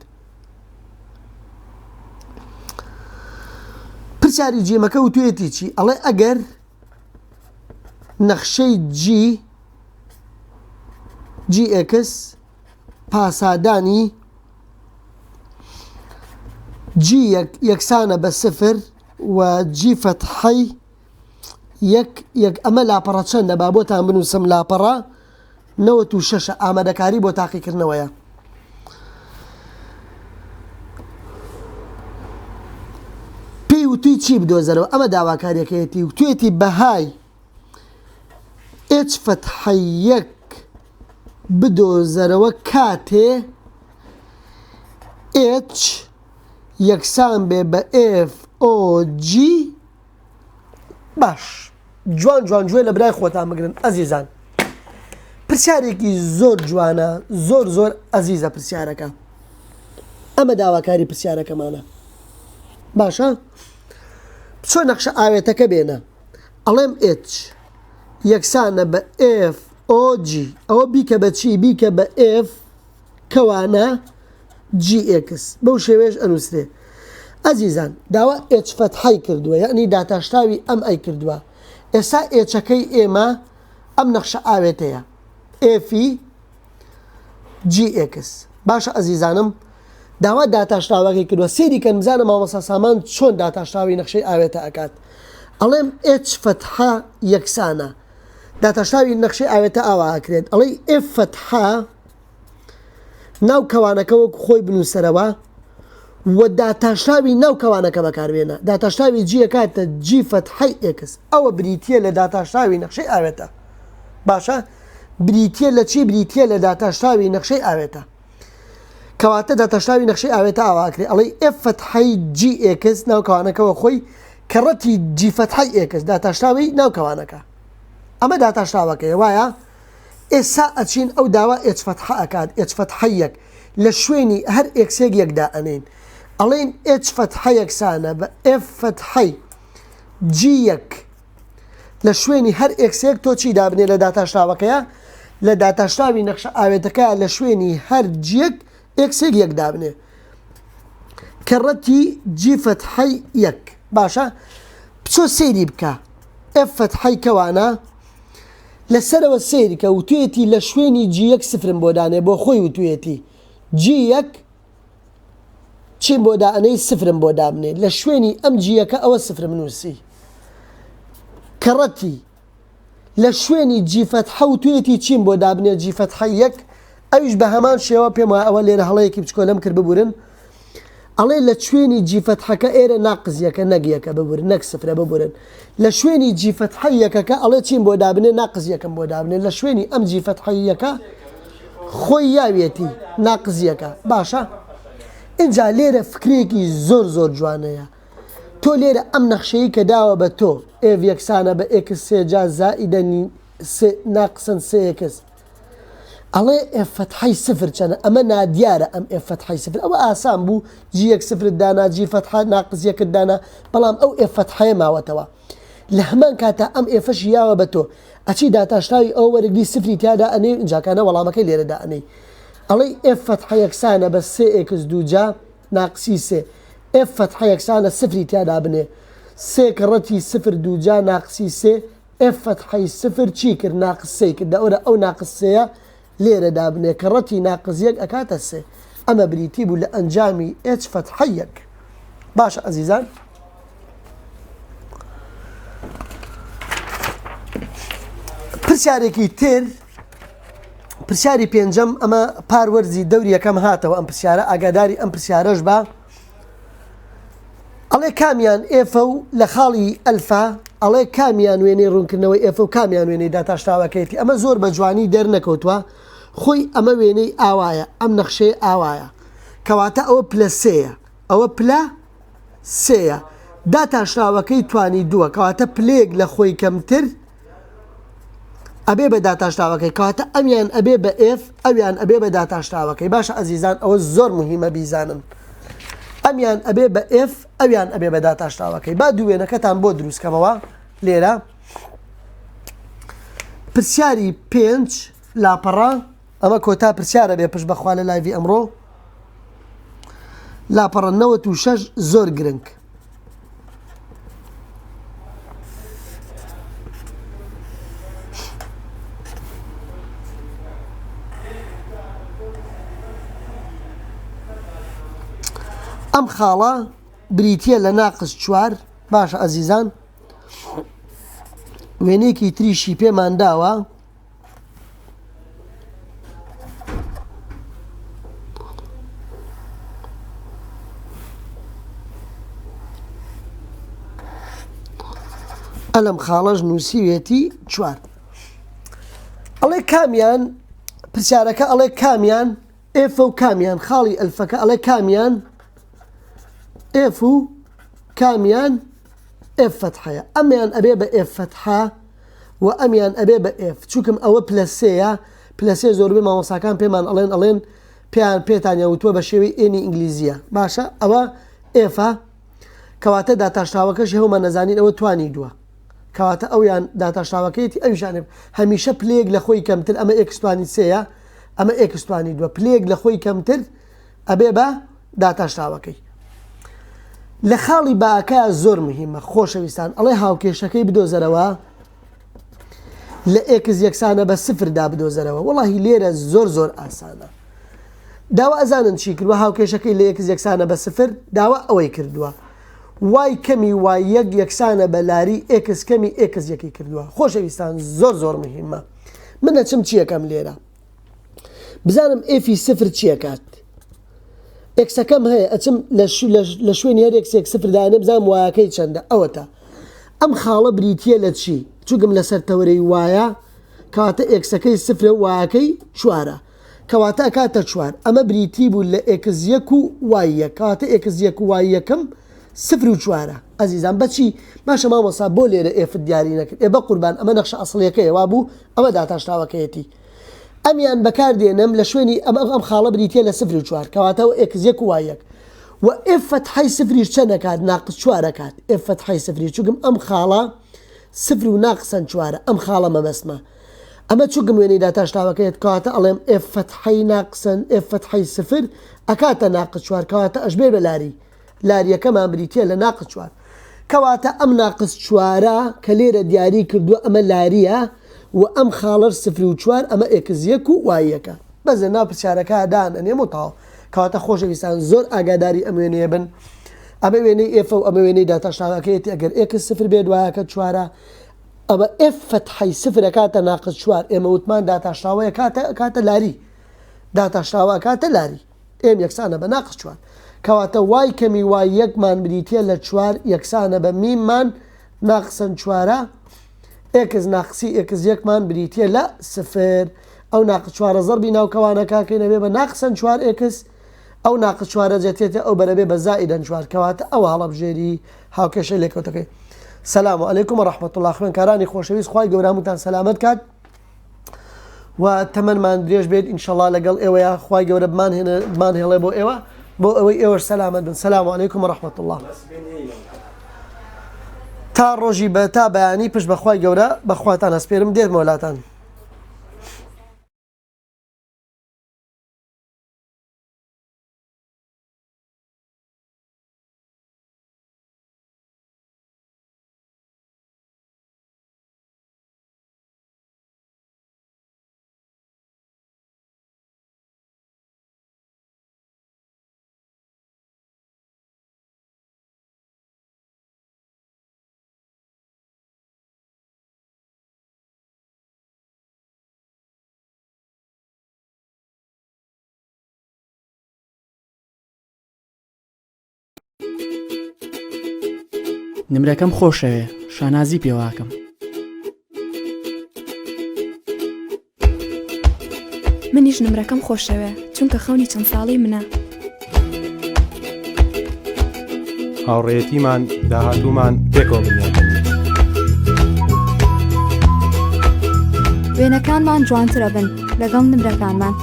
پرسیاری جیمەکە وتوێتی چی؟ ئەڵێ ئەگەر نەخشەی جی ئێکس پاسادانی جی یەکسانە بە سفر و جی فەتحەی یەک ئەمە لاپەڕە چەندە با بۆتان بنووسم لاپەڕە 96 ئامادەکاری بۆ تاقیکردنەوەیە. پێی وتوی چی بدۆزەرەوە؟ ئەمە داواکاریەکەیەتی وتوێتی بەهای ئێچ فەتحەی یەک بدۆزەرەوە کاتێ ئێچ یەکسان بێ بە ئێف ئۆ جی. باش جوان گوێ لە برای خۆتان بگرن ئەزیزان. پرسیارێکی زۆر جوانە، زۆر ئەزیزە پرسیارەکە. ئەمە داواکاری پرسیارەکەمانە. باشە؟ چۆن نەخشە ئاوێتەکە بێنە؟ ئەڵێم ئێچ یەکسانە بە ئێف ئۆ جی، ئەوە بیکە بە چی؟ بیکە بە ئێف کەوانە جی ئێکس. بەو شێوێش ئەنووسێ. ئەزیزان داوا ئێچ فەتحەی کردووە، یعنی داتاشتاوی ئەم ئەی کردووە. ئێستا ئێچەکەی ئێمە ئەم نەخشە ئاوێتەیە ئێفی جی ئێکس. باشە ئەزیزانم داوا داتاشتاوەکەی کردووە. سێری کەن بزانە مامۆستا سامان چۆن داتاشتاوی نەخشەی ئاوێتە ئەکات. ئەڵێم ئێچ فەتحە یەکسانە، داتاشتاوی نەخشەی ئاوێتە ئاوا ئەکرێت. ئەڵێ ئێف فەتحە ناو کەوانەکە وەکو خۆی بنووسەرەوە و داتاشتاوی ناو کەوانەکە بەکاربێنە. داتاشتاوی جی ئەکاتە جی فەتحەی ئێکس. ئەوە بریتیە لە داتاشتاوی نەخشەی ئاوێتە. باشە؟ بریتیە لە چی؟ بریتیە لە داتاشتاوی نەخشەی ئاوێتە. کەواتە داتاشتاوی نەخشەی ئاوێتە ئاواکرێ. ئەڵێ ئێف فەتحەی جی ئێکس ناو کەوانەکەەوە خۆی کەڕەتی جی فەتحەی ئێکس داتاشتاوی ناو کەوانەکە. ئەمە داتاشتاوەکەی وایە. ئێستا ئەچین ئەو داوا ئێچ فەتحە ئەکات. ئێچ فەتحەی یەک لە شوێنی هەر ئێکسێک یەکدا ئەنێن. ئەڵێن ئێچ فەتحە یەکسانە بە ئێف فەتحەی جی یەک لە شوێنی هەر ئێکسێک تۆ چی دابنێ لە داتاشتاوەکەیە؟ لە داتاشتاوی نەخشە ئاوێتەکە لە شوێنی هەر جیەک ئێکسێک یەک دابنێ کەڕەتی جی فەتحەی یەک. باشە؟ بچۆ سەیری بکە ئێف فەتحەی کەوانە لەسەرەوە سەیری کە وتوێتی لە شوێنی جی یەک سفرم بۆ دانێ بۆ خۆی وتوێتی جی یەک چیم بۆ دائنەی سفرم بۆ دابنێ لە شوێنی ئەم جیەکە ئەوە سفرم نووسی. کەڕەتی لە شوێنی جی فەتحە وتوێتی چیم بۆ دابنێ جی فەتحەی یەک. ئەویش بە هەمان شێوە پێم وایە ئەوە لێرە هەڵەیەکی بچکۆ لەم کرد ببورن. ئەڵێ لە شوێنی جی فەتحەکە ئێرە ناقزیەکە نەگیەکە ببورن، نەک سفرە ببورن. لە شوێنی جی فەتحەی یەکەکە ئەڵێ چیم بۆ دابنێ ناقزیەکەم بۆ دابنێ لە شوێنی ئەم جی فەتحەی یەکە خۆی یاوێتی ناقزیەکە. باشە؟ اینجا لێرە فکرێکی زۆر جوانەیە. تۆ لێرە ئەم نەخشەیە کە داوە بە تۆ ئێف یەکسانە بە ئێکس سێ جا زائیدە ناقسن سێ ئێکس. ئەڵێ ئێف فەتحەی سفر چەنە؟ ئەمە نادیارە ئەم ئێف فەتحەی سفر. ئەوە ئاسان بوو جی یەک سفرت دانا جی فەتحە ناقزیەکت دانا، بەڵام ئەو ئێف فەتحەیە ماوەتەوە. لە هەمان کاتە ئەم ئێفەش یاوە بە تۆ ئەچی داتاشتاوی ئەو وەرەگری سفری تیادا ئەنێ ئینجاکانە وەڵامەکەی لێرەدا ئەنێ. ئەڵێ ئێف فەتحە یەکسانە بە سێ ئێکس دوو جا ناقسی سێ. ئێف فەتحە یەکسانە سفری تیادا بنێ سێ کەڕەتی سفر دوو جا ناقسی سێ. ئێف فەتحەی سفر چی کرد؟ ناقس سێ کرد. ئەوە ئەو ناقس سێیە لێرە دابنێ کەڕەتی ناقز یەک ئەکاتە سێ. ئەمە بریتی بوو لە ئەنجامی ئێچ فەتحەی یەک. باشە ئەزیزان؟ پرسیارێکی تر، پرسیاری پێنجەم، ئەمە پاروەرزی دەوری یەکەم هاتەوە. ئەم پرسیارە ئاگاداری ئەم پرسیارەش بە. ئەڵێ کامیان ئێفە و لە خاڵی ئەلفا ئەڵێ کامیان وێنەی ڕوونکردنەوەی ئێفە و کامیان وێنەی داتاشتاوەکەیەتی. ئەمە زۆر بە جوانی دەرنەکەوتووە. خۆی ئەمە وێنەی ئاوایە، ئەم نەخشەیە ئاوایە، کەواتە ئەوە پلە سێیە، ئەوە پلە سێیە. داتاشتاوەکەی توانی دووە، کەواتە پلێک لە خۆی کەمتر ئەبێ بە داتاشتاوەکەی، کەواتە ئەمیان ئەبێ بە ئێف، ئەویان ئەبێ بە داتاشتاوەکەی. باشە ئەزیزان، ئەوە زۆر مهمە بیزانن. ئەمیان ئەبێ بە F ئەویان ئەبێ بە داتاشتاوەکەی با دوێنەکەتان بۆ دروستکەمەوە لێرە پرسیاری 5 لاپەڕە ئەمە کۆتا پرسیارە بێ پشت بەخوا لە لایڤی ئەمڕۆ لاپەڕە 96 زۆر گرنگ ئەم خاڵە بریتیە لە ناقص 4 باشە ئەزیزان وێنەیەکی تریشی پێمان داوە ئەلەم خاڵەش نووسیوێتی 4 ئەڵێ کامیان پرسیارەکە ئەڵێ کامیان F و کامیان خاڵی ئەلفەکە ئەڵێ کامیان F و کامیان F فتحەیە ئەمیان ئەبێ بە F فتحە و ئەمیان ئەبێ بە F چونکم ئەوە پلەسەیە پلەسێ زۆربەی مامۆساکان پێمان ئەڵێن پێتانیا وتووە بە شێوەی ئێنی ئینگلیزیە باشە ئەوە Fە کەواتە داتاشتاوەکەش هەومان نەزانین ئەوە توانی دووە کەواتە ئەویان داتاشتاوەکەیەتی ئەویشانێ هەمیشە پلێک لە خۆی کەمتر ئەمە ئێکستوانی سەیە ئەمە ئێکستوانی دووە پلێک لە خۆی کەمتر ئەبێ بە داتاشتاوەکەی لە خاڵی باکە زۆر مهمە خۆشەویستان ئەڵێ هاوکێشەکەی بدۆزەرەوە لە ئێکس یەکسانە بە سفردا بدۆزەرەوە وەڵاهی لێرە زۆر ئاسانە داوا ئەزانن چی کردووە هاوکێشەکەی لە ئێکس یەکسانە بە سفر داوا ئەوەی کردووە وای کەمی وای یەک یەکسانە بە لاری ئێکس کەمی ئێکس یەکی کردووە خۆشەویستان زۆر مهمە من ئەچم چیەکەم لێرە بزانم ئێفی سفر چیەکات ئێکسەکەم هەیە ئەچم لە شوێنی هەر ئێکسێک سفردانێ بزانم وایەکەی چەندە ئەوەتە ئەم خاڵە بریتیە لە چی چووکم لەسەر تەورەی وایە کەواتە ئێکسەکەی سفرە وایەکەی 4 کەواتە ئەکاتە 4 ئەمە بریتی بوو لە ئێکس یەک و وایە کەواتە ئێکس یەک و وای یەکەم سفر و 4 ئەزیزان بەچی باشە مامۆستا بۆ لێرە ئێفت دیاری نەکرد بە قوربان ئەمە نەخشە ئەسڵیەکەیەوە بوو ئەمە داتاشتاوەکەیەتی ئەمیان بەکاردێنم لە شوێنی ئەم خاڵە بریتە لە سفر و 4 کەواتەوە ئێکس یەک و وای یەک و F فتحەی سفریش چەندەکات ناقص 4 کات F فتحەی سفری چووکم ئەم خاڵە سفر و ناقسەن 4 ئەم خاڵە مەبەسمە ئەمە چووکم وێنەی داتاشتاوەکەیت کەواتە ئەڵێم F فتحەی ناقسەن F فتحەی سفر ئەکاتە ناقص 4 کەواتە ئەشبێ بە لاریەکەمان بریتە لە ناقص 4 کەواتە ئەم ناقص 4 کە لێرە دیاری کردووە ئەمە لاریە و ئەم خاڵەر سفر و 4 ئەمە ئێکس یەک و وای یەکە بەزە ناو پرسیارەکە دانەنێم و تاو کەواتە خۆشەویستان زۆر ئاگاداری ئەم وێنەیە بن ئەمە وێنەی F و ئەمە وێنەی داتاشتاوەکەیەتی ئەگەر ئێکس سفر بێت وایەکە 4 ئەمە F فتحەی سفر کاتە ناقص 4 ئێمە وتمان داتاشتاوەیە کاتە لاری داتاشتاوە کاتە لاری ئێم یەکسانە بە ناقص 4 کەواتە وای کەمی وای یەکمان بریتە لە 4 یەکسانە بە میممان ناقسەن 4 ئێکس ناقسی ئێکس یەکمان بریتە لە سفر ئەو ناقص 4 زەربی ناوکەوانەکەکەی نەبێ بە ناقسەن 4 ئێکس ئەو ناقص 4 جێتێتە ئەو بەرەبێ بە زائیدەن 4 کەواتە ئەو هەڵەبژێری هاوکێشەی لێکەوتەکەی سەلام عەلەیکوم و ڕەحمەت الله خوێنکارانی خۆشەویست خوای گەورەمتان سەلامەت کات و تەمەنمان درێژ بێت ئینشەڵڵا لەگەڵ ئێوەیە خوای گەورە بمان هێڵێ بۆ ئێوە بۆ ئەوەی ئێوەش سەلامەت بن سەلام عەلەیکوم و ڕەحمەت الله تا ڕۆژی بە تا بەیانی پشت بەخوای گەورە بەخواتان ئەسپێرم دێرمە وڵاتان نمرەکەم خۆشەوێ شانازی پێواکەم منیش نمرەکەم خۆشەوێ چونکە خەونی چەند ساڵی منە هاوڕێیەتیمان داهاتوومان پێکەوە بنیان وێنەکانمان جوانترە بن لەگەڵ نمرەکانمان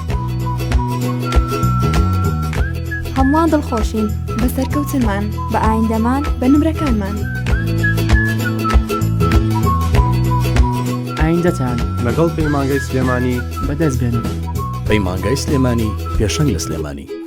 هەمووان دڵخۆشین بە سەرکەوتنمان، بە ئایندەمان، بە نمرەکانمان. ئایندەتان لەگەڵ پەیمانگەی سلێمانی بەدەست بێنن. پەیمانگای سلێمانی پێشەنگ لە سلێمانی.